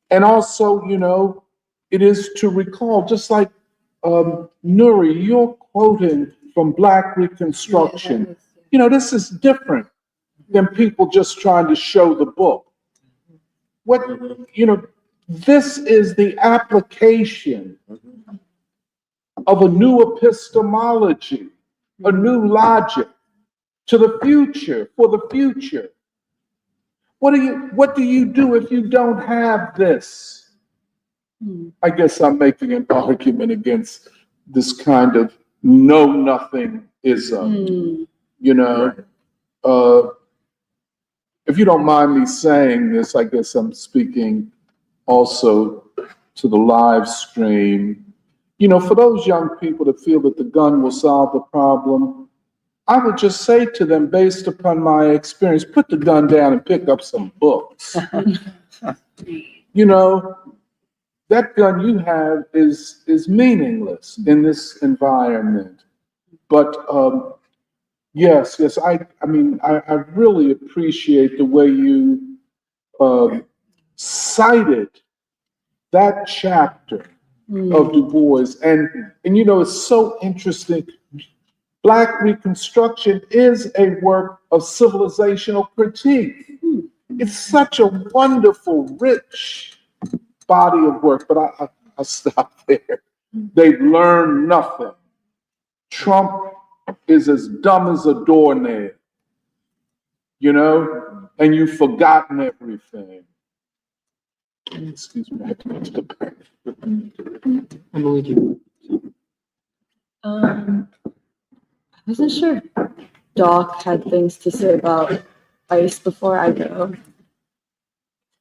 And also, it is to recall, just like Nuri, you're quoting from Black Reconstruction. This is different than people just trying to show the book. This is the application of a new epistemology, a new logic to the future, for the future. What do you do if you don't have this? I guess I'm making an argument against this kind of know-nothingism, If you don't mind me saying this, I guess I'm speaking also to the live stream. For those young people that feel that the gun will solve the problem, I would just say to them, based upon my experience, put the gun down and pick up some books. That gun you have is meaningless in this environment. But yes, I really appreciate the way you cited that chapter of Du Bois. And it's so interesting. Black Reconstruction is a work of civilizational critique. It's such a wonderful, rich body of work, but I'll stop there. They've learned nothing. Trump is as dumb as a doornail, and you've forgotten everything. Excuse me, I have to go to the back.
Emily, do you?
I wasn't sure if Doc had things to say about ICE before I go.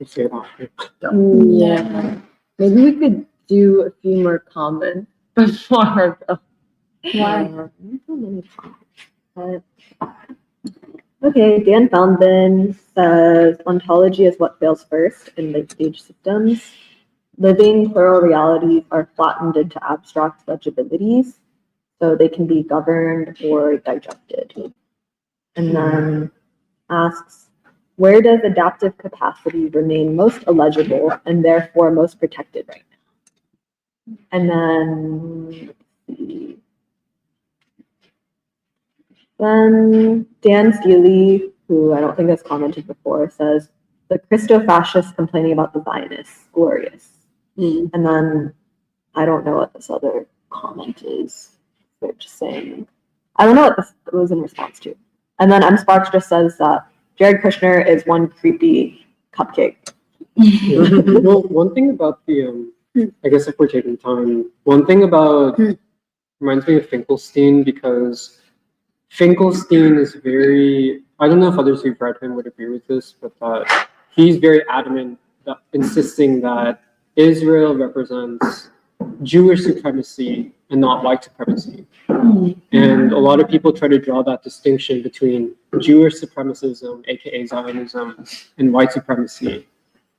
Yeah, maybe we could do a few more comments before I go.
Why?
Okay, Dan Fountain says ontology is what fails first in late-stage systems. Living plural realities are flattened into abstract legibilities, so they can be governed or digested. And then asks, where does adaptive capacity remain most illegible and therefore most protected right now? And then, let's see. Then Dan Steely, who I don't think has commented before, says, the Christo-fascists complaining about the Zionists, glorious. And then, I don't know what this other comment is. They're just saying, I don't know what this was in response to. And then M. Sparks just says that Jared Kushner is one creepy cupcake.
Well, one thing about the, I guess if we're taking time, one thing about, reminds me of Finkelstein, because Finkelstein is very, I don't know if others who've read him would agree with this, but he's very adamant, insisting that Israel represents Jewish supremacy and not white supremacy. And a lot of people try to draw that distinction between Jewish supremacism, aka Zionism, and white supremacy.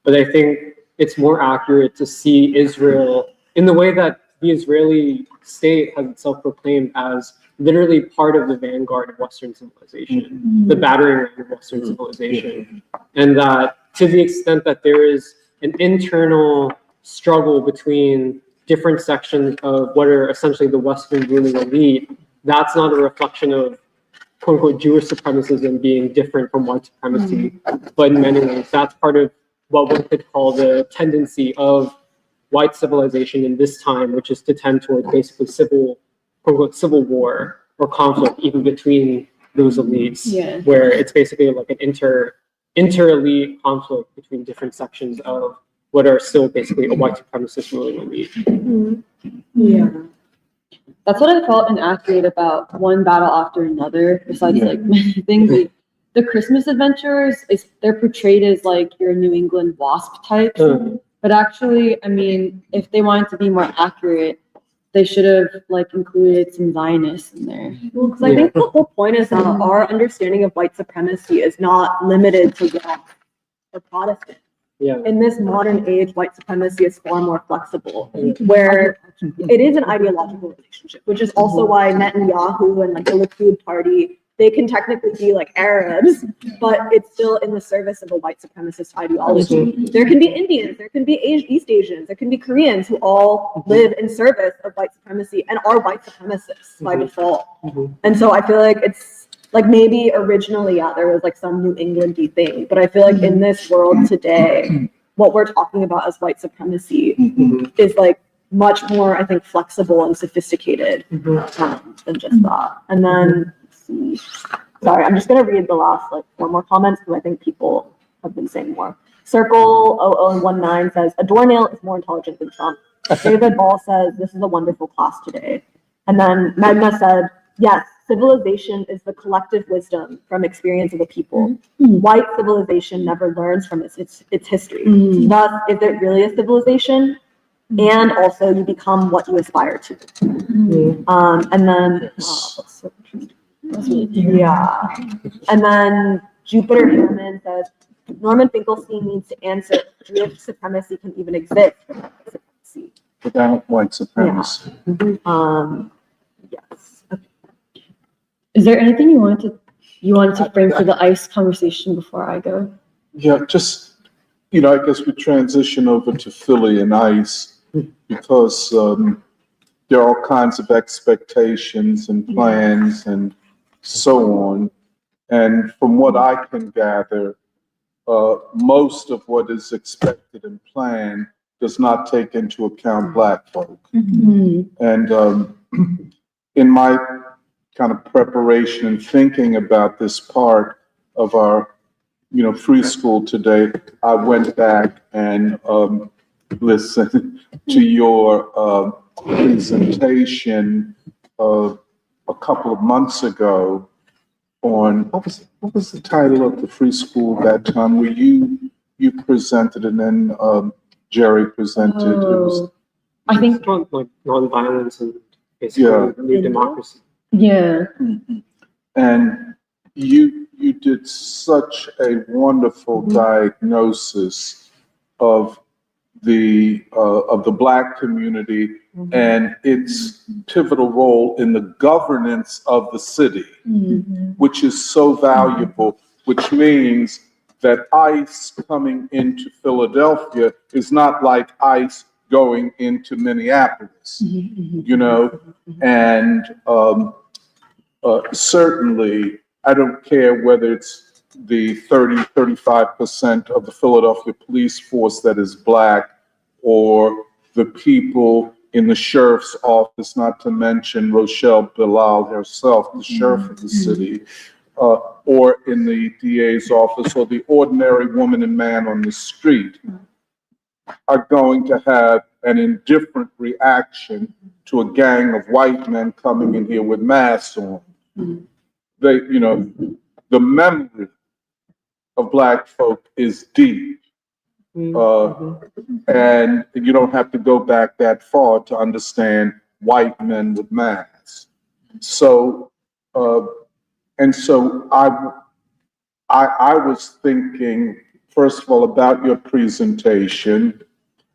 But I think it's more accurate to see Israel in the way that the Israeli state has itself proclaimed as literally part of the vanguard of Western civilization, the battering ram of Western civilization. And that to the extent that there is an internal struggle between different sections of what are essentially the Western ruling elite, that's not a reflection of quote unquote Jewish supremacism being different from white supremacy, but in many ways, that's part of what one could call the tendency of white civilization in this time, which is to tend towards basically civil, quote unquote, civil war or conflict even between those elites, where it's basically like an inter-elite conflict between different sections of what are still basically a white supremacist ruling elite.
Yeah. That's what I felt inaccurate about one battle after another, besides like many things. The Christmas adventurers, they're portrayed as like your New England WASP types. But actually, I mean, if they wanted to be more accurate, they should have like included some Zionists in there.
Well, because I think the whole point is that our understanding of white supremacy is not limited to white or Protestant.
Yeah.
In this modern age, white supremacy is far more flexible, where it is an ideological relationship, which is also why Netanyahu and like the Likud party, they can technically be like Arabs, but it's still in the service of a white supremacist ideology. There can be Indians, there can be East Asians, there can be Koreans who all live in service of white supremacy and are white supremacists by default. And so I feel like it's like maybe originally, there was like some New England-y thing, but I feel like in this world today, what we're talking about as white supremacy is like much more, I think, flexible and sophisticated than just that. And then, let's see. Sorry, I'm just gonna read the last like 4 more comments because I think people have been saying more. Circle 0019 says, a doornail is more intelligent than Trump. David Ball says, this is a wonderful class today. And then Magna said, yes, civilization is the collective wisdom from experience of the people. White civilization never learns from its history. Thus, is it really a civilization? And also, you become what you aspire to. And then, and then Jupiter Hammond says, Norman Finkelstein needs to answer if Jewish supremacy can even exist
without white supremacy.
Yes.
Is there anything you wanted to frame for the ICE conversation before I go?
Yeah, just, I guess we transition over to Philly and ICE because there are all kinds of expectations and plans and so on. And from what I can gather, most of what is expected and planned does not take into account Black folk. And in my kind of preparation and thinking about this part of our, free school today, I went back and listened to your presentation a couple of months ago on, what was the title of the free school that time where you presented and then Jerry presented? It was,
I think,
like nonviolence and basically
Yeah.
new democracy.
yeah.
and you did such a wonderful diagnosis of the Black community and its pivotal role in the governance of the city, which is so valuable, which means that ICE coming into Philadelphia is not like ICE going into Minneapolis, you know, and certainly I don't care whether it's the 35% of the Philadelphia police force that is Black, or the people in the sheriff's office, not to mention Rochelle Bilal herself, the sheriff of the city, or in the DA's office, or the ordinary woman and man on the street, are going to have an indifferent reaction to a gang of white men coming in here with masks on. They, you know, the memory of Black folk is deep. And you don't have to go back that far to understand white men with masks. So, and so I was thinking, first of all, about your presentation,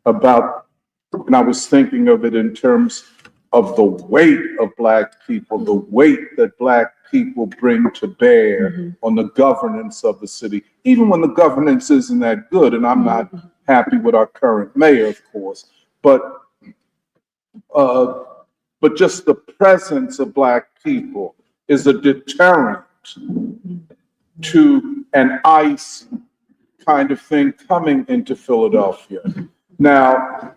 and I was thinking of it in terms of the weight of Black people, the weight that Black people bring to bear on the governance of the city, even when the governance isn't that good, and I'm not happy with our current mayor, of course, but just the presence of Black people is a deterrent to an ICE kind of thing coming into Philadelphia. Now,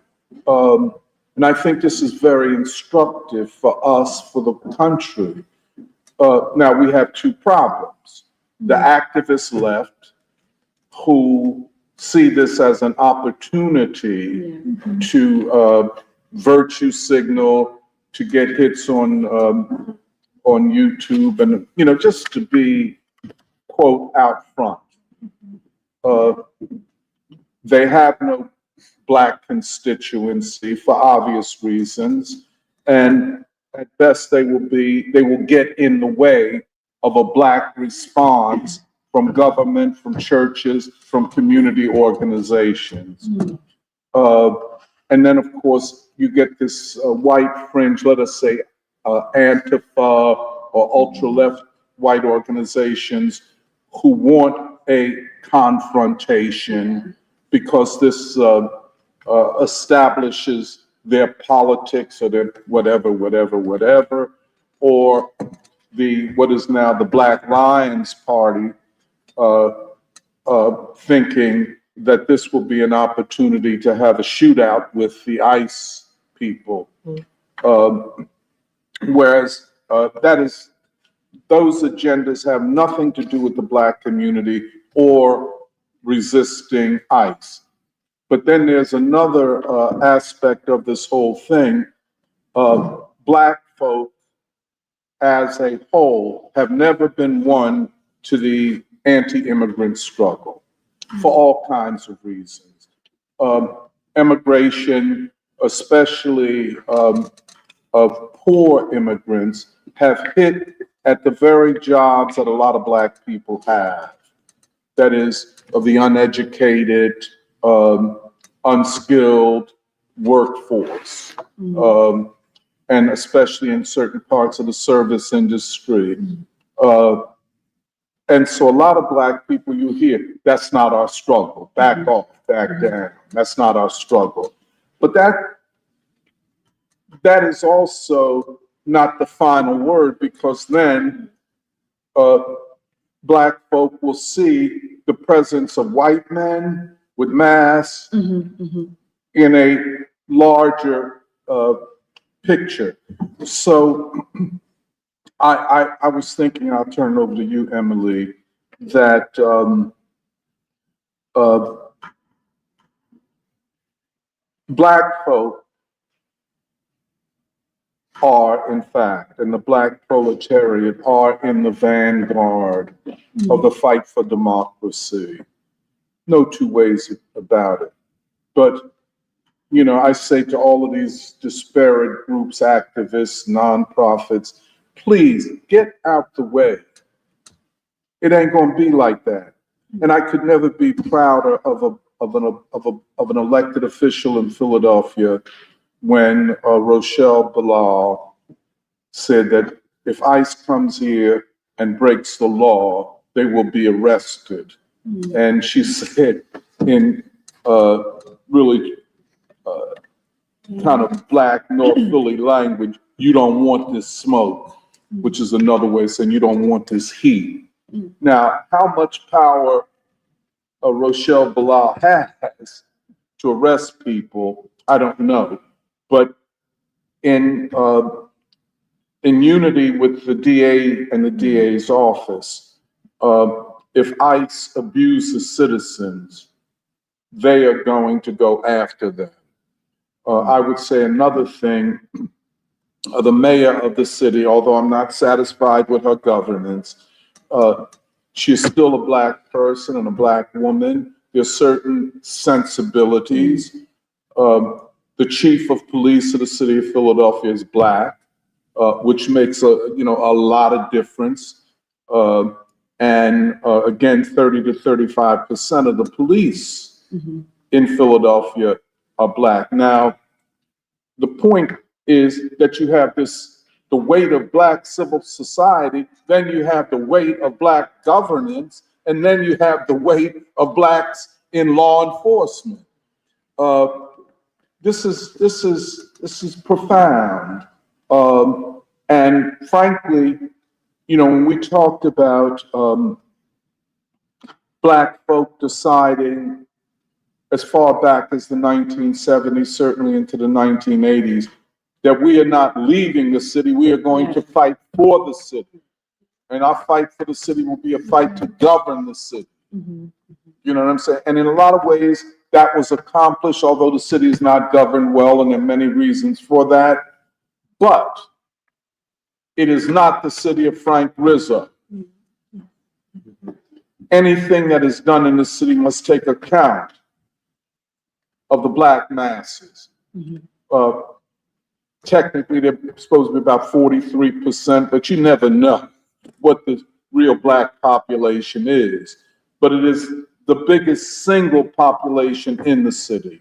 and I think this is very instructive for us, for the country. Now, we have two problems. The activists left, who see this as an opportunity to virtue signal, to get hits on YouTube, and, you know, just to be, quote, out front. They have no Black constituency for obvious reasons, and at best they will get in the way of a Black response from government, from churches, from community organizations. And then, of course, you get this white fringe, let us say Antifa or ultra-left white organizations who want a confrontation because this establishes their politics or their whatever, or what is now the Black Lions Party, thinking that this will be an opportunity to have a shootout with the ICE people. Whereas those agendas have nothing to do with the Black community or resisting ICE. But then there's another aspect of this whole thing. Black folk as a whole have never been one to the anti-immigrant struggle for all kinds of reasons. Immigration, especially of poor immigrants, have hit at the very jobs that a lot of Black people have. That is, of the uneducated, unskilled workforce, and especially in certain parts of the service industry. And so a lot of Black people you hear, that's not our struggle, back off, back down, that's not our struggle. But that is also not the final word, because then Black folk will see the presence of white men with masks in a larger picture. So I was thinking, I'll turn it over to you, Emily, that Black folk are, in fact, and the black proletariat are in the vanguard of the fight for democracy. No two ways about it. But, I say to all of these disparate groups, activists, nonprofits, please get out the way. It ain't gonna be like that. And I could never be prouder of an elected official in Philadelphia when Rochelle Bilal said that if ICE comes here and breaks the law, they will be arrested. And she said in really kind of black North Philly language, you don't want this smoke, which is another way of saying you don't want this heat. Now, how much power Rochelle Bilal has to arrest people, I don't know. But in unity with the DA and the DA's office, if ICE abuses citizens, they are going to go after them. I would say another thing, the mayor of the city, although I'm not satisfied with her governance, she's still a black person and a black woman. There's certain sensibilities. The chief of police of the city of Philadelphia is black, which makes a lot of difference. And again, 30 to 35% of the police in Philadelphia are black. Now, the point is that you have the weight of black civil society, then you have the weight of black governance, and then you have the weight of blacks in law enforcement. This is profound. And frankly, when we talked about black folk deciding as far back as the 1970s, certainly into the 1980s, that we are not leaving the city, we are going to fight for the city. And our fight for the city will be a fight to govern the city. You know what I'm saying? And in a lot of ways, that was accomplished, although the city is not governed well, and there are many reasons for that. But it is not the city of Frank Rizzo. Anything that is done in the city must take account of the black masses. Technically, they're supposed to be about 43%, but you never know what the real black population is. But it is the biggest single population in the city.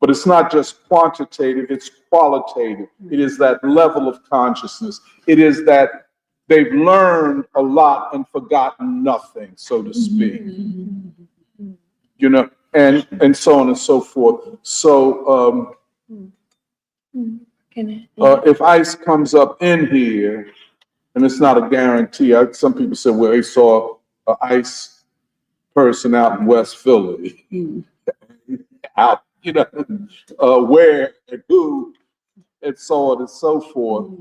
But it's not just quantitative, it's qualitative. It is that level of consciousness. It is that they've learned a lot and forgotten nothing, so to speak. And so on and so forth. So if ICE comes up in here, and it's not a guarantee, some people say, well, they saw an ICE person out in West Philly, out, where and who, and so on and so forth.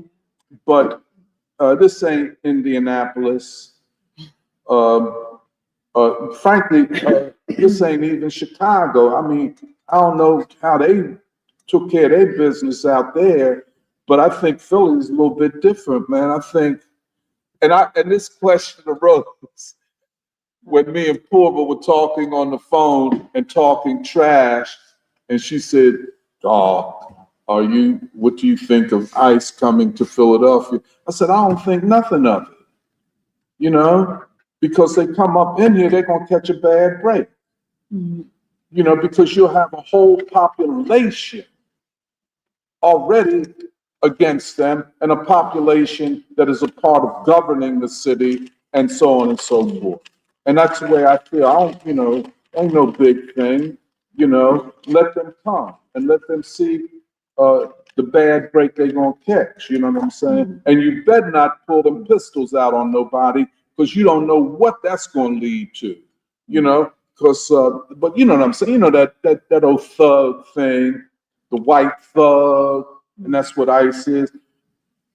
But this ain't Indianapolis. Frankly, this ain't even Chicago. I mean, I don't know how they took care of their business out there, but I think Philly is a little bit different, man. I think, and this question arose when me and Purva were talking on the phone and talking trash, and she said, what do you think of ICE coming to Philadelphia? I said, I don't think nothing of it, because they come up in here, they're gonna catch a bad break. Because you'll have a whole population already against them, and a population that is a part of governing the city, and so on and so forth. And that's the way I feel. Ain't no big thing, let them come and let them see the bad break they're gonna catch, you know what I'm saying? And you better not pull them pistols out on nobody, because you don't know what that's gonna lead to, but you know what I'm saying, that old thug thing, the white thug, and that's what ICE is.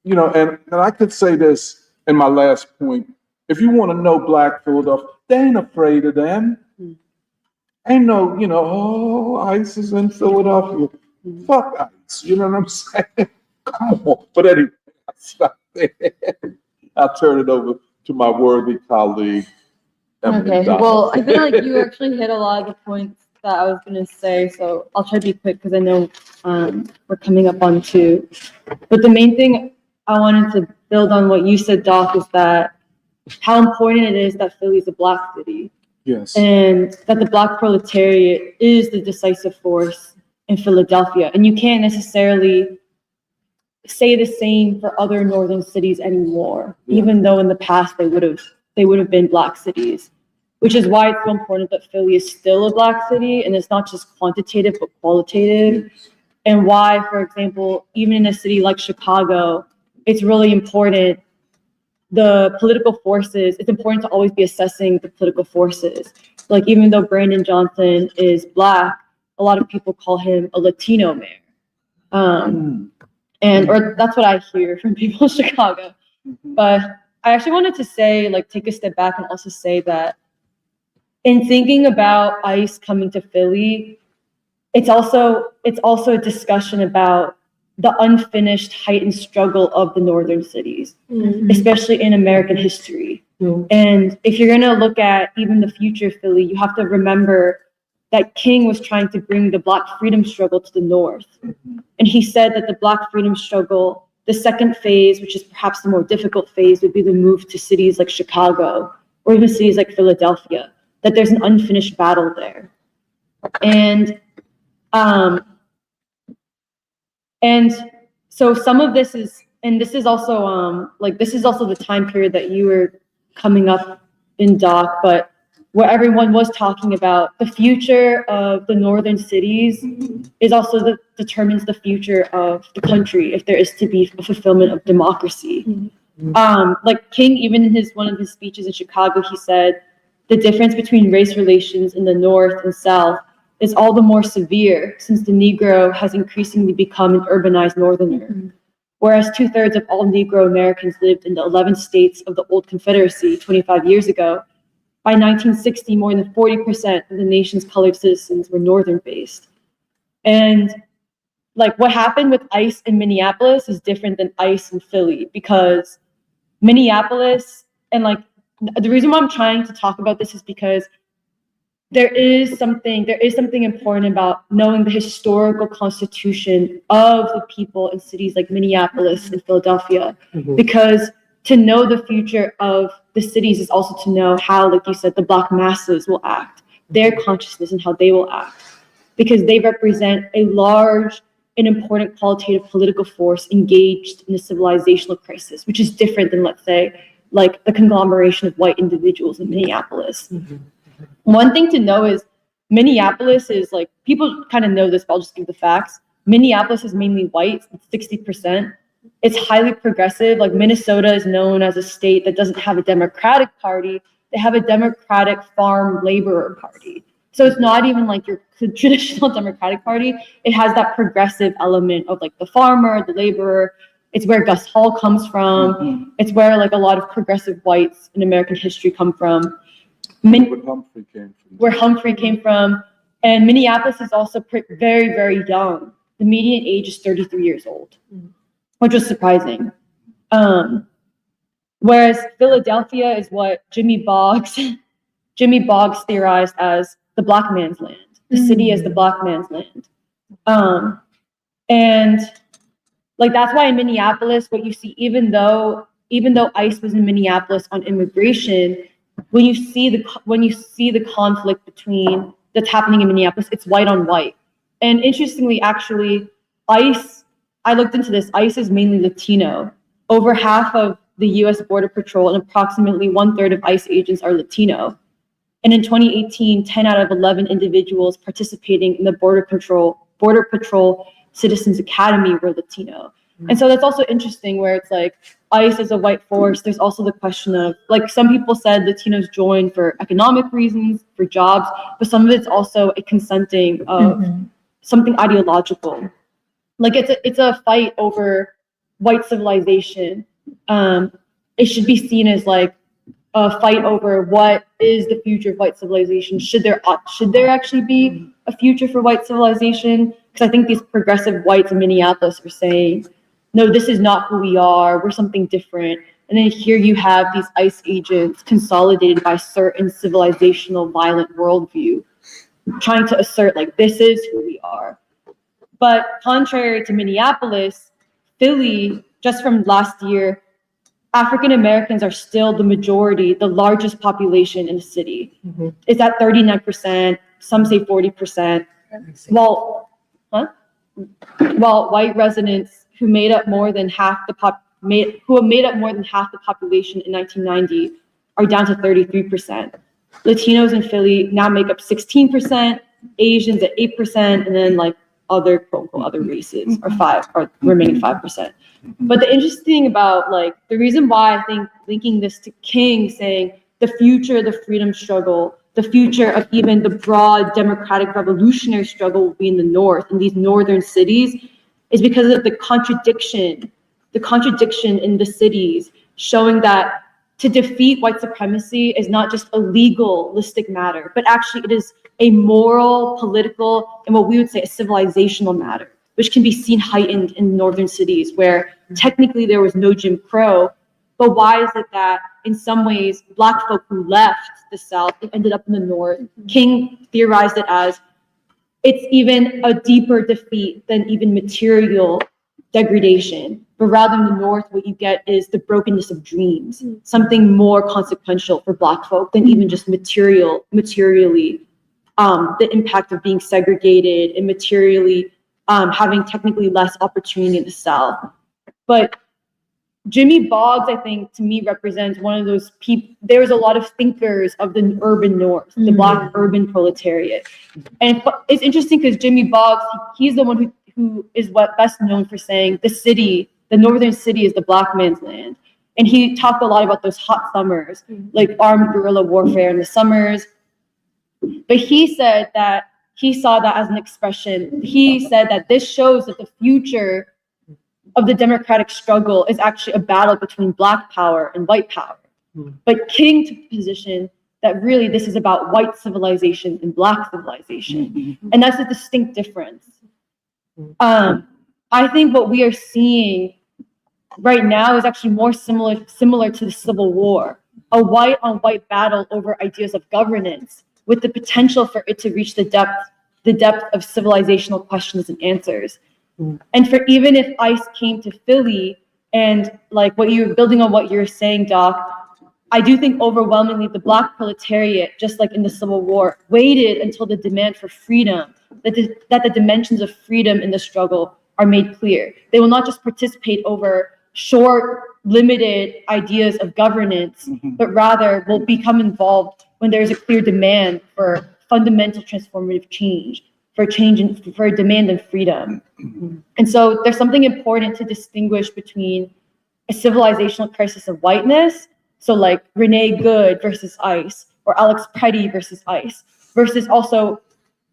And I could say this in my last point. If you want to know black Philadelphia, they ain't afraid of them. Ain't no, ICE is in Philadelphia. Fuck ICE, you know what I'm saying? Come on. But anyway, I'll stop there. I'll turn it over to my worthy colleague, Emily
Okay,
Donald.
well, I feel like you actually hit a lot of the points that I was gonna say, so I'll try to be quick because I know we're coming up on 2. But the main thing I wanted to build on what you said, Doc, is that how important it is that Philly is a Black city,
Yes.
and that the Black proletariat is the decisive force in Philadelphia. And you can't necessarily say the same for other northern cities anymore, even though in the past they would have been Black cities, which is why it's so important that Philly is still a Black city, and it's not just quantitative but qualitative. And why, for example, even in a city like Chicago, it's really important, the political forces, it's important to always be assessing the political forces. Like, even though Brandon Johnson is Black, a lot of people call him a Latino mayor. Or that's what I hear from people in Chicago. But I actually wanted to say, like, take a step back and also say that in thinking about ICE coming to Philly, it's also a discussion about the unfinished heightened struggle of the northern cities, especially in American history. And if you're gonna look at even the future of Philly, you have to remember that King was trying to bring the Black freedom struggle to the North. And he said that the Black freedom struggle, the second phase, which is perhaps the more difficult phase, would be the move to cities like Chicago or even cities like Philadelphia, that there's an unfinished battle there. And so some of this is, and this is also this is also the time period that you were coming up in, Doc, but where everyone was talking about the future of the northern cities is also determines the future of the country, if there is to be a fulfillment of democracy. Like King, even in one of his speeches in Chicago, he said the difference between race relations in the North and South is all the more severe since the Negro has increasingly become an urbanized Northerner. Whereas 2/3 of all Negro Americans lived in the 11 states of the old Confederacy 25 years ago, by 1960, more than 40% of the nation's colored citizens were Northern-based. And like what happened with ICE in Minneapolis is different than ICE in Philly, because Minneapolis, and like the reason why I'm trying to talk about this is because there is something important about knowing the historical constitution of the people in cities like Minneapolis and Philadelphia, because to know the future of the cities is also to know how, like you said, the Black masses will act, their consciousness and how they will act, because they represent a large and important qualitative political force engaged in a civilizational crisis, which is different than, let's say, like the conglomeration of white individuals in Minneapolis. One thing to know is Minneapolis is, like, people kind of know this, but I'll just give the facts. Minneapolis is mainly white, it's 60%. It's highly progressive. Like Minnesota is known as a state that doesn't have a Democratic Party. They have a Democratic Farm Laborer Party. So it's not even like your traditional Democratic Party. It has that progressive element of like the farmer, the laborer. It's where Gus Hall comes from. It's where like a lot of progressive whites in American history come from. Where Humphrey came from. And Minneapolis is also very, very young. The median age is 33 years old, which was surprising. Whereas Philadelphia is what Jimmy Boggs theorized as the Black man's land, the city as the Black man's land. And like that's why in Minneapolis, what you see, even though ICE was in Minneapolis on immigration, when you see the conflict that's happening in Minneapolis, it's white on white. And interestingly, actually, ICE, I looked into this, ICE is mainly Latino. Over half of the US Border Patrol and approximately 1/3 of ICE agents are Latino. And in 2018, 10 out of 11 individuals participating in the Border Patrol Citizens Academy were Latino. And so that's also interesting where it's like ICE is a white force. There's also the question of, like, some people said Latinos join for economic reasons, for jobs, but some of it's also a consenting of something ideological. Like it's a fight over white civilization. It should be seen as like a fight over what is the future of white civilization. Should there actually be a future for white civilization? Because I think these progressive whites in Minneapolis are saying no, this is not who we are, we're something different. And then here you have these ICE agents consolidated by certain civilizational violent worldview, trying to assert like, this is who we are. But contrary to Minneapolis, Philly, just from last year, African Americans are still the majority, the largest population in the city. It's at 39%, some say 40%. While white residents who made up more than half the population in 1990 are down to 33%. Latinos in Philly now make up 16%, Asians at 8%, and then like other quote unquote other races are remaining 5%. But the interesting thing about like the reason why I think linking this to King saying the future of the freedom struggle, the future of even the broad democratic revolutionary struggle will be in the North, in these northern cities, is because of the contradiction in the cities, showing that to defeat white supremacy is not just a legalistic matter, but actually it is a moral, political, and what we would say a civilizational matter, which can be seen heightened in northern cities where technically there was no Jim Crow. But why is it that in some ways Black folk who left the South and ended up in the North, King theorized it as it's even a deeper defeat than even material degradation, but rather in the North, what you get is the brokenness of dreams, something more consequential for Black folk than even just materially, the impact of being segregated and materially having technically less opportunity in the South. But Jimmy Boggs, I think, to me represents one of those people. There's a lot of thinkers of the urban North, the Black urban proletariat. And it's interesting because Jimmy Boggs, he's the one who is what best known for saying the northern city is the Black man's land. And he talked a lot about those hot summers, like armed guerrilla warfare in the summers. But he said that he saw that as an expression. He said that this shows that the future of the democratic struggle is actually a battle between Black power and white power. But King took the position that really this is about white civilization and Black civilization. And that's a distinct difference. I think what we are seeing right now is actually more similar to the Civil War, a white on white battle over ideas of governance with the potential for it to reach the depth of civilizational questions and answers. And for even if ICE came to Philly and like what you're building on what you're saying, Doc, I do think overwhelmingly the Black proletariat, just like in the Civil War, waited until the demand for freedom, that the dimensions of freedom in the struggle are made clear. They will not just participate over short, limited ideas of governance, but rather will become involved when there is a clear demand for fundamental transformative change, for a demand in freedom. And so there's something important to distinguish between a civilizational crisis of whiteness, so like Renee Good versus ICE, or Alex Petty versus ICE, versus also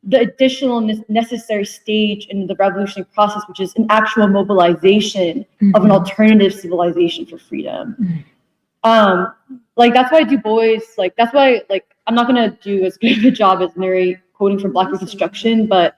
the additional necessary stage in the revolutionary process, which is an actual mobilization of an alternative civilization for freedom. Like that's why Du Bois, like that's why like I'm not gonna do as good of a job as Mary quoting from Black Reconstruction, but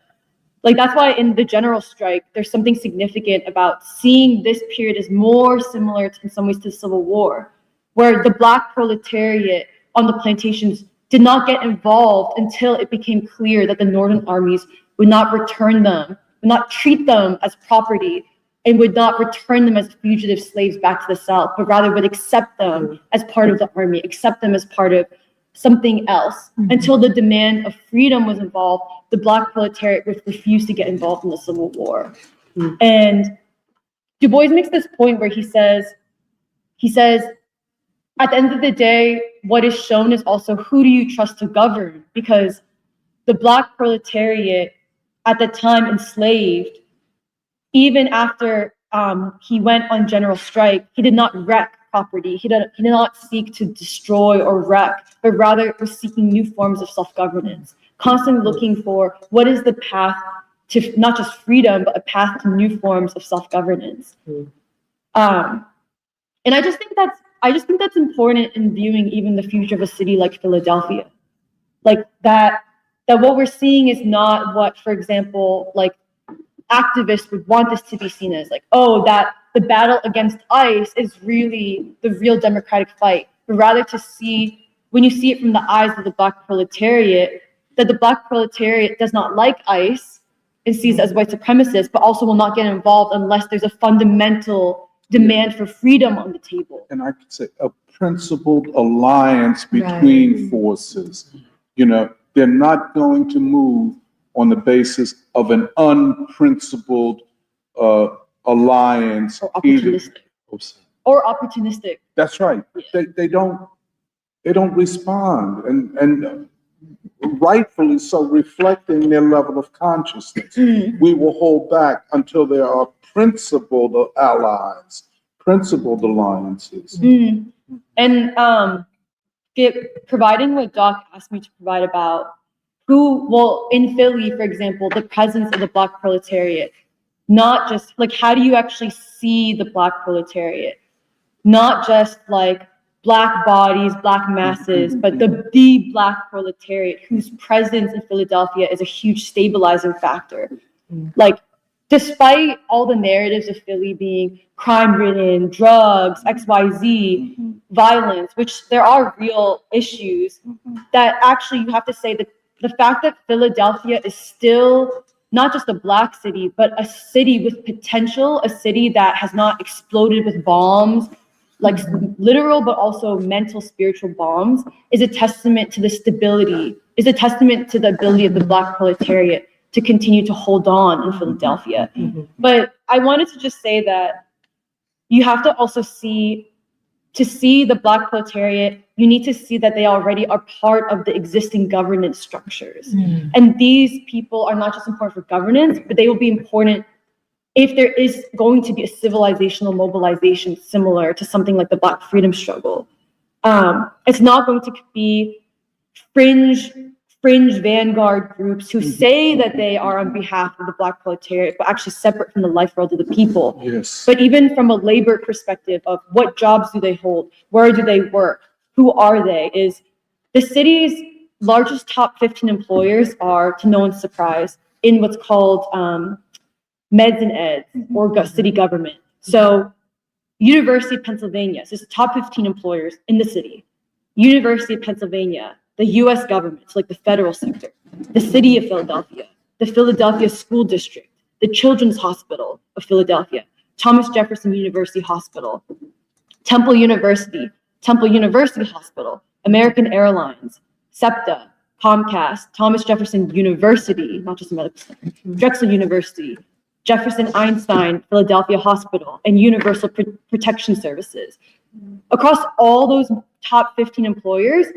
like that's why in the general strike, there's something significant about seeing this period as more similar in some ways to the Civil War, where the Black proletariat on the plantations did not get involved until it became clear that the Northern armies would not return them, would not treat them as property, and would not return them as fugitive slaves back to the South, but rather would accept them as part of the army, accept them as part of something else. Until the demand of freedom was involved, the Black proletariat refused to get involved in the Civil War. And Du Bois makes this point where he says, at the end of the day, what is shown is also who do you trust to govern? Because the Black proletariat at the time enslaved, even after he went on general strike, he did not wreck property. He did not seek to destroy or wreck, but rather was seeking new forms of self-governance, constantly looking for what is the path to not just freedom, but a path to new forms of self-governance. And I just think that's important in viewing even the future of a city like Philadelphia. Like that what we're seeing is not what, for example, like activists would want this to be seen as, like, oh, that the battle against ICE is really the real democratic fight, but rather to see, when you see it from the eyes of the Black proletariat, that the Black proletariat does not like ICE and sees it as white supremacist, but also will not get involved unless there's a fundamental demand for freedom on the table.
And I could say a principled alliance between forces. You know, they're not going to move on the basis of an unprincipled alliance.
Or opportunistic. Or opportunistic.
That's right. They don't respond, and rightfully so, reflecting their level of consciousness. We will hold back until there are principled allies, principled alliances.
And providing what Doc asked me to provide about in Philly, for example, the presence of the Black proletariat, not just like, how do you actually see the Black proletariat? Not just like Black bodies, Black masses, but the Black proletariat whose presence in Philadelphia is a huge stabilizing factor. Like, despite all the narratives of Philly being crime-ridden, drugs, XYZ, violence, which there are real issues, that actually you have to say that the fact that Philadelphia is still not just a Black city, but a city with potential, a city that has not exploded with bombs, like literal, but also mental, spiritual bombs, is a testament to the stability, is a testament to the ability of the Black proletariat to continue to hold on in Philadelphia. But I wanted to just say that you have to also see the Black proletariat, you need to see that they already are part of the existing governance structures. And these people are not just important for governance, but they will be important if there is going to be a civilizational mobilization similar to something like the Black freedom struggle. It's not going to be fringe vanguard groups who say that they are on behalf of the Black proletariat, but actually separate from the life world of the people.
Yes.
But even from a labor perspective of what jobs do they hold, where do they work, who are they, is the city's largest top 15 employers are, to no one's surprise, in what's called meds and eds, or city government. So University of Pennsylvania, so it's the top 15 employers in the city. University of Pennsylvania, the US government, so like the federal sector, the city of Philadelphia, the Philadelphia School District, the Children's Hospital of Philadelphia, Thomas Jefferson University Hospital, Temple University Hospital, American Airlines, SEPTA, Comcast, Thomas Jefferson University, not just a medical center, Drexel University, Jefferson Einstein Philadelphia Hospital, and Universal Protection Services. Across all those top 15 employers,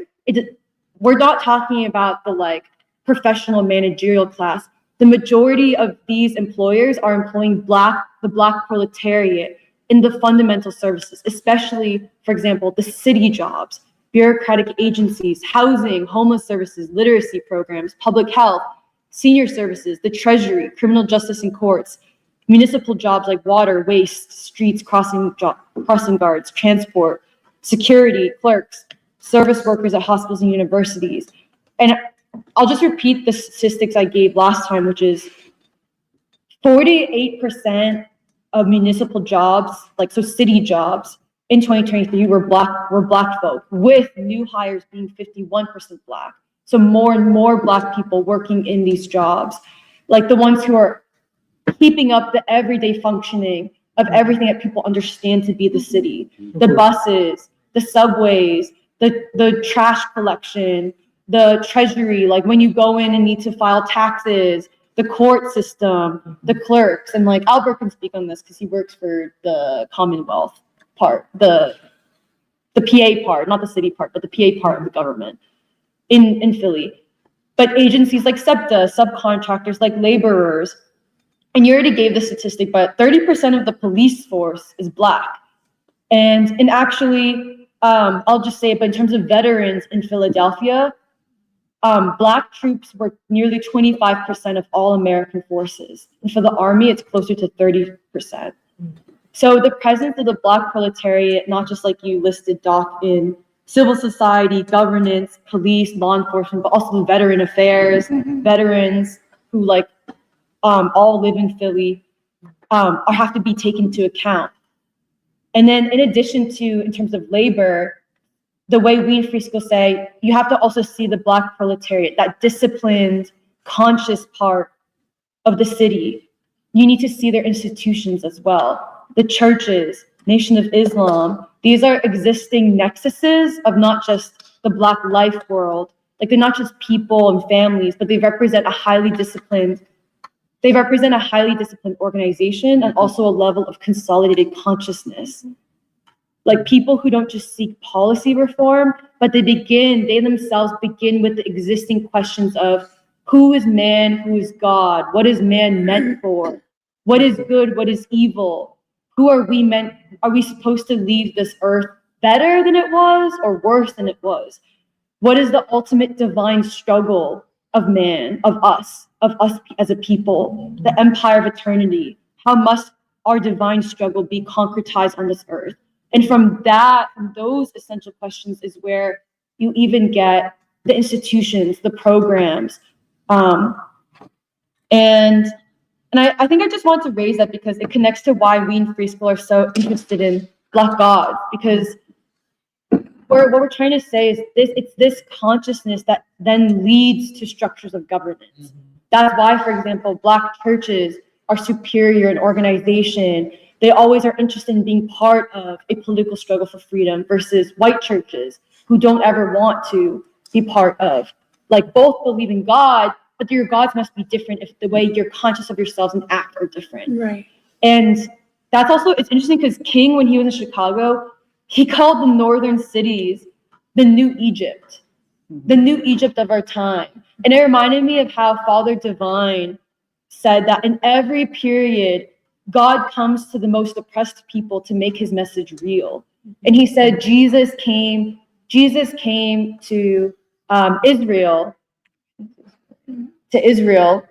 we're not talking about the like professional managerial class. The majority of these employers are employing the Black proletariat in the fundamental services, especially, for example, the city jobs, bureaucratic agencies, housing, homeless services, literacy programs, public health, senior services, the treasury, criminal justice and courts, municipal jobs like water, waste, streets, crossing guards, transport, security, clerks, service workers at hospitals and universities. And I'll just repeat the statistics I gave last time, which is 48% of municipal jobs, like so city jobs, in 2023 were Black folk, with new hires being 51% Black. So more and more Black people working in these jobs, like the ones who are keeping up the everyday functioning of everything that people understand to be the city, the buses, the subways, the trash collection, the treasury, like when you go in and need to file taxes, the court system, the clerks, and like Albert can speak on this because he works for the Commonwealth part, the PA part, not the city part, but the PA part of the government in Philly. But agencies like SEPTA, subcontractors like laborers, and you already gave the statistic, but 30% of the police force is Black. And actually, I'll just say it, but in terms of veterans in Philadelphia, Black troops were nearly 25% of all American forces. And for the Army, it's closer to 30%. So the presence of the Black proletariat, not just like you listed, Doc, in civil society, governance, police, law enforcement, but also in veteran affairs, veterans who like all live in Philly, have to be taken into account. And then in addition to, in terms of labor, the way we in Free School say, you have to also see the Black proletariat, that disciplined, conscious part of the city. You need to see their institutions as well. The churches, Nation of Islam, these are existing nexuses of not just the Black life world. Like they're not just people and families, but they represent a highly disciplined organization and also a level of consolidated consciousness. Like people who don't just seek policy reform, but they themselves begin with the existing questions of who is man, who is God, what is man meant for, what is good, what is evil, are we supposed to leave this earth better than it was or worse than it was? What is the ultimate divine struggle of man, of us as a people, the empire of eternity? How must our divine struggle be concretized on this earth? And from those essential questions is where you even get the institutions, the programs. And I think I just want to raise that because it connects to why we in Free School are so interested in Black God, because what we're trying to say is it's this consciousness that then leads to structures of governance. That's why, for example, Black churches are superior in organization. They always are interested in being part of a political struggle for freedom versus white churches who don't ever want to be part of. Like both believe in God, but your gods must be different if the way you're conscious of yourselves and act are different.
Right.
And that's also, it's interesting because King, when he was in Chicago, he called the northern cities the New Egypt of our time. And it reminded me of how Father Divine said that in every period, God comes to the most oppressed people to make his message real. And he said Jesus came to Israel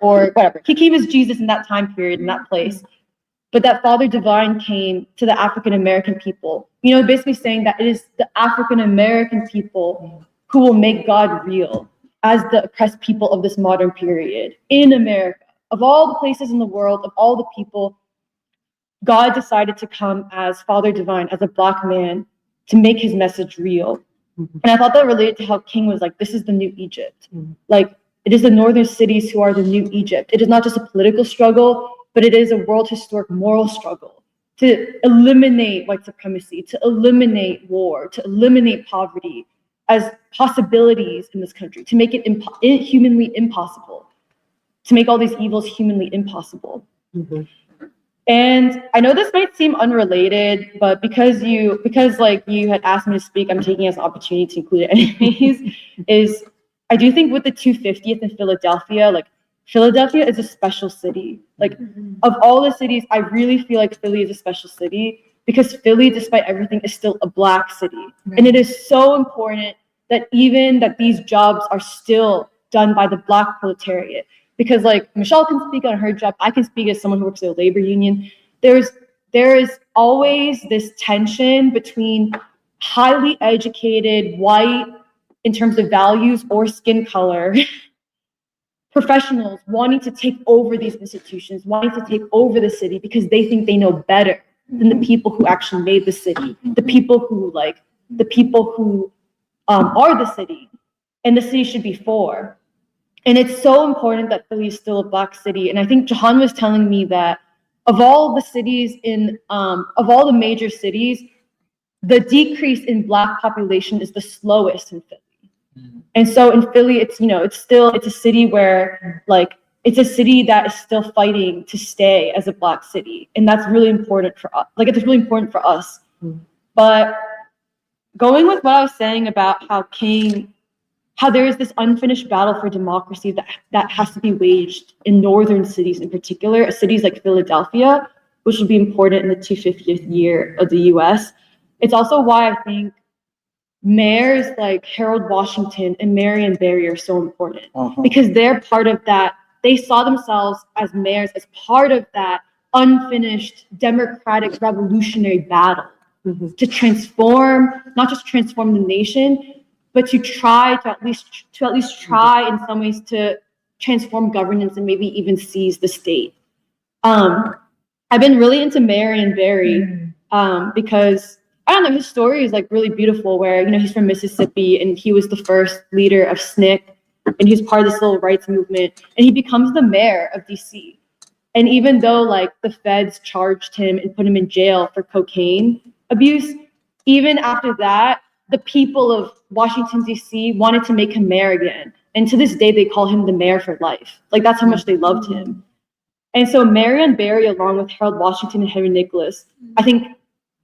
or whatever. He came as Jesus in that time period, in that place. But that Father Divine came to the African American people. Basically saying that it is the African American people who will make God real as the oppressed people of this modern period in America. Of all the places in the world, of all the people, God decided to come as Father Divine, as a Black man, to make his message real. And I thought that related to how King was like, this is the new Egypt. Like, it is the northern cities who are the new Egypt. It is not just a political struggle, but it is a world historic moral struggle to eliminate white supremacy, to eliminate war, to eliminate poverty as possibilities in this country, to make it humanly impossible, to make all these evils humanly impossible. And I know this might seem unrelated, but because you had asked me to speak, I'm taking it as an opportunity to include it anyways, I do think with the 250th in Philadelphia, like Philadelphia is a special city. Like of all the cities, I really feel like Philly is a special city because Philly, despite everything, is still a Black city. Right. And it is so important that these jobs are still done by the Black proletariat. Because like Michelle can speak on her job, I can speak as someone who works at a labor union. There is always this tension between highly educated, white, in terms of values or skin color, professionals wanting to take over these institutions, wanting to take over the city because they think they know better than the people who actually made the city, the people who are the city, and the city should be for. And it's so important that Philly is still a Black city. And I think Jahan was telling me that of all the major cities, the decrease in Black population is the slowest in Philly. And so in Philly, it's a city where it's a city that is still fighting to stay as a Black city. And that's really important for us. It's really important for us. But going with what I was saying about how there is this unfinished battle for democracy that has to be waged in northern cities in particular, cities like Philadelphia, which will be important in the 250th year of the US. It's also why I think mayors like Harold Washington and Marion Barry are so important because they're part of that. They saw themselves as mayors as part of that unfinished democratic revolutionary battle to not just transform the nation, but to try to at least try in some ways to transform governance and maybe even seize the state. I've been really into Marion Barry because I don't know, his story is like really beautiful where, you know, he's from Mississippi and he was the first leader of SNCC and he's part of this civil rights movement and he becomes the mayor of DC. And even though like the feds charged him and put him in jail for cocaine abuse, even after that, the people of Washington, D.C. wanted to make him mayor again. And to this day, they call him the mayor for life. Like that's how much they loved him. And so Marion Barry, along with Harold Washington and Henry Nicholas, I think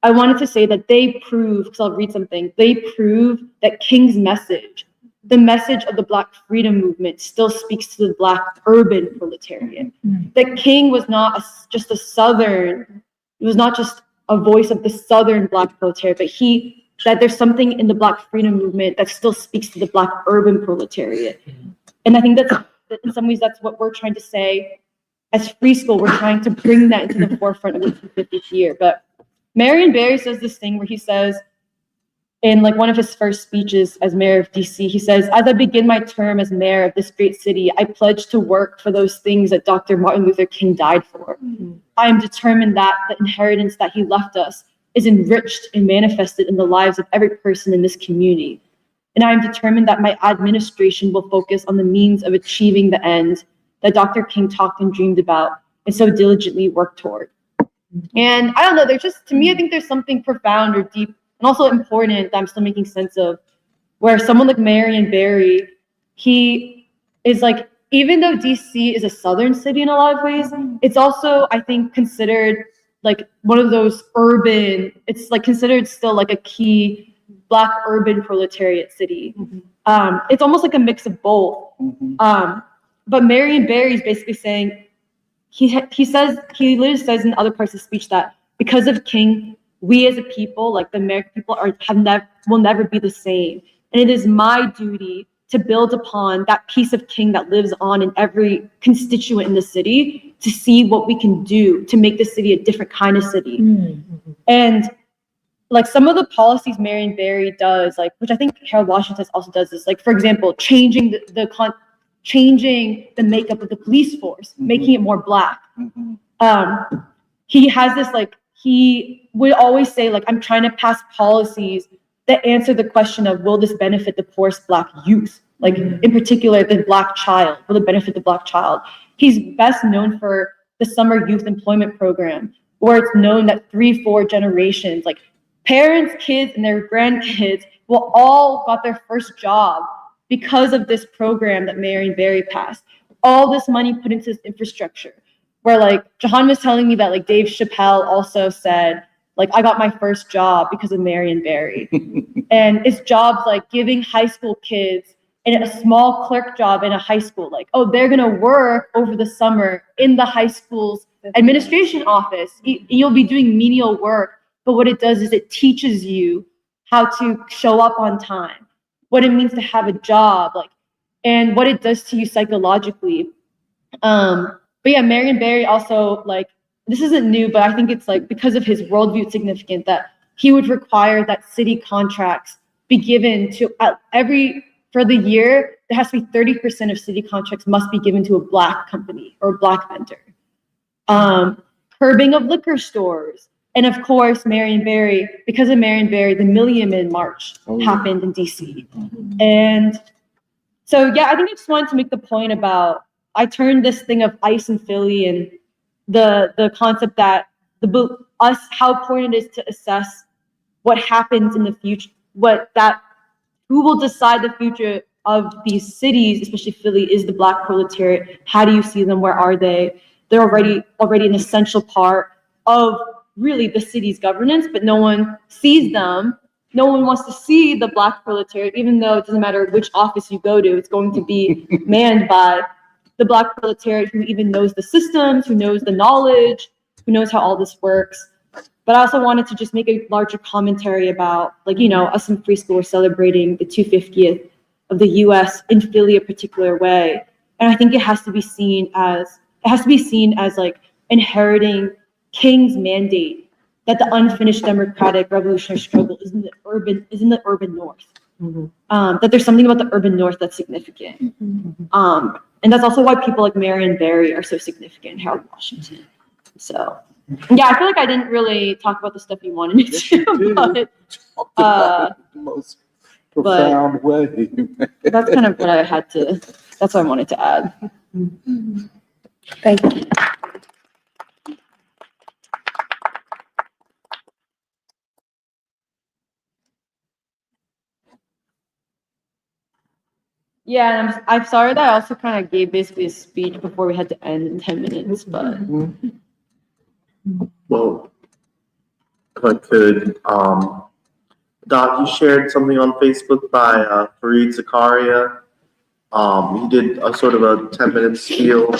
I wanted to say that they prove, because I'll read something, they prove that King's message, the message of the Black freedom movement still speaks to the Black urban proletariat. That King was not just a Southern, it was not just a voice of the Southern Black proletariat, but that there's something in the Black freedom movement that still speaks to the Black urban proletariat. And I think that's, in some ways, that's what we're trying to say. As Free School, we're trying to bring that into the forefront of the 250th year. But Marion Barry says this thing where he says, in like one of his first speeches as mayor of DC, he says, as I begin my term as mayor of this great city, I pledge to work for those things that Dr. Martin Luther King died for. I am determined that the inheritance that he left us is enriched and manifested in the lives of every person in this community. And I am determined that my administration will focus on the means of achieving the end that Dr. King talked and dreamed about and so diligently worked toward. And I don't know, there's just, to me, I think there's something profound or deep and also important that I'm still making sense of, where someone like Marion Barry, he is like, even though DC is a Southern city in a lot of ways, it's also, I think, considered like one of those urban, it's like considered still like a key Black urban proletariat city. It's almost like a mix of both. But Marion Barry is basically saying, he literally says in other parts of the speech that because of King, we as a people, like the American people, will never be the same. And it is my duty to build upon that piece of King that lives on in every constituent in the city to see what we can do to make the city a different kind of city. And like some of the policies Marion Barry does, like, which I think Harold Washington also does this, like, for example, changing changing the makeup of the police force, making it more Black. He has this, like, he would always say, like, I'm trying to pass policies that answer the question of, will this benefit the poorest Black youth? Like, in particular, the Black child, will it benefit the Black child? He's best known for the summer youth employment program, where it's known that 3-4 generations, like parents, kids, and their grandkids will all got their first job because of this program that Marion Barry passed. All this money put into this infrastructure, where like Jahan was telling me that like Dave Chappelle also said, like, I got my first job because of Marion Barry. And it's jobs like giving high school kids and a small clerk job in a high school, like, oh, they're gonna work over the summer in the high school's administration office. You'll be doing menial work, but what it does is it teaches you how to show up on time, what it means to have a job, like, and what it does to you psychologically. But yeah, Marion Barry also, like, this isn't new, but I think it's like because of his worldview, it's significant that he would require that city contracts be given to for the year, there has to be 30% of city contracts must be given to a Black company or a Black vendor. Curbing of liquor stores. And of course, Marion Barry, because of Marion Barry, the Million Man March happened in DC. And so, yeah, I think I just wanted to make the point about, I turned this thing of ICE in Philly and the concept that how important it is to assess what happens in the future, who will decide the future of these cities, especially Philly, is the Black proletariat. How do you see them? Where are they? They're already an essential part of really the city's governance, but no one sees them. No one wants to see the Black proletariat, even though it doesn't matter which office you go to, it's going to be manned by the Black proletariat who even knows the systems, who knows the knowledge, who knows how all this works. But I also wanted to just make a larger commentary about, like, you know, us in Free School are celebrating the 250th of the US in Philly a particular way. And I think it has to be seen as like inheriting King's mandate that the unfinished democratic revolutionary struggle is in the urban North. That there's something about the urban North that's significant. And that's also why people like Marion Barry are so significant, Harold Washington. So Yeah, I feel like I didn't really talk about the stuff you wanted me
Yes, you
to,
did.
but
Talked about it the most profound way.
that's kind of what I had to, that's what I wanted to add.
Thank you.
Yeah, and I'm sorry that I also kind of gave basically a speech before we had to end in 10 minutes, but
Well, if I could, Doc, you shared something on Facebook by Fareed Zakaria. He did a sort of a 10-minute spiel,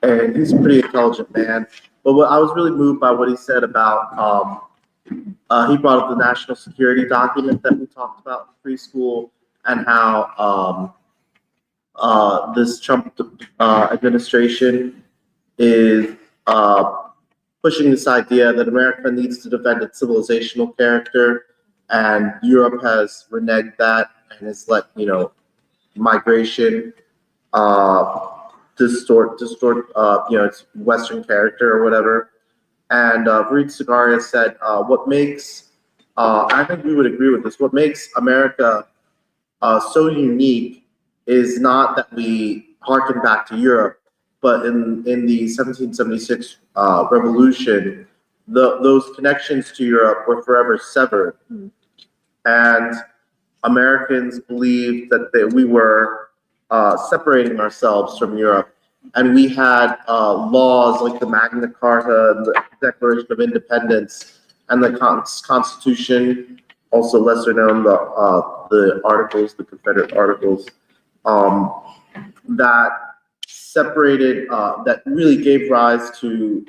and he's a pretty intelligent man. But what I was really moved by what he said about, he brought up the national security document that we talked about in preschool, and how this Trump administration is pushing this idea that America needs to defend its civilizational character, and Europe has reneged that and has let migration distort its Western character or whatever. And Fareed Zakaria said, what makes I think we would agree with this. What makes America so unique is not that we harken back to Europe, but in the 1776 revolution, those connections to Europe were forever severed. And Americans believed that we were separating ourselves from Europe. And we had laws like the Magna Carta and the Declaration of Independence and the Constitution, also lesser known, the Articles, the Confederate Articles, that separated, that really gave rise to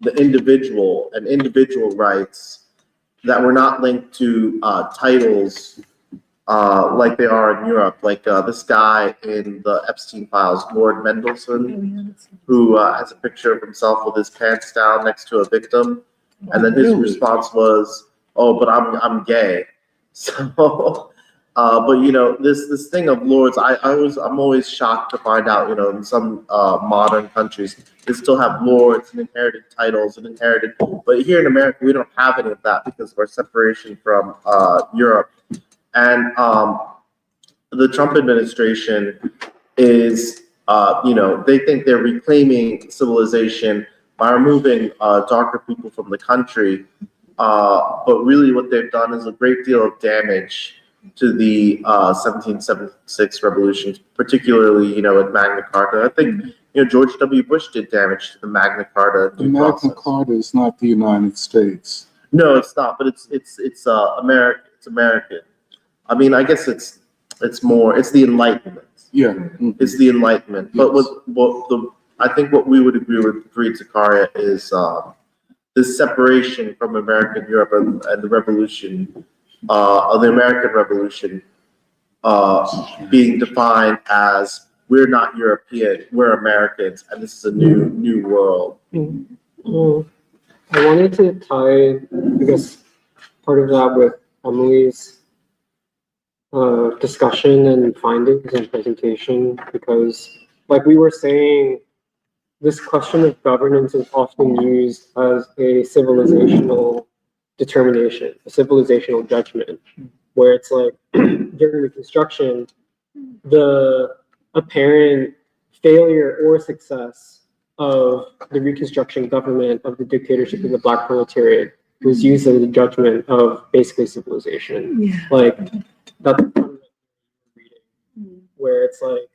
the individual and individual rights that were not linked to titles like they are in Europe. Like this guy in the Epstein files, Lord Mendelsohn, who has a picture of himself with his pants down next to a victim, and then his response was, "Oh, but I'm gay." So, but this thing of lords, I'm always shocked to find out, in some modern countries they still have lords and inherited titles and inherited, but here in America we don't have any of that because of our separation from Europe. And the Trump administration is, they think they're reclaiming civilization by removing darker people from the country. But really what they've done is a great deal of damage to the 1776 revolution, particularly, with Magna Carta. I think, George W. Bush did damage to the Magna Carta.
The Magna Carta is not the United States.
No, it's not, but it's American. It's American. I mean, I guess it's the Enlightenment.
Yeah.
It's the Enlightenment. But I think what we would agree with Fareed Zakaria is this separation from American Europe and the revolution, of the American Revolution, being defined as we're not European, we're Americans, and this is a new world.
I wanted to tie, I guess, part of that with Emily's discussion and findings and presentation, because like we were saying, this question of governance is often used as a civilizational determination, a civilizational judgment, where it's like during Reconstruction, the apparent failure or success of the Reconstruction government, of the dictatorship of the Black proletariat, was used as a judgment of basically civilization.
Yeah.
Like that's reading, where it's like,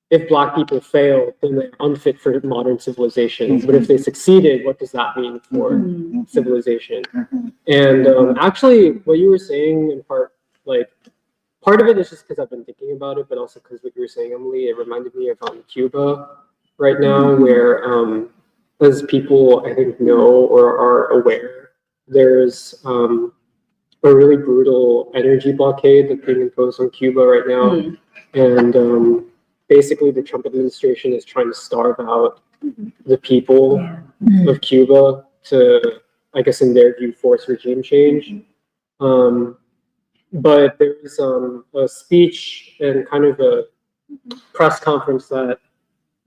if Black people fail, then they're unfit for modern civilization. But if they succeeded, what does that mean for civilization? And actually, what you were saying in part, like, part of it is just because I've been thinking about it, but also because what you were saying, Emily, it reminded me of Cuba right now, where, as people I think know or are aware, there's a really brutal energy blockade that's being imposed on Cuba right now. And basically the Trump administration is trying to starve out the people of Cuba to, I guess in their view, force regime change. But there was a speech and kind of a press conference that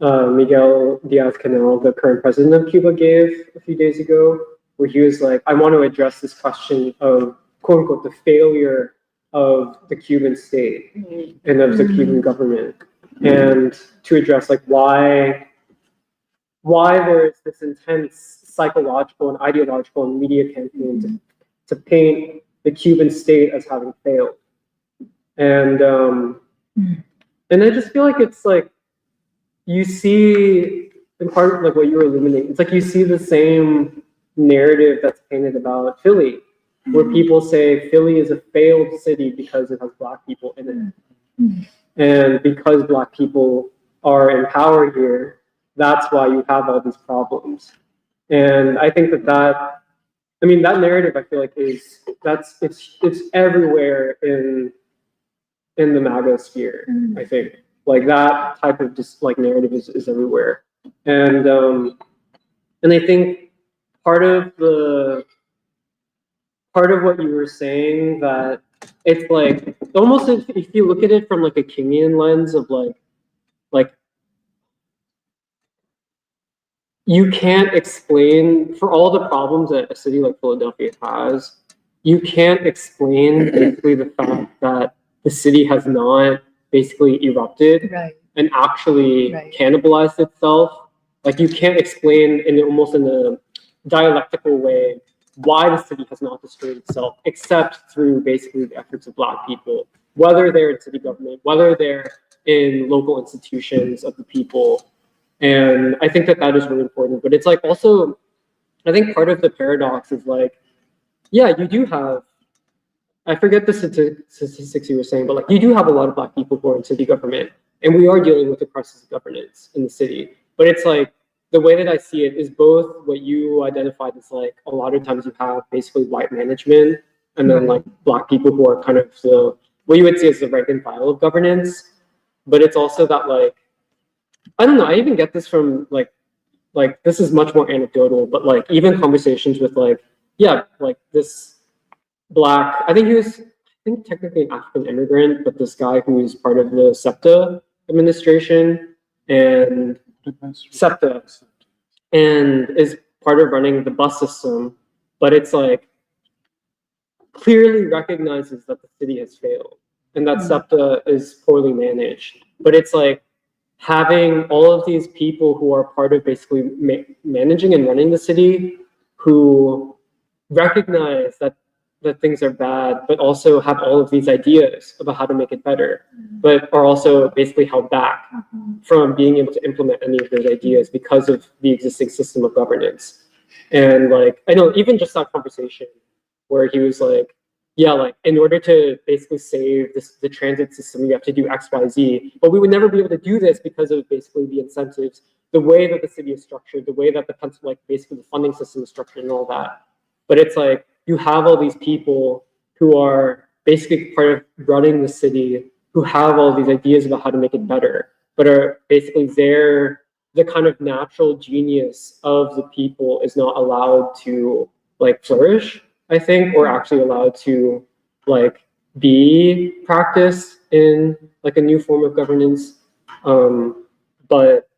Miguel Diaz-Canel, the current president of Cuba, gave a few days ago, where he was like, I want to address this question of, quote unquote, the failure of the Cuban state and of the Cuban government, and to address like why there is this intense psychological and ideological and media campaign to paint the Cuban state as having failed. And I just feel like it's like, you see, in part of like what you were illuminating, it's like you see the same narrative that's painted about Philly, where people say Philly is a failed city because it has Black people in it. And because Black people are in power here, that's why you have all these problems. And I think that narrative, I feel like it's everywhere in the MAGA sphere, I think. Like that type of just like narrative is everywhere. And I think part of what you were saying, that it's like almost if you look at it from like a Kingian lens of like you can't explain, for all the problems that a city like Philadelphia has, you can't explain basically the fact that the city has not basically erupted and actually cannibalized itself. Like you can't explain almost in a dialectical way why the city has not destroyed itself, except through basically the efforts of Black people, whether they're in city government, whether they're in local institutions of the people. And I think that is really important. But it's like also, I think part of the paradox is like, yeah, you do have, I forget the statistics you were saying, but like you do have a lot of Black people who are in city government, and we are dealing with the crisis of governance in the city. But it's like, the way that I see it is both what you identified as like, a lot of times you have basically white management, and then like Black people who are kind of what you would say is the rank and file of governance. But it's also that like, I don't know, I even get this from like this is much more anecdotal, but like even conversations with like, yeah, like this Black, I think technically an African immigrant, but this guy who is part of the SEPTA administration and SEPTA, and is part of running the bus system, but it's like clearly recognizes that the city has failed and that SEPTA is poorly managed. But it's like having all of these people who are part of basically managing and running the city, who recognize that things are bad, but also have all of these ideas about how to make it better, but are also basically held back from being able to implement any of those ideas because of the existing system of governance. And like, I know even just that conversation where he was like, yeah, like in order to basically save the transit system, you have to do X, Y, Z, but we would never be able to do this because of basically the incentives, the way that the city is structured, the way that basically the funding system is structured and all that. But it's like, you have all these people who are basically part of running the city, who have all these ideas about how to make it better, but are basically the kind of natural genius of the people is not allowed to like flourish, I think, or actually allowed to like be practiced in like a new form of governance. But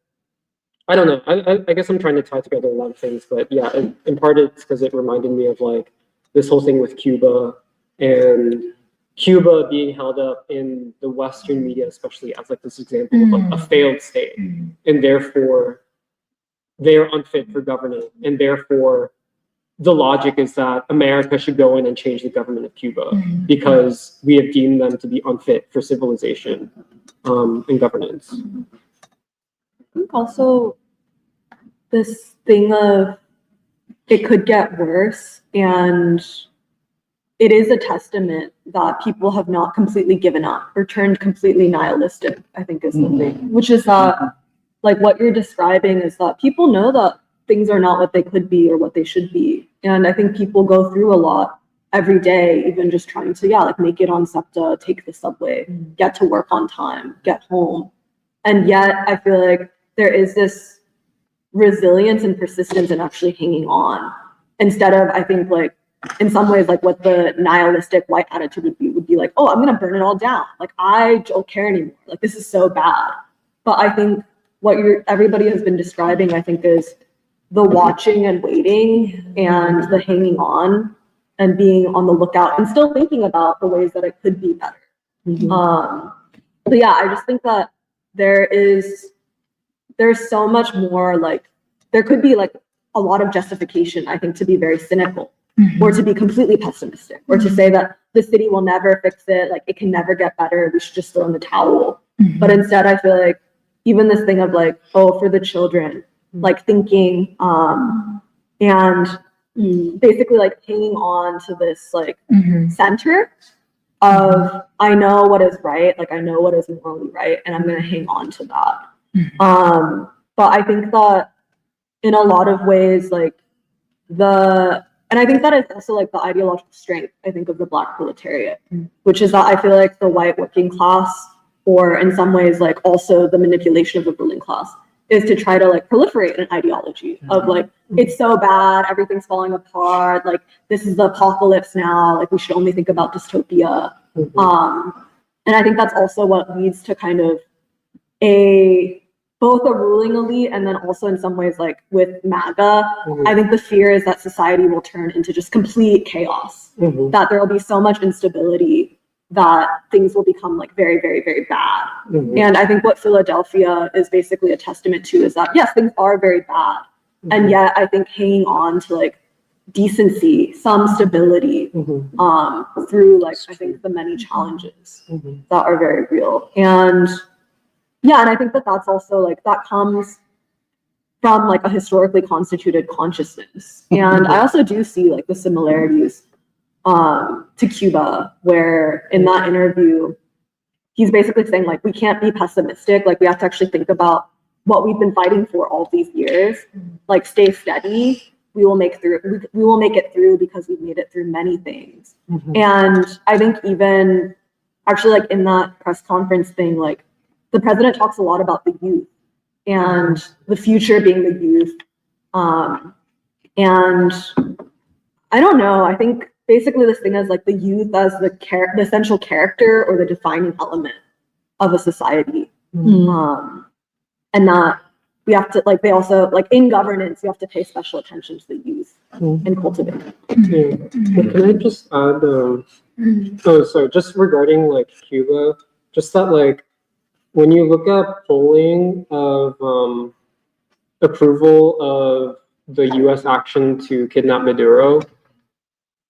I don't know, I guess I'm trying to tie together a lot of things, but yeah, in part it's because it reminded me of like this whole thing with Cuba, and Cuba being held up in the Western media, especially as like this example of like a failed state, and therefore they are unfit for governing, and therefore the logic is that America should go in and change the government of Cuba because we have deemed them to be unfit for civilization and governance.
I think also this thing of it could get worse, and it is a testament that people have not completely given up or turned completely nihilistic, I think is the thing, which is that like what you're describing is that people know that things are not what they could be or what they should be. And I think people go through a lot every day, even just trying to, like make it on SEPTA, take the subway, get to work on time, get home. And yet I feel like there is this resilience and persistence in actually hanging on, instead of, I think, like in some ways, like what the nihilistic white attitude would be like, oh, I'm gonna burn it all down, like I don't care anymore, like this is so bad. But I think everybody has been describing, I think, is the watching and waiting and the hanging on and being on the lookout and still thinking about the ways that it could be better. But yeah, I just think that there's so much more, like, there could be like a lot of justification, I think, to be very cynical or to be completely pessimistic or to say that the city will never fix it, like it can never get better, we should just throw in the towel. But instead, I feel like even this thing of like, oh, for the children, like thinking and basically like hanging on to this like center of I know what is right, like I know what is morally right, and I'm gonna hang on to that. But I think that in a lot of ways, like and I think that is also like the ideological strength, I think, of the Black proletariat, which is that I feel like the white working class, or in some ways like also the manipulation of the ruling class, is to try to like proliferate an ideology of like, it's so bad, everything's falling apart, like this is the apocalypse now, like we should only think about dystopia. And I think that's also what leads to kind of both a ruling elite and then also in some ways like with MAGA, I think the fear is that society will turn into just complete chaos, that there will be so much instability that things will become like very, very, very bad. And I think what Philadelphia is basically a testament to is that, yes, things are very bad. And yet I think hanging on to like decency, some stability through like, I think the many challenges that are very real. And yeah, and I think that that's also like, that comes from like a historically constituted consciousness. And I also do see like the similarities to Cuba, where in that interview, he's basically saying like, we can't be pessimistic. Like we have to actually think about what we've been fighting for all these years, like stay steady. We will make it through because we've made it through many things. And I think even actually like in that press conference thing, like the president talks a lot about the youth and the future being the youth. And I don't know, I think basically this thing is like the youth as the essential character or the defining element of a society. And that we have to, like, they also, like in governance, you have to pay special attention to the youth and cultivate it.
Can I just add, so just regarding like Cuba, just that like, when you look at polling of approval of the US action to kidnap Maduro,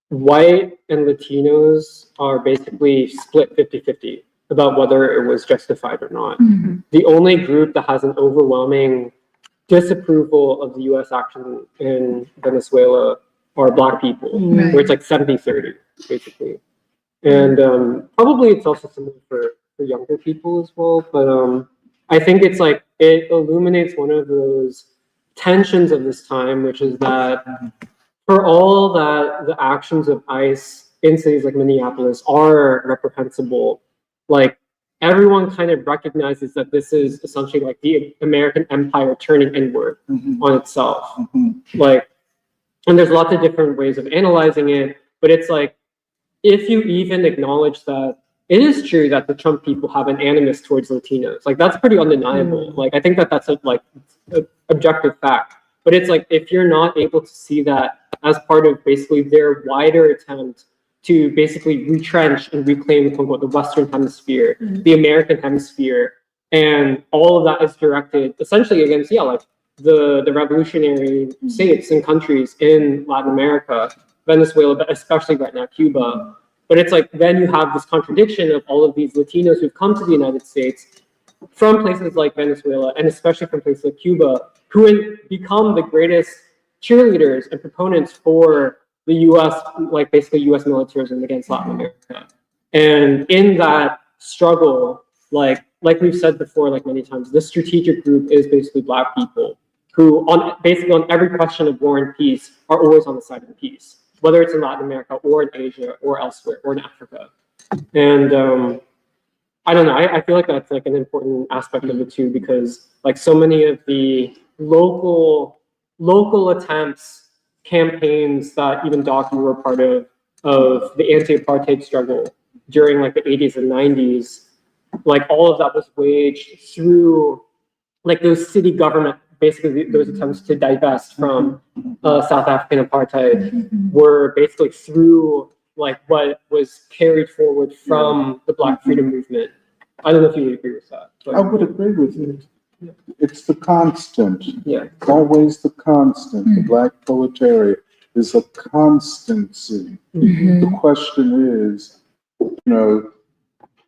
white and Latinos are basically split 50-50 about whether it was justified or not. The only group that has an overwhelming disapproval of the US action in Venezuela are Black people, where it's like 70-30, basically. And probably it's also similar for younger people as well, but I think it's like, it illuminates one of those tensions of this time, which is that for all that the actions of ICE in cities like Minneapolis are reprehensible, like everyone kind of recognizes that this is essentially like the American empire turning inward on itself. Like, and there's lots of different ways of analyzing it, but it's like, if you even acknowledge that it is true that the Trump people have an animus towards Latinos, like that's pretty undeniable. Like, I think that that's a objective fact, but it's like, if you're not able to see that as part of basically their wider attempt to basically retrench and reclaim quote unquote, the Western hemisphere, the American hemisphere, and all of that is directed essentially against, like the revolutionary states and countries in Latin America, Venezuela, but especially right now, Cuba. But it's like, then you have this contradiction of all of these Latinos who've come to the United States from places like Venezuela, and especially from places like Cuba, who have become the greatest cheerleaders and proponents for the US, like basically US militarism against Latin America. And in that struggle, like we've said before, like many times, the strategic group is basically Black people who basically on every question of war and peace are always on the side of peace, whether it's in Latin America or in Asia or elsewhere or in Africa. And I don't know, I feel like that's like an important aspect of it too, because like so many of the local attempts, campaigns that even Doc, you were part of the anti-apartheid struggle during like the 80s and 90s, like all of that was waged through like those city government, basically those attempts to divest from South African apartheid were basically through like what was carried forward from the Black freedom movement. I don't know if you would agree with that.
I would agree with it.
Yeah.
It's the constant.
Yeah.
It's always the constant. The Black proletariat is a constancy. The question is,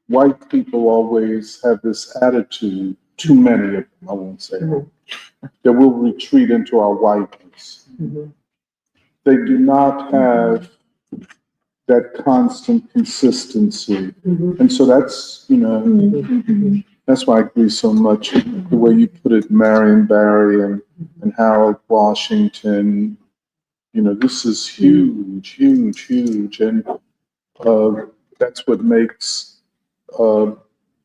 white people always have this attitude, too many of them, I won't say, that will retreat into our whiteness. They do not have that constant consistency. And so that's, that's why I agree so much the way you put it, Marion Barry and Harold Washington. This is huge, huge, huge. And that's what makes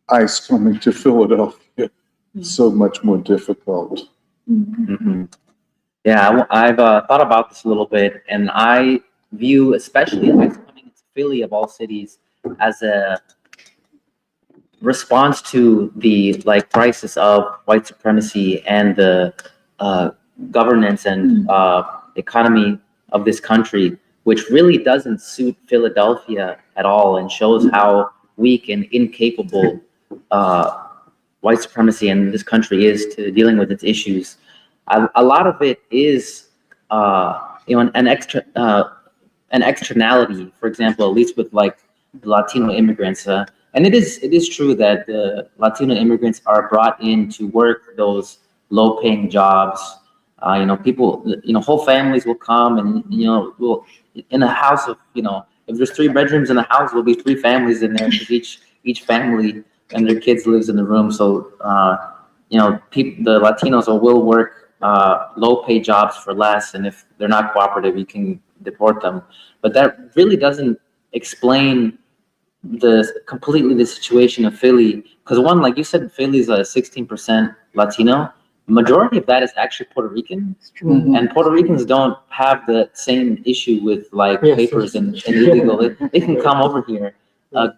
ICE coming to Philadelphia so much more difficult.
Yeah, I've thought about this a little bit, and I view especially ICE coming into Philly of all cities as a response to the crisis of white supremacy and the governance and economy of this country, which really doesn't suit Philadelphia at all, and shows how weak and incapable white supremacy in this country is to dealing with its issues. A lot of it is, an externality. For example, at least with the Latino immigrants, and it is true that the Latino immigrants are brought in to work those low-paying jobs. People, whole families will come, and will in a house of, if there's 3 bedrooms in a house, there'll be 3 families in there, because each family and their kids lives in the room. So the Latinos will work low-paid jobs for less, and if they're not cooperative, you can deport them. But that really doesn't explain completely the situation of Philly, because one, like you said, Philly's 16% Latino. Majority of that is actually Puerto Rican, and Puerto Ricans don't have the same issue with papers and illegal. They can come over here. And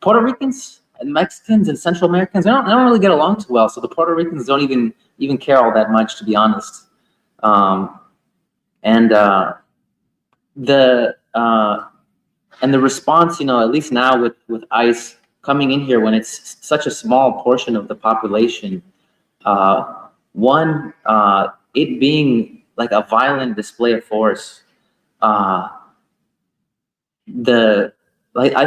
Puerto Ricans and Mexicans and Central Americans, they don't really get along too well. So the Puerto Ricans don't even care all that much, to be honest. The response, at least now with ICE coming in here when it's such a small portion of the population, it being like a violent display of force, I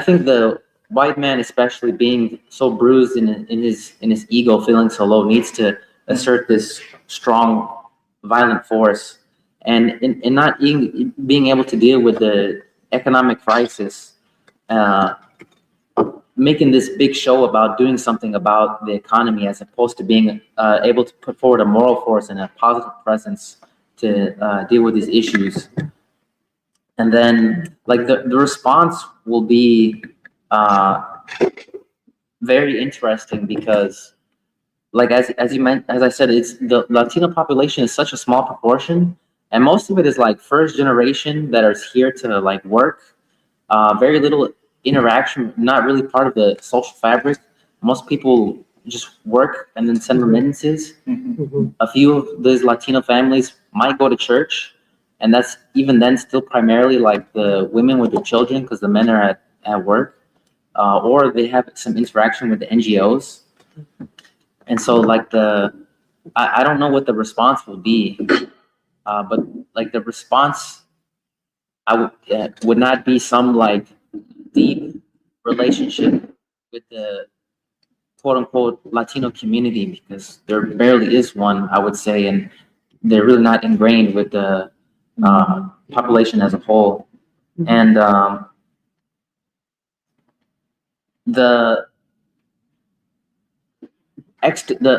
think the white man, especially being so bruised in his ego, feeling so low, needs to assert this strong, violent force, and in not being able to deal with the economic crisis, making this big show about doing something about the economy, as opposed to being able to put forward a moral force and a positive presence to deal with these issues. And then the response will be very interesting, because as I said, it's the Latino population is such a small proportion, and most of it is first generation that are here to work. Very little interaction, not really part of the social fabric. Most people just work and then send remittances. A few of those Latino families might go to church, and that's even then still primarily the women with their children, because the men are at work, or they have some interaction with the NGOs. And so I don't know what the response will be, but the response would not be some deep relationship with the quote unquote Latino community, because there barely is one, I would say, and they're really not ingrained with the population as a whole. And the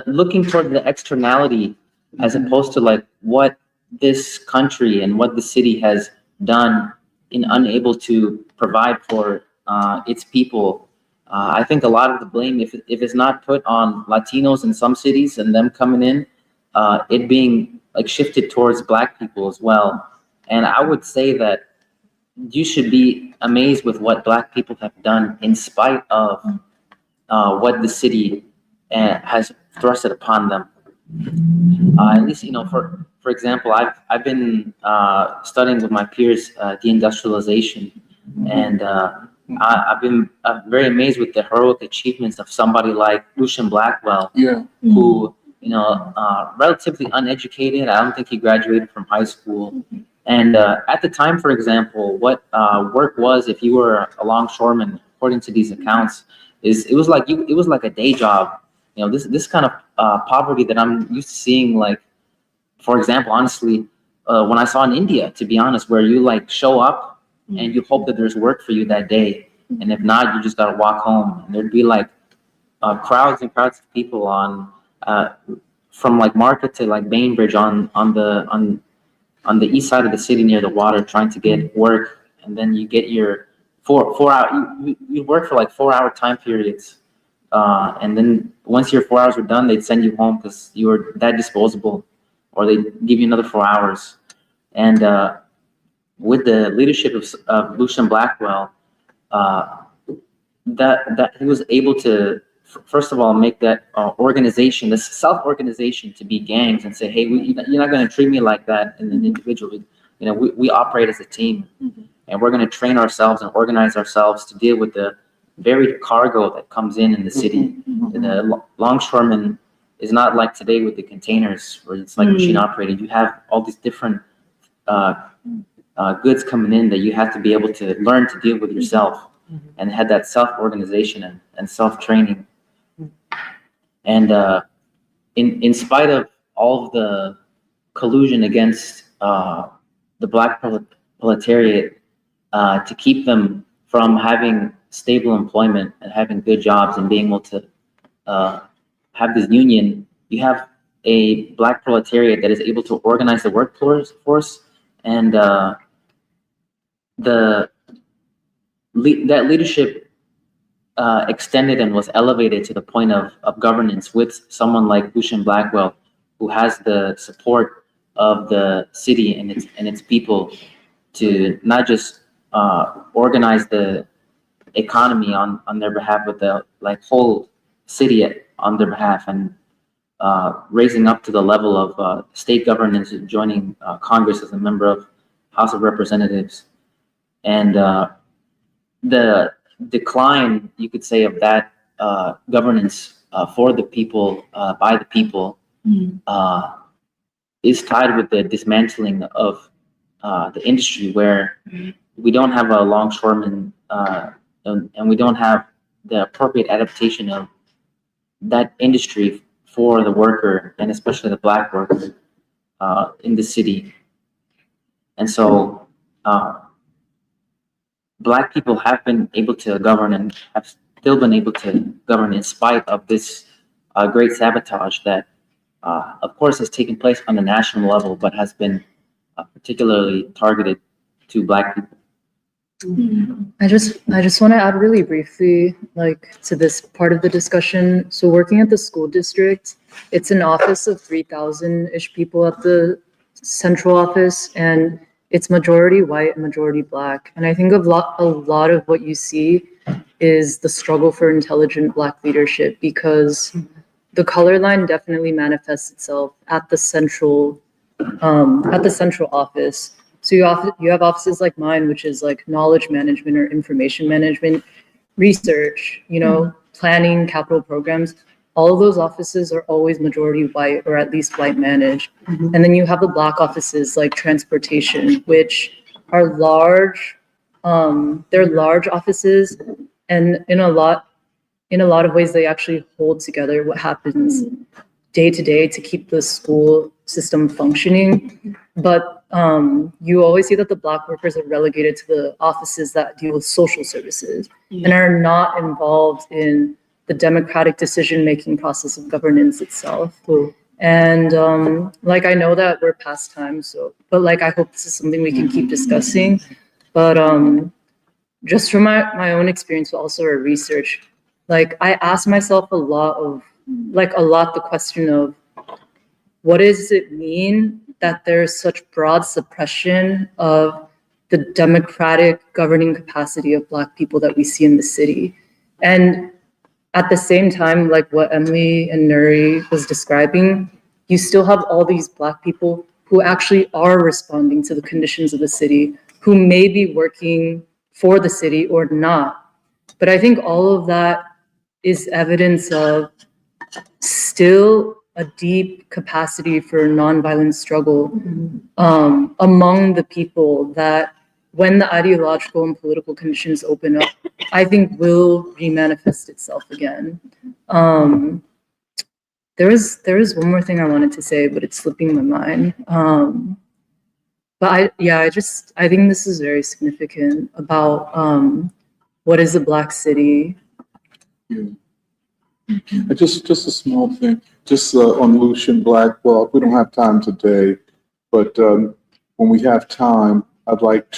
looking toward the externality, as opposed to what this country and what the city has done in unable to provide for its people. I think a lot of the blame, if it's not put on Latinos in some cities and them coming in, it being shifted towards Black people as well. And I would say that you should be amazed with what Black people have done, in spite of what the city and has thrust it upon them. At least, for example, I've been studying with my peers deindustrialization, and I've been very amazed with the heroic achievements of somebody like Lucian Blackwell,
Yeah.
who, relatively uneducated. I don't think he graduated from high school. And at the time, for example, what work was, if you were a longshoreman, according to these accounts, it was like a day job. This kind of poverty that I'm used to seeing, like, for example, honestly, when I saw in India, to be honest, where you like show up and you hope that there's work for you that day, and if not, you just gotta walk home. And there'd be like crowds and crowds of people on from like Market to like Bainbridge on the east side of the city near the water, trying to get work. And then you get your four hour you work for like 4 hour time periods, and then once your 4 hours were done, they'd send you home because you were that disposable, or they'd give you another 4 hours. And with the leadership of Lucian Blackwell, that he was able to, first of all, make that organization, this self-organization, to be gangs, and say, hey, you're not going to treat me like that in an individual. We operate as a team, and we're going to train ourselves and organize ourselves to deal with the varied cargo that comes in the city. The longshoreman is not like today with the containers, where it's like machine operated. You have all these different goods coming in that you have to be able to learn to deal with yourself, and had that self-organization and self-training. And in spite of all of the collusion against the black proletariat to keep them from having stable employment and having good jobs and being able to have this union, you have a black proletariat that is able to organize the workforce, and that leadership extended and was elevated to the point of governance with someone like Lucian Blackwell, who has the support of the city and its people to not just organize the economy on their behalf, but the whole city on their behalf, and raising up to the level of state governance, joining Congress as a member of House of Representatives. And the decline, you could say, of that governance for the people, by the people, is tied with the dismantling of the industry, where we don't have a longshoreman, and we don't have the appropriate adaptation of that industry for the worker, and especially the black worker in the city. And so black people have been able to govern, and have still been able to govern, in spite of this great sabotage that, of course, has taken place on the national level, but has been particularly targeted to black people.
I just want to add really briefly, to this part of the discussion. So working at the school district, it's an office of 3,000-ish people at the central office, and it's majority white and majority black. And I think a lot of what you see is the struggle for intelligent black leadership, because the color line definitely manifests itself at the central office. So you have offices like mine, which is like knowledge management or information management, research, planning, capital programs. All of those offices are always majority white, or at least white managed. And then you have the black offices like transportation, which are large. They're large offices, and in a lot of ways, they actually hold together what happens day to day to keep the school system functioning. But you always see that the black workers are relegated to the offices that deal with social services and are not involved in the democratic decision-making process of governance itself. And I know that we're past time, but I hope this is something we can keep discussing. But just from my own experience, but also our research, I asked myself a lot the question of, what does it mean that there's such broad suppression of the democratic governing capacity of black people that we see in the city? And at the same time, like what Emily and Nuri was describing, you still have all these Black people who actually are responding to the conditions of the city, who may be working for the city or not. But I think all of that is evidence of still a deep capacity for nonviolent struggle among the people that, when the ideological and political conditions open up, I think will remanifest itself again. There is one more thing I wanted to say, but it's slipping my mind. But I think this is very significant about what is a Black city.
Yeah. Just a small thing, just on Lucian Blackwell. We don't have time today, but when we have time, I'd like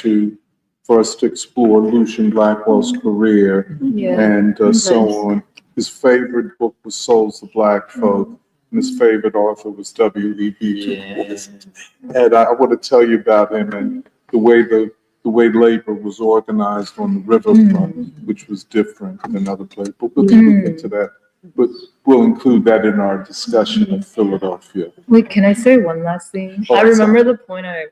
for us to explore Lucian Blackwell's career and so on. His favorite book was Souls of Black Folk, and his favorite author was W.E.B. Du Bois. And I want to tell you about him and the way labor was organized on the riverfront, which was different than other places. But we'll look into that. But we'll include that in our discussion of Philadelphia.
Wait, can I say one last thing?
Oh,
I remember the point I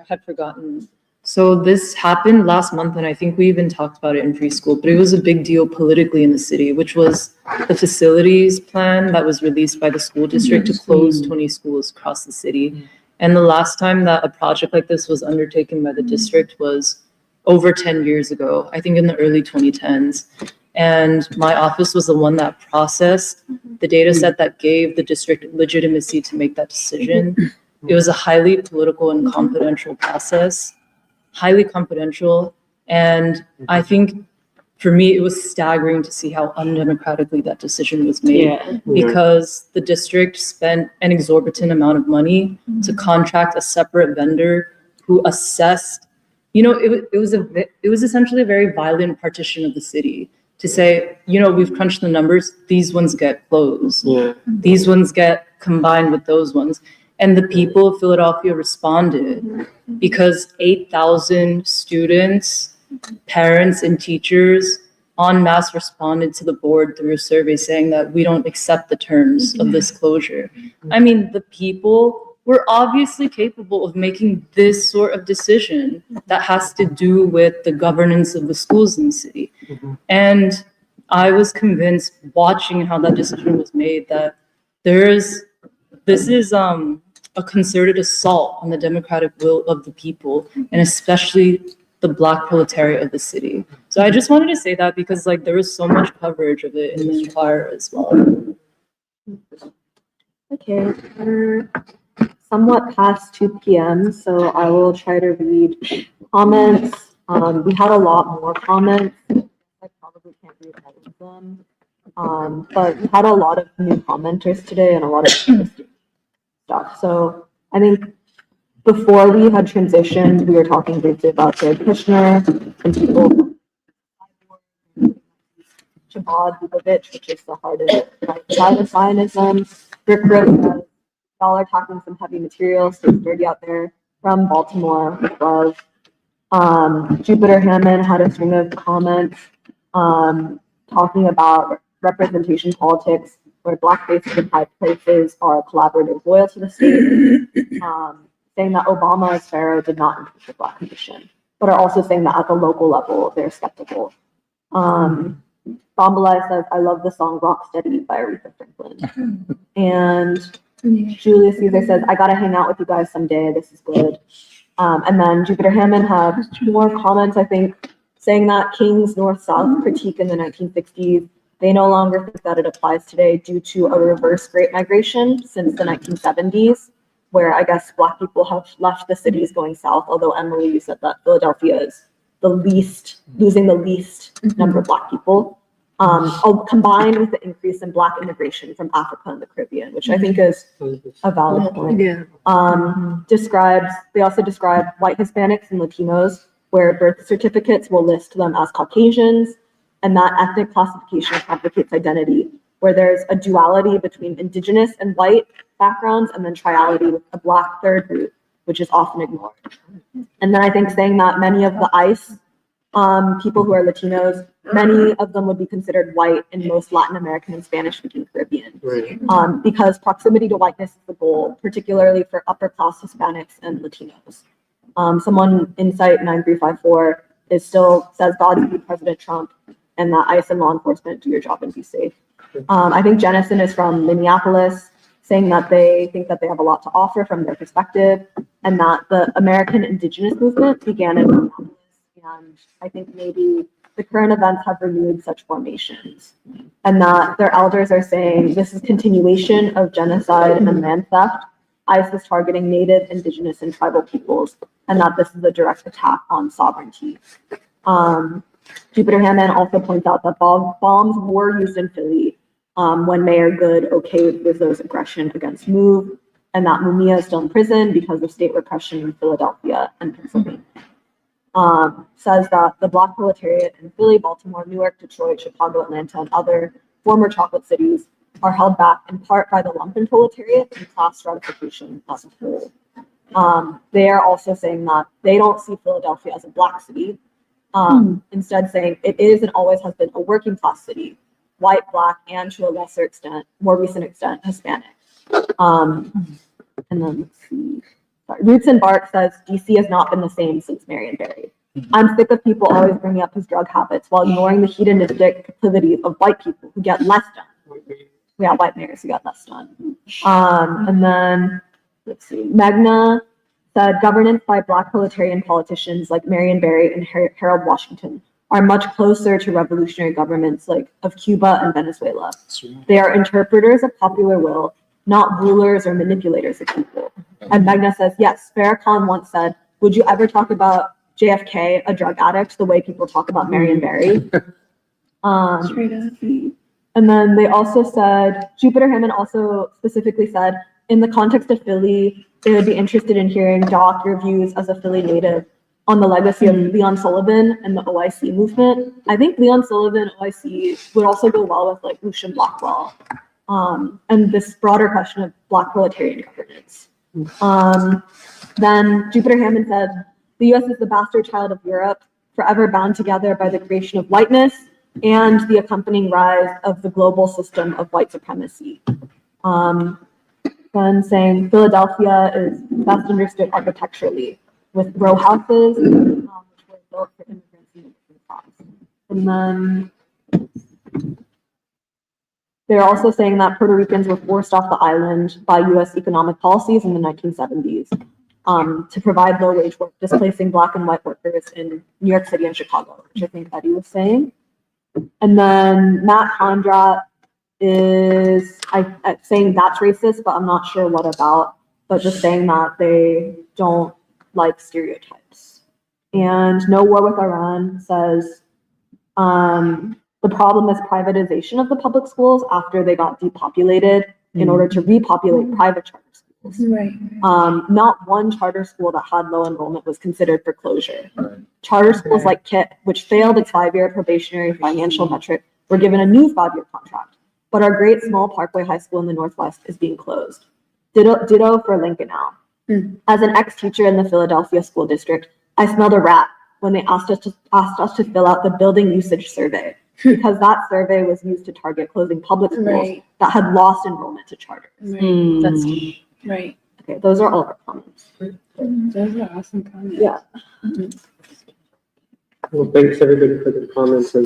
had forgotten. So this happened last month, and I think we even talked about it in preschool, but it was a big deal politically in the city, which was the facilities plan that was released by the school district to close 20 schools across the city. And the last time that a project like this was undertaken by the district was over 10 years ago, I think in the early 2010s. And my office was the one that processed the data set that gave the district legitimacy to make that decision. It was a highly political and confidential process, highly confidential. And I think for me, it was staggering to see how undemocratically that decision was made, because the district spent an exorbitant amount of money to contract a separate vendor who assessed, it was essentially a very violent partition of the city. To say, we've crunched the numbers, these ones get closed. These ones get combined with those ones. And the people of Philadelphia responded because 8,000 students, parents, and teachers en masse responded to the board through a survey saying that we don't accept the terms of this closure. I mean, the people were obviously capable of making this sort of decision that has to do with the governance of the schools in the city. And I was convinced, watching how that decision was made, that this is a concerted assault on the democratic will of the people, and especially the Black proletariat of the city. So I just wanted to say that because there was so much coverage of it in the Inquirer as well.
Okay, we're somewhat past 2 p.m., so I will try to read comments. We had a lot more comments. I probably can't read all of them. But we had a lot of new commenters today and a lot of stuff. So I think before we had transitioned, we were talking briefly about Jared Kushner and people. Chabad Lubavitch, which is the heart of Zionism. Rick wrote y'all are talking some heavy material, so it's dirty out there, from Baltimore, love. Jupiter Hammond had a string of comments talking about representation politics, where Black faces in high places are collaborative loyal to the state, saying that Obama's Pharaoh did not improve the Black condition, but are also saying that at the local level, they're skeptical. Bombalai says, I love the song Rocksteady by Aretha Franklin. And Julia Caesar says, I gotta hang out with you guys someday, this is good. And then Jupiter Hammond had more comments, I think, saying that King's North-South critique in the 1960s, they no longer think that it applies today due to a reverse Great Migration since the 1970s, where I guess Black people have left the cities going south, although Emily, you said that Philadelphia is losing the least number of Black people, combined with the increase in Black immigration from Africa and the Caribbean, which I think is a valid point. They also describe white Hispanics and Latinos, where birth certificates will list them as Caucasians, and that ethnic classification complicates identity, where there's a duality between indigenous and white backgrounds, and then triality with a Black third group, which is often ignored. And then I think saying that many of the ICE people who are Latinos many of them would be considered white in most Latin American and Spanish-speaking Caribbean.
Right.
Because proximity to whiteness is the goal, particularly for upper-class Hispanics and Latinos. Someone Insight 9354 still says Godspeed President Trump, and that ICE and law enforcement do your job and be safe. I think Jennison is from Minneapolis, saying that they think that they have a lot to offer from their perspective, and that the American Indigenous movement began in Minneapolis, and I think maybe the current events have renewed such formations, and that their elders are saying this is continuation of genocide and land theft. ICE is targeting Native, Indigenous, and tribal peoples, and that this is a direct attack on sovereignty. Jupiter Hammond also points out that bombs were used in Philly when Mayor Good okayed Rizzo's aggression against MOVE, and that Mumia is still in prison because of state repression in Philadelphia and Pennsylvania. Says that the Black proletariat in Philly, Baltimore, Newark, Detroit, Chicago, Atlanta, and other former chocolate cities are held back in part by the lumpen proletariat and class stratification as a whole. They are also saying that they don't see Philadelphia as a Black city, instead saying it is and always has been a working class city, white, Black, and to a lesser extent, more recent extent, Hispanic. And then let's see. Sorry. Roots and Bark says DC has not been the same since Marion Barry. I'm sick of people always bringing up his drug habits while ignoring the hedonistic proclivities of white people who get less done. Yeah, white mayors who get less done. And then let's see. Magna said governance by Black proletarian politicians like Marion Barry and Harold Washington are much closer to revolutionary governments like of Cuba and Venezuela. They are interpreters of popular will, not rulers or manipulators of people. And Magna says, yes, Farrakhan once said, would you ever talk about JFK, a drug addict, the way people talk about Marion Barry? And then they also said, Jupiter Hammond also specifically said, in the context of Philly, they would be interested in hearing, Doc, your views as a Philly native on the legacy of Leon Sullivan and the OIC movement. I think Leon Sullivan, OIC, would also go well with like Lucian Blackwell, and this broader question of Black proletarian governance. Then Jupiter Hammond said, the US is the bastard child of Europe, forever bound together by the creation of whiteness and the accompanying rise of the global system of white supremacy. Then saying Philadelphia is best understood architecturally with row houses, which were built for immigrants in the working class. And then they're also saying that Puerto Ricans were forced off the island by US economic policies in the 1970s to provide low-wage work, displacing Black and white workers in New York City and Chicago, which I think Eddie was saying. And then Matt Condrat is saying that's racist, but I'm not sure what about, but just saying that they don't like stereotypes. And No War with Iran says the problem is privatization of the public schools after they got depopulated in order to repopulate private charter schools.
Right.
Not one charter school that had low enrollment was considered for closure. Charter schools like KIPP, which failed its 5-year probationary financial metric, were given a new 5-year contract. But our great small Parkway High School in the Northwest is being closed. Ditto for Lincoln now. As an ex-teacher in the Philadelphia school district, I smelled a rat when they asked us to fill out the building usage survey, because that survey was used to target closing public schools that had lost enrollment to charters.
That's
Right.
Okay, those are all of our comments.
Those are awesome comments.
Yeah.
Well, thanks everybody for the comments and